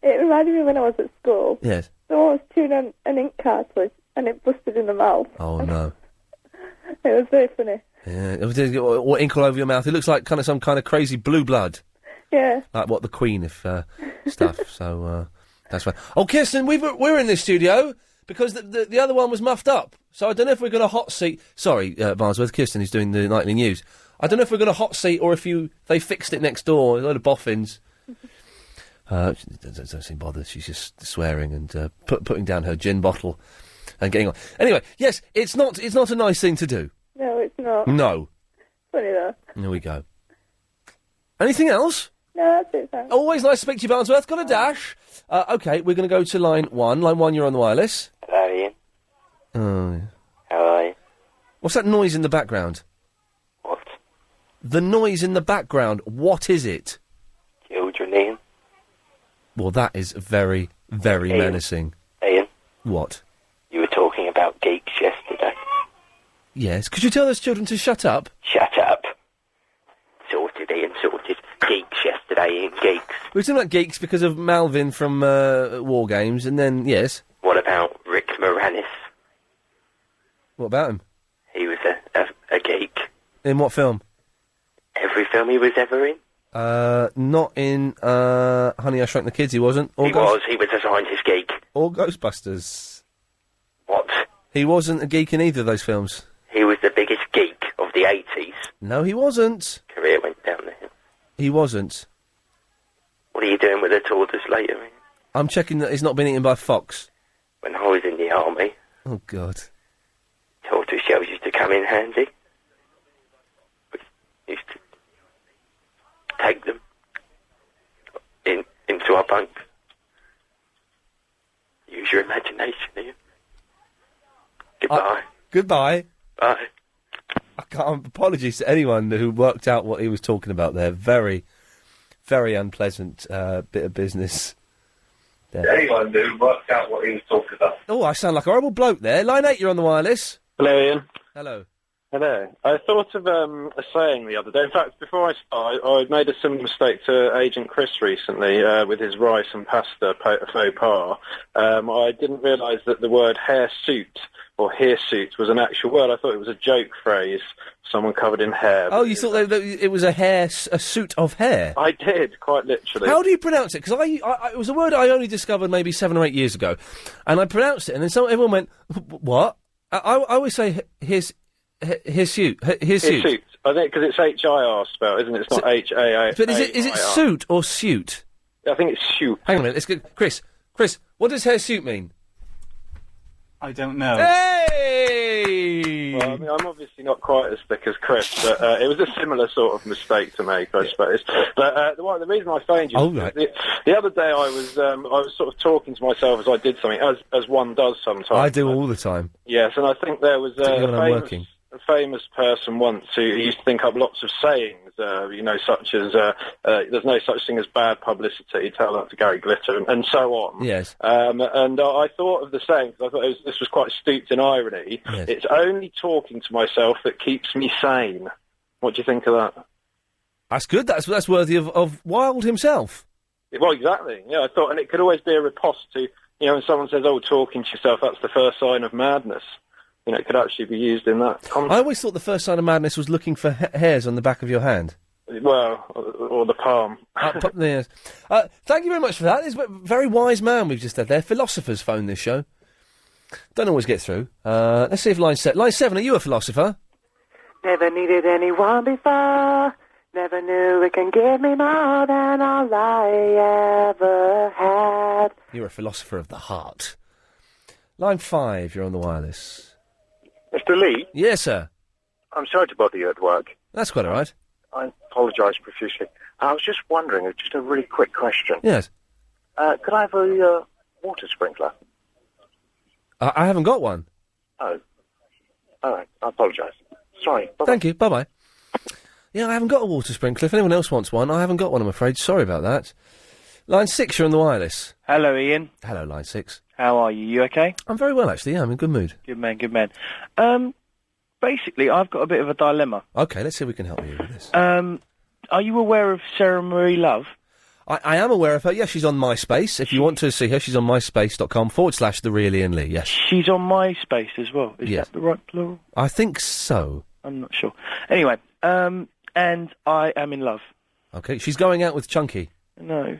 It reminded me when I was at school. Yes. Someone was chewing an ink cartridge and it busted in the mouth. Oh, no. It was very funny. Yeah. Or ink all over your mouth. It looks like kind of some kind of crazy blue blood. Yeah. Like what, the Queen, if stuff. So, that's fine. Oh, Kirsten, we're in this studio because the other one was muffed up. So I don't know if we're going to hot seat... Sorry, Barnsworth, Kirsten is doing the nightly news. I don't know if we're going to hot seat or if they fixed it next door. A load of boffins. She doesn't seem bothered. She's just swearing and putting down her gin bottle and getting on. Anyway, yes, it's not a nice thing to do. No, it's not. No. Funny though. Here we go. Anything else? No, that's it, thanks. Always nice to speak to you, Barnsworth. Got a dash. OK, we're going to go to line 1. Line 1, you're on the wireless. Hello, Ian. Oh, yeah. How are you? What's that noise in the background? What? The noise in the background, what is it? Children, Ian. Well, that is very, very Ian. menacing. Ian. What? You were talking about geeks yesterday. Yes. Could you tell those children to shut up? Shut up. Sorted, Ian, sorted. Geeks yesterday, Ian, geeks. We were talking about geeks because of Malvin from War Games, and then, yes. What about Rick Moranis? What about him? He was a geek. In what film? Every film he was ever in. Not in Honey, I Shrunk the Kids, he wasn't. He was a scientist geek. Or Ghostbusters. What? He wasn't a geek in either of those films. He was the biggest geek of the 80s. No, he wasn't. Career went down the hill. He wasn't. What are you doing with the tortoise later, Ian? I'm checking that he's not been eaten by a fox. When I was in the army, Oh, God. tortoise shells used to come in handy. We used to take them into our bunk. Use your imagination, Ian. Goodbye. Goodbye. Bye. Apologies to anyone who worked out what he was talking about there. Very, very unpleasant bit of business. There. Anyone who worked out what he was talking about. Oh, I sound like a horrible bloke there. Line 8, you're on the wireless. Hello, Ian. Hello. Hello. I thought of a saying the other day. In fact, before I start, I made a similar mistake to Agent Chris recently with his rice and pasta faux pas. I didn't realise that the word hairsuit or hirsute was an actual word. I thought it was a joke phrase, someone covered in hair. Oh, you thought that it was a suit of hair? I did, quite literally. How do you pronounce it? Because it was a word I only discovered maybe 7 or 8 years ago, and I pronounced it, and then everyone went, "What?" I always say hirsute. Hirsute. I think because it's HIR spelled, isn't it? It's not HAA. But is it suit or suit? I think it's shoot. Hang on a minute. Let's get Chris, what does hairsuit mean? I don't know. Hey! Well, I mean, I'm obviously not quite as thick as Chris, but it was a similar sort of mistake to make, I suppose. But the reason I phoned you, the other day I was sort of talking to myself as I did something, as one does sometimes. I do all the time. Yes, and I think there was a famous person once who used to think up lots of sayings, such as there's no such thing as bad publicity, tell that to Gary Glitter, and so on. Yes. And I thought of the saying, because I thought this was quite steeped in irony. Yes. It's only talking to myself that keeps me sane. What do you think of that? That's good. That's worthy of Wilde himself. Well, exactly. Yeah, I thought, and it could always be a riposte to, when someone says, "Oh, talking to yourself, that's the first sign of madness." It could actually be used in that context. I always thought the first sign of madness was looking for hairs on the back of your hand. Well, or the palm. Yes. Thank you very much for that. It's a very wise man we've just had there. Philosophers phone this show. Don't always get through. Let's see if line 7, are you a philosopher? Never needed anyone before. Never knew it can give me more than all I ever had. You're a philosopher of the heart. Line 5, you're on the wireless. Mr. Lee? Yes, sir. I'm sorry to bother you at work. That's quite all right. I apologise profusely. I was just wondering, just a really quick question. Yes. Could I have a water sprinkler? I haven't got one. Oh. All right, I apologise. Sorry. Bye-bye. Thank you, bye-bye. Yeah, I haven't got a water sprinkler. If anyone else wants one, I haven't got one, I'm afraid. Sorry about that. Line 6, you're on the wireless. Hello, Ian. Hello, line 6. How are you? You okay? I'm very well, actually. Yeah, I'm in good mood. Good man, good man. basically, I've got a bit of a dilemma. Okay, let's see if we can help you with this. Are you aware of Sarah Marie Love? I am aware of her. Yes, she's on MySpace. If you want to see her, she's on myspace.com/The Real Iain Lee, yes. She's on MySpace as well. Is Yes. that the right plural? I think so. I'm not sure. Anyway, and I am in love. Okay, she's going out with Chunky. No.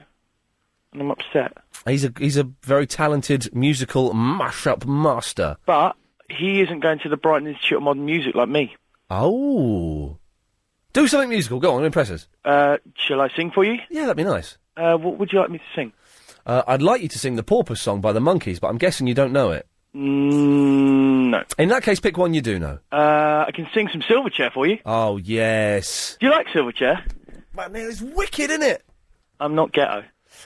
And I'm upset. He's a very talented musical mashup master. But he isn't going to the Brighton Institute of Modern Music like me. Oh. Do something musical. Go on, impress us. Shall I sing for you? Yeah, that'd be nice. What would you like me to sing? I'd like you to sing the Porpoise song by the Monkees, but I'm guessing you don't know it. No. In that case, pick one you do know. I can sing some Silverchair for you. Oh, yes. Do you like Silverchair? Man, it's wicked, isn't it? I'm not ghetto.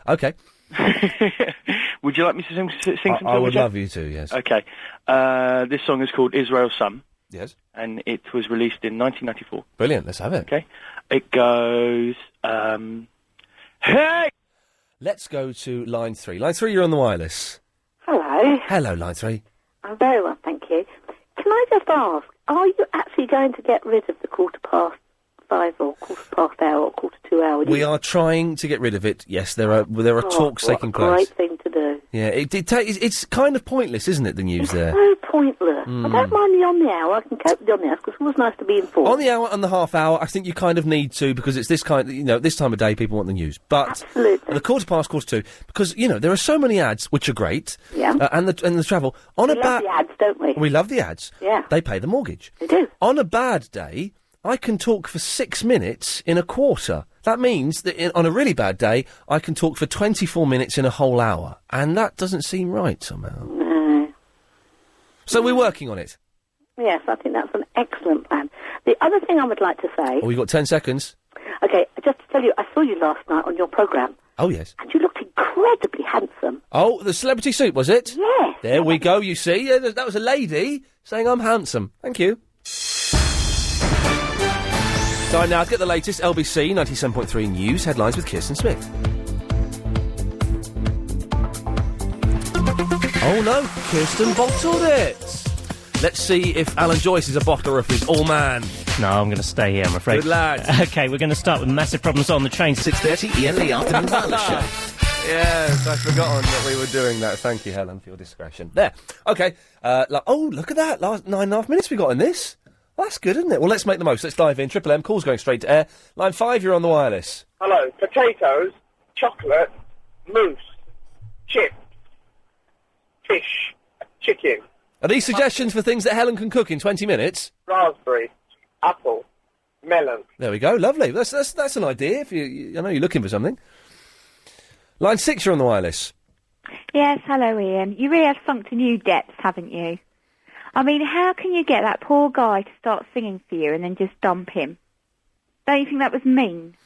Okay. Would you like me to sing some Silverchair? I would love you to, yes. Okay. This song is called Israel's Son. Yes. And it was released in 1994. Brilliant, let's have it. Okay. It goes, hey! Let's go to line 3. Line 3, you're on the wireless. Hello. Hello, line 3. I'm very well, thank you. Can I just ask, are you actually going to get rid of the 5:15 or 5:15 or 5:45? We are trying to get rid of it. Yes, there are talks taking place. Great thing to do. Yeah, it's kind of pointless, isn't it, the news there? So pointless. I don't mind the on the hour. I can cope with the on the hour because it's always nice to be informed. On the hour and the half hour, I think you kind of need to, because it's this time of day people want the news. But absolutely. The 2:15, because there are so many ads which are great. Yeah. And the travel on we love the ads, don't we? We love the ads. Yeah. They pay the mortgage. They do. On a bad day, I can talk for 6 minutes in a quarter. That means that on a really bad day, I can talk for 24 minutes in a whole hour. And that doesn't seem right somehow. No. So we're working on it. Yes, I think that's an excellent plan. The other thing I would like to say... Oh, we've got 10 seconds. Okay, just to tell you, I saw you last night on your programme. Oh, yes. And you looked incredibly handsome. Oh, the celebrity suit, was it? Yes. There we go, you see. That was a lady saying I'm handsome. Thank you. Time now to get the latest LBC 97.3 News headlines with Kirsten Smith. Oh no, Kirsten bottled it. Let's see if Alan Joyce is a bottler of his all man. No, I'm going to stay here, I'm afraid. Good lad. Okay, we're going to start with massive problems on the train. 6:30, Iain Lee Afternoon Wireless Show. Yes, I'd forgotten that we were doing that. Thank you, Helen, for your discretion. There. Okay. Look at that. Last 9.5 minutes we got in this. Well, that's good, isn't it? Well, let's make the most. Let's dive in. Triple M, calls going straight to air. Line 5, you're on the wireless. Hello. Potatoes, chocolate, mousse, chips, fish, chicken. Are these suggestions for things that Helen can cook in 20 minutes? Raspberry, apple, melon. There we go. Lovely. That's an idea. If I know you're looking for something. Line 6, you're on the wireless. Yes, hello, Iain. You really have sunk to new depths, haven't you? I mean, how can you get that poor guy to start singing for you and then just dump him? Don't you think that was mean?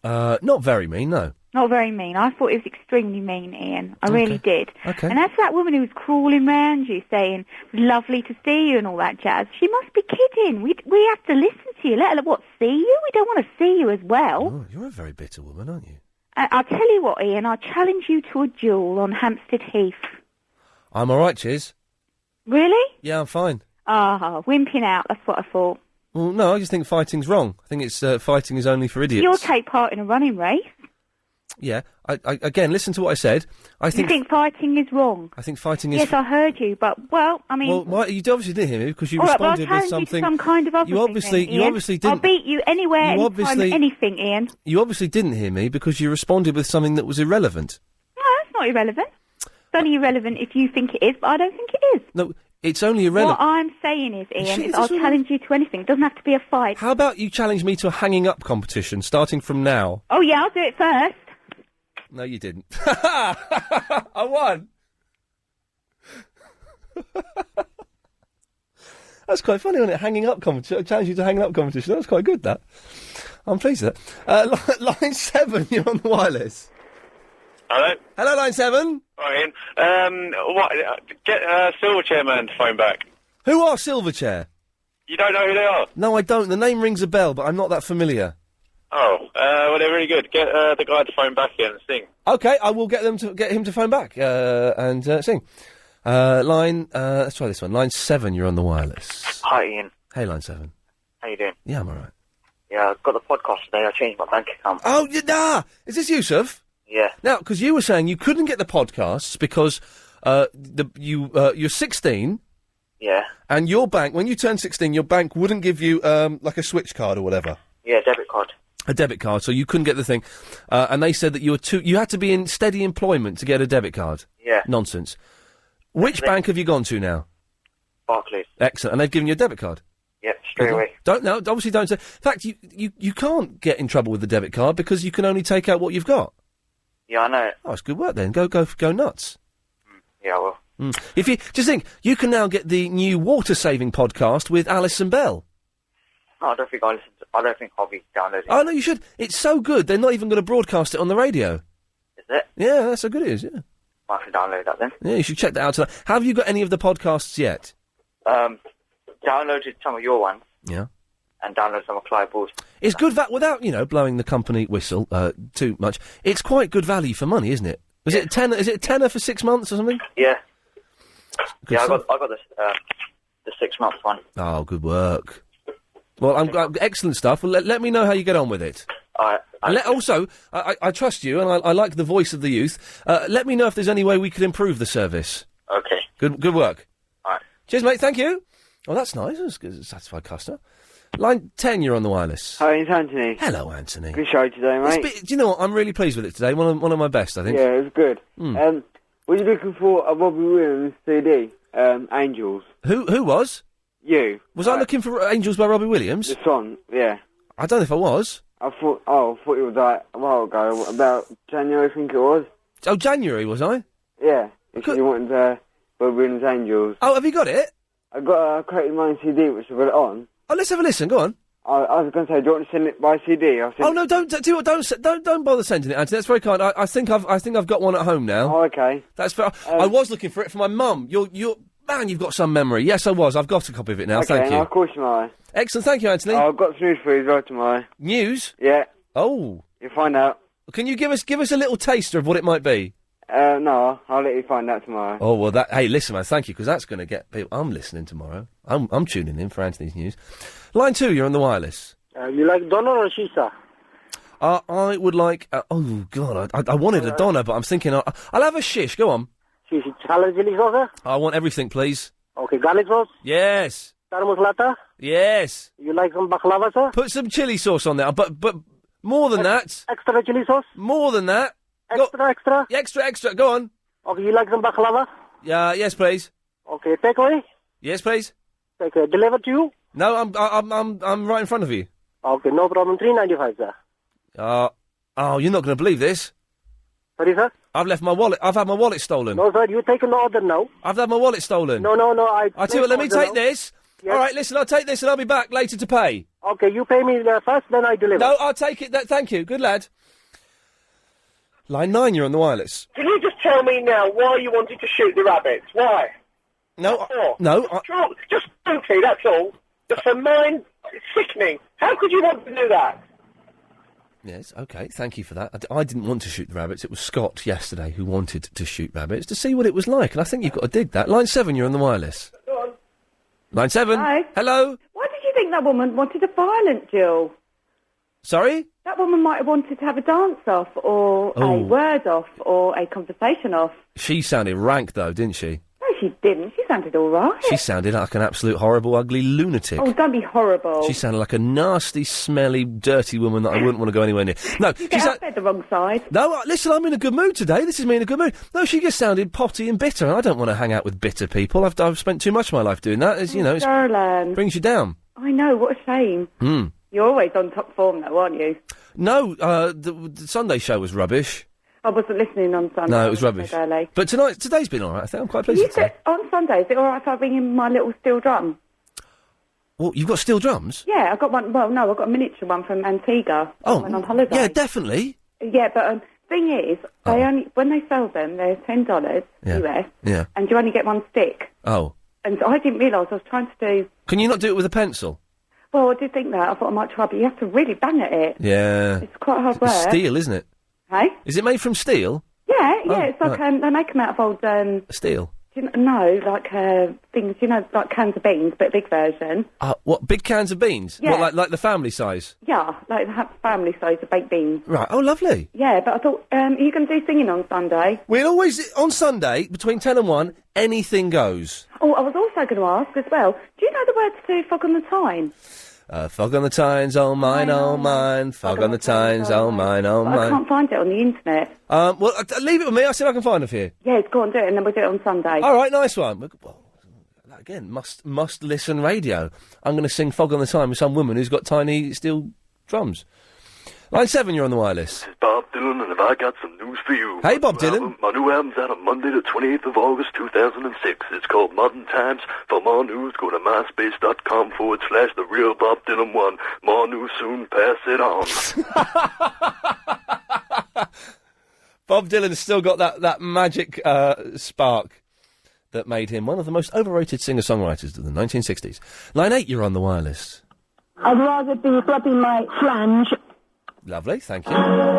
Not very mean, no. Not very mean. I thought it was extremely mean, Iain. I really did. Okay. And as for that woman who was crawling round you saying, it was lovely to see you and all that jazz, she must be kidding. We have to listen to you. Let her, see you? We don't want to see you as well. Oh, you're a very bitter woman, aren't you? I'll tell you what, Iain, I challenge you to a duel on Hampstead Heath. I'm all right, Chiz. Really? Yeah, I'm fine. Ah, wimping out, that's what I thought. Well, no, I just think fighting's wrong. I think it's fighting is only for idiots. You'll take part in a running race. Yeah, I again, listen to what I said. You think fighting is wrong? I think fighting is... Yes, I heard you, but, well, I mean... Well, why, you obviously didn't hear me because you all right, responded but I'll with challenge something... you to some kind of other you obviously, thing, you Iain. obviously didn't... I'll beat you anywhere, you anytime, obviously, anything, Iain. You obviously didn't hear me because you responded with something that was irrelevant. No, that's not irrelevant. It's only irrelevant if you think it is, but I don't think it is. No, it's only irrelevant. What I'm saying is, Iain, I'll challenge you to anything. It doesn't have to be a fight. How about you challenge me to a hanging up competition starting from now? Oh, yeah, I'll do it first. No, you didn't. I won. That's quite funny, isn't it? Hanging up competition. I challenge you to hanging up competition. That was quite good, that. I'm pleased with that. Line 7, you're on the wireless. Hello? Hello, Line 7. Hi, Iain. Get Silverchair Man to phone back. Who are Silverchair? You don't know who they are? No, I don't. The name rings a bell, but I'm not that familiar. Oh, well, they're really good. Get the guy to phone back here and sing. Okay, I will get him to phone back and sing. Let's try this one. Line 7, you're on the wireless. Hi, Iain. Hey, Line 7. How you doing? Yeah, I'm all right. Yeah, I got the podcast today. I changed my bank account. Oh, is this Yusuf? Yeah. Now, because you were saying you couldn't get the podcasts because you're 16. Yeah. And your bank, when you turn 16, your bank wouldn't give you like a switch card or whatever. Yeah, debit card. A debit card, so you couldn't get the thing. And they said that you had to be in steady employment to get a debit card. Yeah. Nonsense. Which bank have you gone to now? Barclays. Excellent. And they've given you a debit card? Yep, straight away. Obviously don't say. In fact, you can't get in trouble with the debit card because you can only take out what you've got. Yeah, I know. Oh, it's good work then. Go nuts. Yeah, I will. If you just think, you can now get the new water saving podcast with Alison Bell. No, I don't think I'll be downloading. Oh no, you should. It's so good. They're not even going to broadcast it on the radio. Is it? Yeah, that's how good it is. Yeah. I can download that then. Yeah, you should check that out tonight. Have you got any of the podcasts yet? Downloaded some of your ones. Yeah. And downloaded some of Clive Ball's. It's good without blowing the company whistle too much. It's quite good value for money, isn't it? Is it a tenner for 6 months or something? Yeah. Good yeah, stuff. I got the 6 month one. Oh, good work. Well, excellent stuff. Well, let me know how you get on with it. And also, I trust you, and I like the voice of the youth. Let me know if there's any way we could improve the service. Okay. Good work. All right. Cheers, mate. Thank you. Oh, that's nice. That's a satisfied customer. Line 10, you're on the wireless. Hi, it's Anthony. Hello, Anthony. Good show today, mate. Do you know what? I'm really pleased with it today. One of my best, I think. Yeah, it was good. Were you looking for a Robbie Williams CD? Angels. Who was? You. Was I looking for Angels by Robbie Williams? The song, yeah. I don't know if I was. I thought it was like a while ago, about January, I think it was. Oh, January, was I? Yeah. You wanted Robbie Williams Angels. Oh, have you got it? I got a Creative Mind CD, which I got it on. Oh, let's have a listen. Go on. I was going to say, do you want to send it by CD? Oh no! Don't bother sending it, Anthony. That's very kind. I think I've got one at home now. Oh, okay. That's fair. I was looking for it for my mum. Man, you've got some memory. Yes, I was. I've got a copy of it now. Okay, Thank you. Of course you are. Excellent. Thank you, Anthony. I've got some news for you as well tomorrow. News? Yeah. Oh. You'll find out. Can you give us a little taster of what it might be? No, I'll let you find out tomorrow. Oh well, hey, listen, man. Thank you, because that's going to get people. I'm listening tomorrow. I'm tuning in for Anthony's news. Line 2, you're on the wireless. You like Donna or Shisha? I would like. Oh God, I wanted a Donna, but I'm thinking I'll have a shish. Go on. Shish, salad chili sauce? I want everything, please. Okay, garlic sauce? Yes. Tarmus lata? Yes. You like some baklava, sir? Put some chili sauce on there, but more than that. Extra chili sauce? More than that. Extra? Go on. Okay, you like some baklava? Yeah. Yes, please. Okay, take away? Yes, please. Take away. Deliver to you? No, I'm right in front of you. Okay, no problem. $3.95, sir. Oh, you're not going to believe this. Sorry, sir? I've left my wallet. I've had my wallet stolen. No, sir, you take an order now. I've had my wallet stolen. No, I tell you what, let me take this. Yes. All right, listen, I'll take this and I'll be back later to pay. Okay, you pay me first, then I deliver. No, I'll take it. Thank you. Good lad. Line 9, you're on the wireless. Can you just tell me now why you wanted to shoot the rabbits? Why? No, Just okay, that's all. Just for mine, it's sickening. How could you want to do that? Yes, okay, thank you for that. I didn't want to shoot the rabbits. It was Scott yesterday who wanted to shoot rabbits to see what it was like, and I think you've got to dig that. Line 7, you're on the wireless. Go on. Line 7. Hi. Hello. Why did you think that woman wanted a violent Jill? Sorry? That woman might have wanted to have a dance off, or a word off, or a conversation off. She sounded rank, though, didn't she? No, she didn't. She sounded all right. She sounded like an absolute horrible, ugly lunatic. Oh, don't be horrible. She sounded like a nasty, smelly, dirty woman that I wouldn't want to go anywhere near. No, You get out of bed the wrong side. No, listen, I'm in a good mood today. This is me in a good mood. No, she just sounded potty and bitter, and I don't want to hang out with bitter people. I've spent too much of my life doing that. Darling. It brings you down. I know, what a shame. You're always on top form, though, aren't you? No, the Sunday show was rubbish. I wasn't listening on Sunday. No, it was rubbish. So early. But today's been all right. I think I'm quite pleased You with today. said on Sunday, is it all right if I bring in my little steel drum? Well, you've got steel drums? Yeah, I got one. Well, no, I got a miniature one from Antigua. Oh, when on holiday. yeah, definitely. Yeah, but thing is, they only when they sell them, they're $10 US, Yeah. and you only get one stick. Oh. And I didn't realise I was trying to do. Can you not do it with a pencil? Well, I did think that. I thought I might try, but you have to really bang at it. Yeah. It's quite hard work. It's steel, isn't it? Hey? Is it made from steel? Yeah, Oh, it's like right. they make them out of old Steel. No, like things, like cans of beans, but a big version. What, big cans of beans? Yeah. What, like the family size? Yeah, like family size of baked beans. Right, oh, lovely. Yeah, but I thought, are you going to do singing on Sunday? We'll always, on Sunday, between 10 and 1, anything goes. Oh, I was also going to ask as well, do you know the words to Fog on the Tyne? Fog on the Tyne's all mine, all mine. Fog on the Tyne's all mine, all But I mine. can't find it on the internet. Well, leave it with me. I'll see if I can find it for you. Yeah, go on, do it, and then we'll do it on Sunday. All right, nice one. Well, again, must listen radio. I'm going to sing Fog on the Tyne with some woman who's got tiny steel drums. Line 7, you're on the wireless. Bob Dylan, and have I got some news for you? Hey, Bob Dylan. My new album's out on Monday, the 28th of August, 2006. It's called Modern Times. For more news, go to myspace.com/The Real Bob Dylan 1. More news soon, pass it on. Bob Dylan's still got that magic spark that made him one of the most overrated singer-songwriters of the 1960s. Line 8, you're on the wireless. I'd rather be flapping my flange. Lovely, thank you. Wow.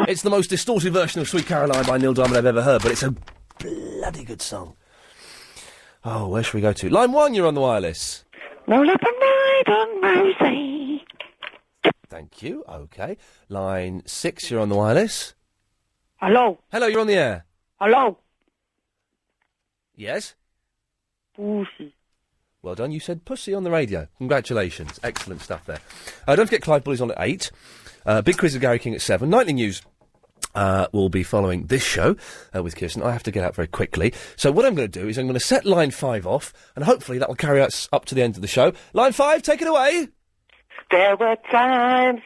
It's the most distorted version of Sweet Caroline by Neil Diamond I've ever heard, but it's a bloody good song. Oh, where should we go to? Line 1, you're on the wireless. Roll up and ride on Rosie. Thank you, OK. Line 6, you're on the wireless. Hello. Hello, you're on the air. Hello. Yes? Pussy. Well done, you said pussy on the radio. Congratulations, excellent stuff there. Don't forget Clive Bully's on at 8. Big quiz of Gary King at 7. Nightly news. Will be following this show with Kirsten. I have to get out very quickly. So what I'm going to do is I'm going to set line 5 off, and hopefully that will carry us up to the end of the show. Line 5, take it away. There were times